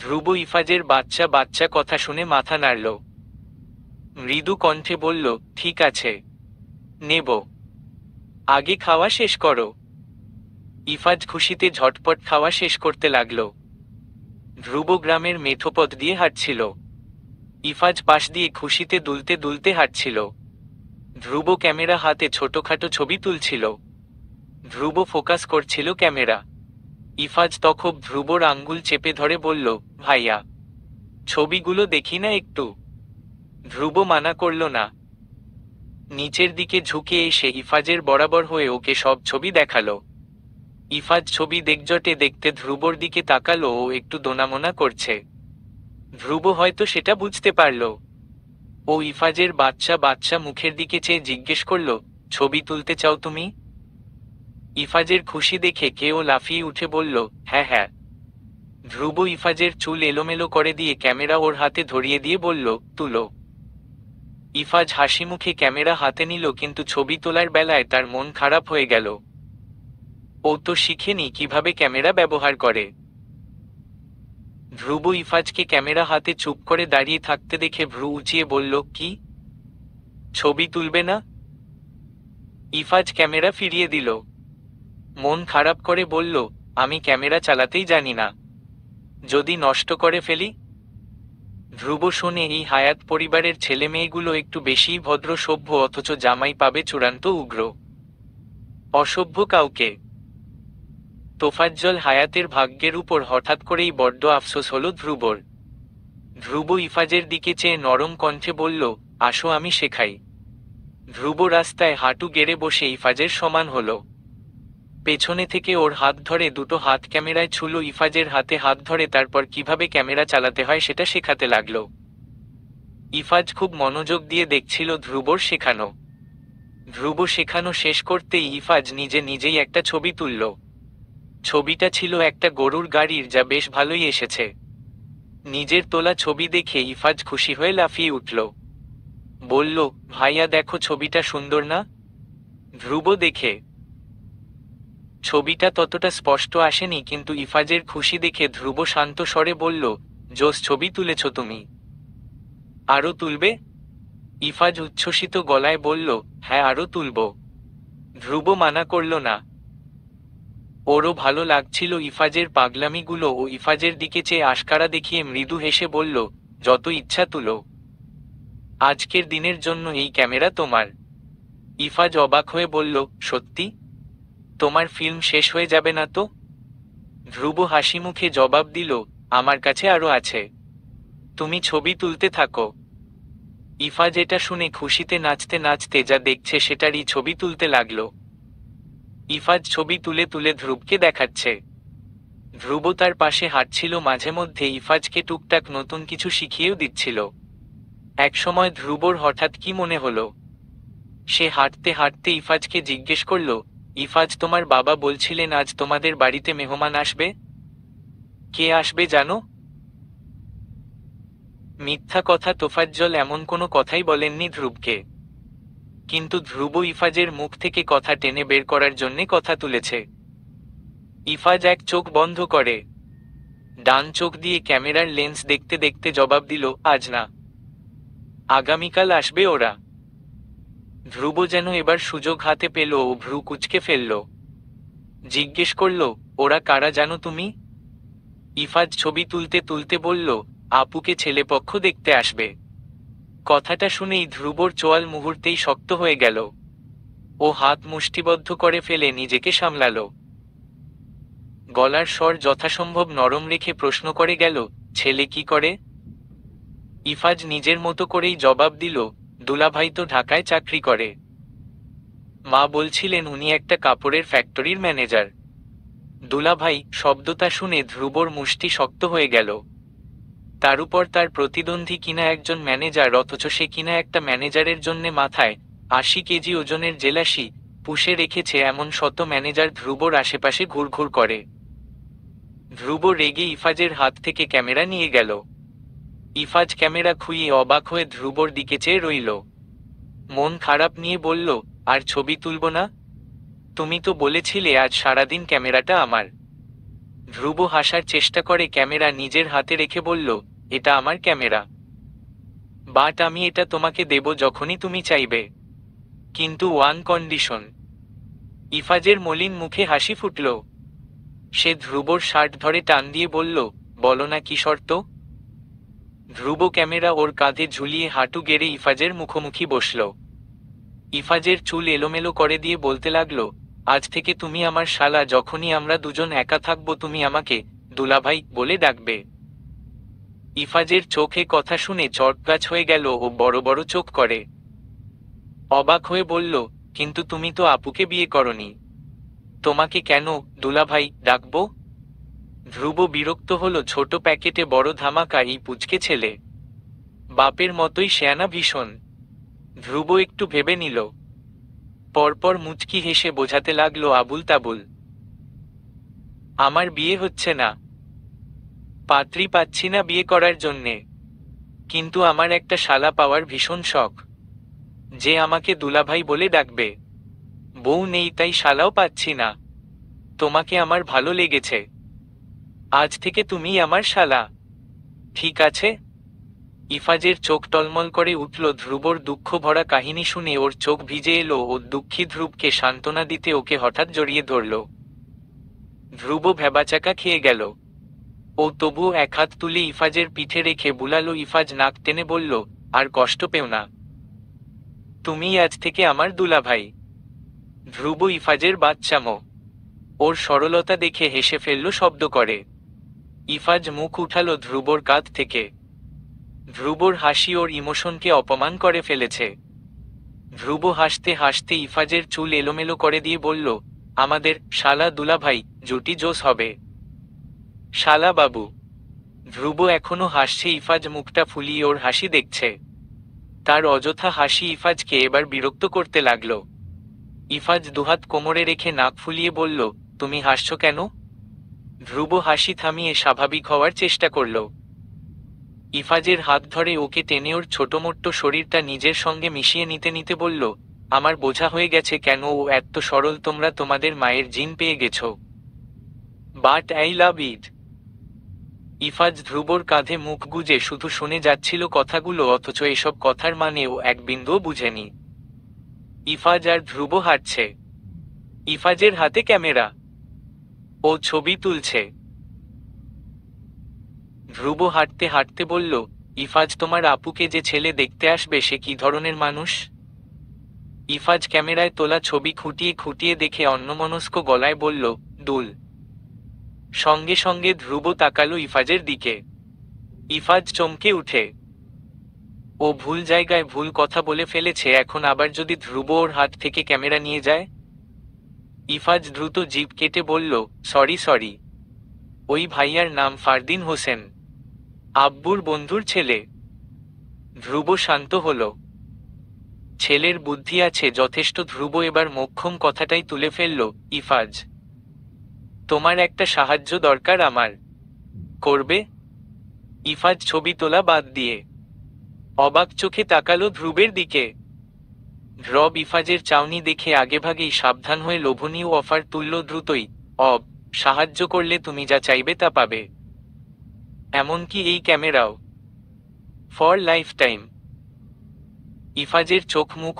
ধ্রুব ইফাজের বাচ্চা বাচ্চা কথা শুনে মাথা নাড়ল। মৃদু কণ্ঠে বলল, ঠিক আছে, নেব, আগে খাওয়া শেষ করো। ইফাজ খুশিতে ঝটপট খাওয়া শেষ করতে লাগল। ধ্রুব গ্রামের মেঠোপথ দিয়ে হাঁটছিল। ইফাজ পাশ দিয়ে খুশিতে দুলতে দুলতে হাঁটছিল। ধ্রুব ক্যামেরা হাতে ছোটখাটো ছবি তুলছিল। ধ্রুব ফোকাস করছিল ক্যামেরা। ইফাজ তখন ধ্রুবর আঙ্গুল চেপে ধরে বলল, ভাইয়া, ছবিগুলো দেখি না একটু। ধ্রুব মানা করল না। নিচের দিকে ঝুঁকে এসে ইফাজের বরাবর হয়ে ওকে সব ছবি দেখালো। ইফাজ ছবি দেখজটে দেখতে ধ্রুবর দিকে তাকালো। ও একটু দোনামোনা করছে। ধ্রুব হয়তো সেটা বুঝতে পারল। ও ইফাজের বাচ্চা বাচ্চা মুখের দিকে চেয়ে জিজ্ঞেস করল, ছবি তুলতে চাও তুমি? ইফাজের খুশি দেখে কেউ লাফিয়ে উঠে বলল, হ্যাঁ হ্যাঁ। ধ্রুব ইফাজের চুল এলোমেলো করে দিয়ে ক্যামেরা ওর হাতে ধরিয়ে দিয়ে বলল, তুলো। ইফাজ হাসি মুখে ক্যামেরা হাতে নিল, কিন্তু ছবি তোলার বেলায় তার মন খারাপ হয়ে গেল। ও তো শিখেনি কিভাবে ক্যামেরা ব্যবহার করে। ধ্রুব ইফাজকে ক্যামেরা হাতে চুপ করে দাঁড়িয়ে থাকতে দেখে ভ্রু উঁচিয়ে বলল, কি, ছবি তুলবে না? ইফাজ ক্যামেরা ফিরিয়ে দিল। মন খারাপ করে বলল, আমি ক্যামেরা চালাতেই জানি না, যদি নষ্ট করে ফেলি? ধ্রুব শুনে এই হায়াত পরিবারের ছেলে মেয়েগুলো একটু বেশিই ভদ্র সভ্য, অথচ জামাই পাবে চূড়ান্ত উগ্র অসভ্য কাউকে। তোফাজ্জল হায়াতের ভাগ্যের উপর হঠাৎ করেই বড্ড আফসোস হলো ধ্রুবর। ধ্রুব ইফাজের দিকে চেয়ে নরম কণ্ঠে বলল, আসো আমি শেখাই। ধ্রুব রাস্তায় হাঁটু গেড়ে বসে ইফাজের সমান হলো। পেছনে থেকে ওর হাত ধরে দুটো হাত ক্যামেরায় ছুল। ইফাজের হাতে হাত ধরে তারপর কিভাবে ক্যামেরা চালাতে হয় সেটা শেখাতে লাগলো। ইফাজ খুব মনোযোগ দিয়ে দেখছিল ধ্রুবর শেখানো। ধ্রুব শেখানো শেষ করতেই ইফাজ নিজে নিজেই একটা ছবি তুলল। ছবিটা ছিল একটা গরুর গাড়ির, যা বেশ ভালোই এসেছে। নিজের তোলা ছবি দেখে ইফাজ খুশি হয়ে লাফিয়ে উঠল। বলল, ভাইয়া দেখো ছবিটা সুন্দর না? ধ্রুব দেখে ছবিটা ততটা স্পষ্ট আসেনি, কিন্তু ইফাজের খুশি দেখে ধ্রুব শান্ত স্বরে বলল, জোস ছবি তুলেছ তুমি, আরও তুলবে? ইফাজ উচ্ছ্বসিত গলায় বলল, হ্যাঁ, আরও তুলব। ধ্রুব মানা করল না। ওরও ভালো লাগছিল ইফাজের পাগলামিগুলো। ও ইফাজের দিকে চেয়ে আশকারা দেখিয়ে মৃদু হেসে বলল, যত ইচ্ছা তুলো, আজকের দিনের জন্য এই ক্যামেরা তোমার। ইফাজ অবাক হয়ে বলল, সত্যি? তোমার ফিল্ম শেষ হয়ে যাবে না তো? ধ্রুব হাসি মুখে জবাব দিল, আমার কাছে আরও আছে, তুমি ছবি তুলতে থাকো। ইফাজ এটা শুনে খুশিতে নাচতে নাচতে যা দেখছে সেটারই ছবি তুলতে লাগলো। ইফাজ ছবি তুলে তুলে ধ্রুবকে দেখাচ্ছে। ধ্রুব তার পাশে হাঁটছিল, মাঝে মধ্যে ইফাজকে টুকটাক নতুন কিছু শিখিয়েও দিচ্ছিল। একসময় ধ্রুবর হঠাৎ কি মনে হলো। সে হাঁটতে হাঁটতে ইফাজকে জিজ্ঞেস করল, ইফাজ, তোমার বাবা বলছিলেন আজ তোমাদের বাড়িতে মেহমান আসবে। কে আসবে জানো? মিথ্যা কথা, তোফাজ্জল এমন কোনো কথাই বলেননি ধ্রুবকে। কিন্তু ধ্রুব ইফাজের মুখ থেকে কথা টেনে বের করার জন্যে কথা তুলেছে। ইফাজ এক চোখ বন্ধ করে ডান চোখ দিয়ে ক্যামেরার লেন্স দেখতে দেখতে জবাব দিল, আজ না, আগামীকাল আসবে ওরা। ধ্রুব যেন এবার সুযোগ হাতে পেল। ও ভ্রু কুঁচকে ফেলল। জিজ্ঞেস করল, ওরা কারা জানো তুমি? ইফাজ ছবি তুলতে তুলতে বলল, আপুকে ছেলেপক্ষ দেখতে আসবে। কথাটা শুনেই ধ্রুবর চোয়াল মুহূর্তেই শক্ত হয়ে গেল। ও হাত মুষ্টিবদ্ধ করে ফেলে নিজেকে সামলালো। গলার স্বর যথাসম্ভব নরম রেখে প্রশ্ন করে গেল, ছেলে কি করে? ইফাজ নিজের মতো করেই জবাব দিল, দুলাভাই তো ঢাকায় চাকরি করে। মা বলছিলেন উনি একটা কাপড়ের ফ্যাক্টরির ম্যানেজার। দুলাভাই শব্দটা শুনে ধ্রুবর মুষ্টি শক্ত হয়ে গেল। তার উপর তার প্রতিদ্বন্দ্বী কিনা একজন ম্যানেজার, অথচ সে কিনা একটা ম্যানেজারের জন্যে মাথায় ৮০ কেজি ওজনের জেলাসি পুষে রেখেছে। এমন শত ম্যানেজার ধ্রুবর আশেপাশে ঘুরঘুর করে। ধ্রুব রেগে ইফাজের হাত থেকে ক্যামেরা নিয়ে গেল। ইফাজ ক্যামেরা খুইয়ে অবাক হয়ে ধ্রুবর দিকে চেয়ে রইল। মন খারাপ নিয়ে বলল, আর ছবি তুলব না? তুমি তো বলেছিলে আজ সারাদিন ক্যামেরাটা আমার। ধ্রুব হাসার চেষ্টা করে ক্যামেরা নিজের হাতে রেখে বলল, এটা আমার ক্যামেরা, বাট আমি এটা তোমাকে দেব যখনই তুমি চাইবে, কিন্তু ওয়ান কন্ডিশন। ইফাজের মলিন মুখে হাসি ফুটল। সে ধ্রুবর শার্ট ধরে টান দিয়ে বলল, বলো না কি শর্ত? ধ্রুব ক্যামেরা ওর কাঁধে ঝুলিয়ে হাঁটু গেড়ে ইফাজের মুখোমুখি বসল। ইফাজের চুল এলোমেলো করে দিয়ে বলতে লাগলো, আজ থেকে তুমি আমার শালা, যখনই আমরা দুজন একা থাকবো তুমি আমাকে দুলাভাই বলে ডাকবে। ইফাজের চোখে কথা শুনে চটগাছ হয়ে গেল ও বড় বড় চোখ করে। অবাক হয়ে বলল, কিন্তু তুমি তো আপুকে বিয়ে করনি, তোমাকে কেন দুলাভাই ডাকবো? ধ্রুব বিরক্ত হলো, ছোট প্যাকেটে বড় ধামাকা এই পুচকে ছেলে, বাপের মতোই শেয়ানা ভীষণ। ধ্রুব একটু ভেবে নিল, পরপর মুচকি হেসে বোঝাতে লাগলো আবুল তাবুল, আমার বিয়ে হচ্ছে না, পাত্রী পাচ্ছি না বিয়ে করার জন্যে, কিন্তু আমার একটা শালা পাওয়ার ভীষণ শখ, যে আমাকে দুলাভাই বলে ডাকবে। বউ নেই তাই শালাও পাচ্ছি না, তোমাকে আমার ভালো লেগেছে, আজ থেকে তুমি আমার শালা, ঠিক আছে? ইফাজের চোখ টলমল করে উঠল। ধ্রুবর দুঃখ ভরা কাহিনী শুনে ওর চোখ ভিজে এলো। ও দুঃখী ধ্রুবকে সান্ত্বনা দিতে ওকে হঠাৎ জড়িয়ে ধরল। ধ্রুব ভ্যাবাচাকা খেয়ে গেল। ও তবুও এক হাত তুলে ইফাজের পিঠে রেখে বুলালো। ইফাজ নাক টেনে বলল, আর কষ্ট পেও না, তুমি আজ থেকে আমার দুলাভাই। ধ্রুব ইফাজের বাচ্চামো, ওর সরলতা দেখে হেসে ফেলল শব্দ করে। ইফাজ মুখ উঠালো ধ্রুবর কাঁধ থেকে। ধ্রুবর হাসি ওর ইমোশনকে অপমান করে ফেলেছে। ধ্রুব হাসতে হাসতে ইফাজের চুল এলোমেলো করে দিয়ে বলল, আমাদের শালা দুলাভাই জুটি জোস হবে, শালা বাবু। ধ্রুব এখনো হাসছে। ইফাজ মুখটা ফুলিয়ে ওর হাসি দেখছে। তার অযথা হাসি ইফাজকে এবার বিরক্ত করতে লাগল। ইফাজ দুহাত কোমরে রেখে নাক ফুলিয়ে বলল, তুমি হাসছ কেন? ধ্রুব হাসি থামিয়ে স্বাভাবিক হওয়ার চেষ্টা করল। ইফাজের হাত ধরে ওকে টেনে ওর ছোটমোট্ট শরীরটা নিজের সঙ্গে মিশিয়ে নিতে নিতে বলল, আমার বোঝা হয়ে গেছে কেন ও এত সরল, তোমরা তোমাদের মায়ের জিন পেয়ে গেছ, বাট আই লাভ ইট। ইফাজ ধ্রুবর কাঁধে মুখ গুজে শুধু শুনে যাচ্ছিল কথাগুলো, অথচ এসব কথার মানে ও এক বিন্দুও বুঝেনি। ইফাজ আর ধ্রুব হাঁটছে। ইফাজের হাতে ক্যামেরা, ও ছবি তুলছে। ধ্রুব হাঁটতে হাঁটতে বলল, ইফাজ তোমার আপুকে যে ছেলে দেখতে আসবে সে কি ধরনের মানুষ? ইফাজ ক্যামেরায় তোলা ছবি খুঁটিয়ে খুঁটিয়ে দেখে অন্যমনস্ক গলায় বলল, দুল। সঙ্গে সঙ্গে ধ্রুব তাকালো ইফাজের দিকে। ইফাজ চমকে উঠে। ও ভুল জায়গায় ভুল কথা বলে ফেলেছে। এখন আবার যদি ধ্রুব ওর হাত থেকে ক্যামেরা নিয়ে যায়? ইফাজ দ্রুত জিভ কেটে বলল, সরি সরি, ওই ভাইয়ার নাম ফারদিন হোসেন, আব্বুর বন্ধুর ছেলে। ধ্রুব শান্ত হল। ছেলের বুদ্ধি আছে যথেষ্ট। ধ্রুব এবার মোক্ষম কথাটাই তুলে ফেলল, ইফাজ, তোমার একটা সাহায্য দরকার আমার, করবে? ইফাজ ছবি তোলা বাদ দিয়ে অবাক চোখে তাকালো ধ্রুবের দিকে। ধ্রব ইফাজের চাউনি দেখে আগেভাগেই সাবধান হয়ে লোভনীয় অফার তুলল দ্রুতই, সাহায্য করলে তুমি যা চাইবে তা পাবে, এমনকি এই ক্যামেরাও, ফর লাইফ টাইম। ইফাজের চোখ মুখ